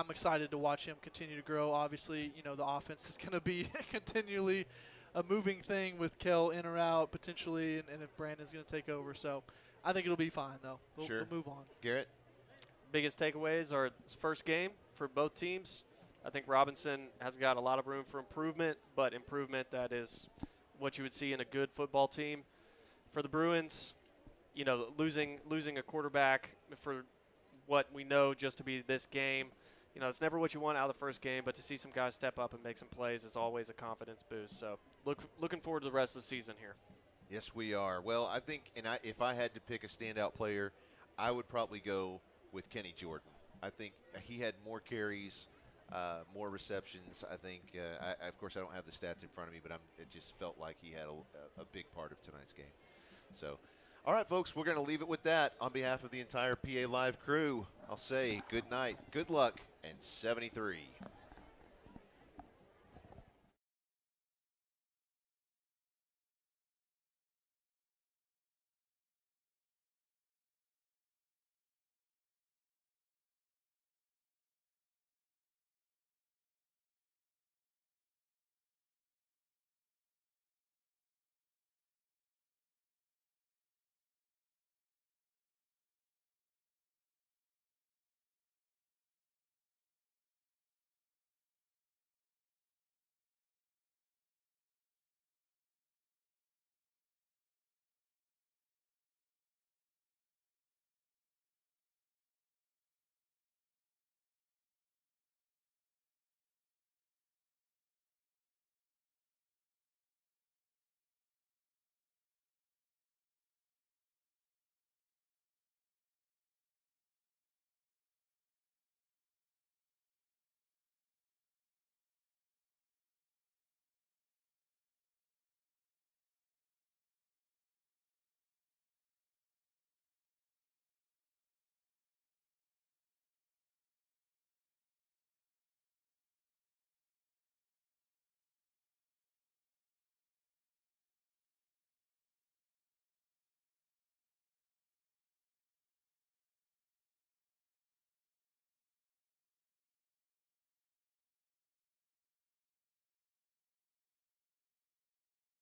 excited to watch him continue to grow. Obviously, the offense is going to be continually a moving thing with Kel in or out potentially, and if Brandon's going to take over. So I think it'll be fine, though. We'll move on. Garrett? Biggest takeaways are it's first game for both teams. I think Robinson has got a lot of room for improvement, but improvement that is what you would see in a good football team. For the Bruins, losing a quarterback for what we know just to be this game, it's never what you want out of the first game, but to see some guys step up and make some plays is always a confidence boost. So looking forward to the rest of the season here. Yes, we are. Well, I think, if I had to pick a standout player, I would probably go with Kenny Jordan. I think he had more carries more receptions. I think, of course, I don't have the stats in front of me, but it just felt like he had a big part of tonight's game. So, all right, folks, we're going to leave it with that. On behalf of the entire PA Live crew, I'll say good night, good luck, and 73.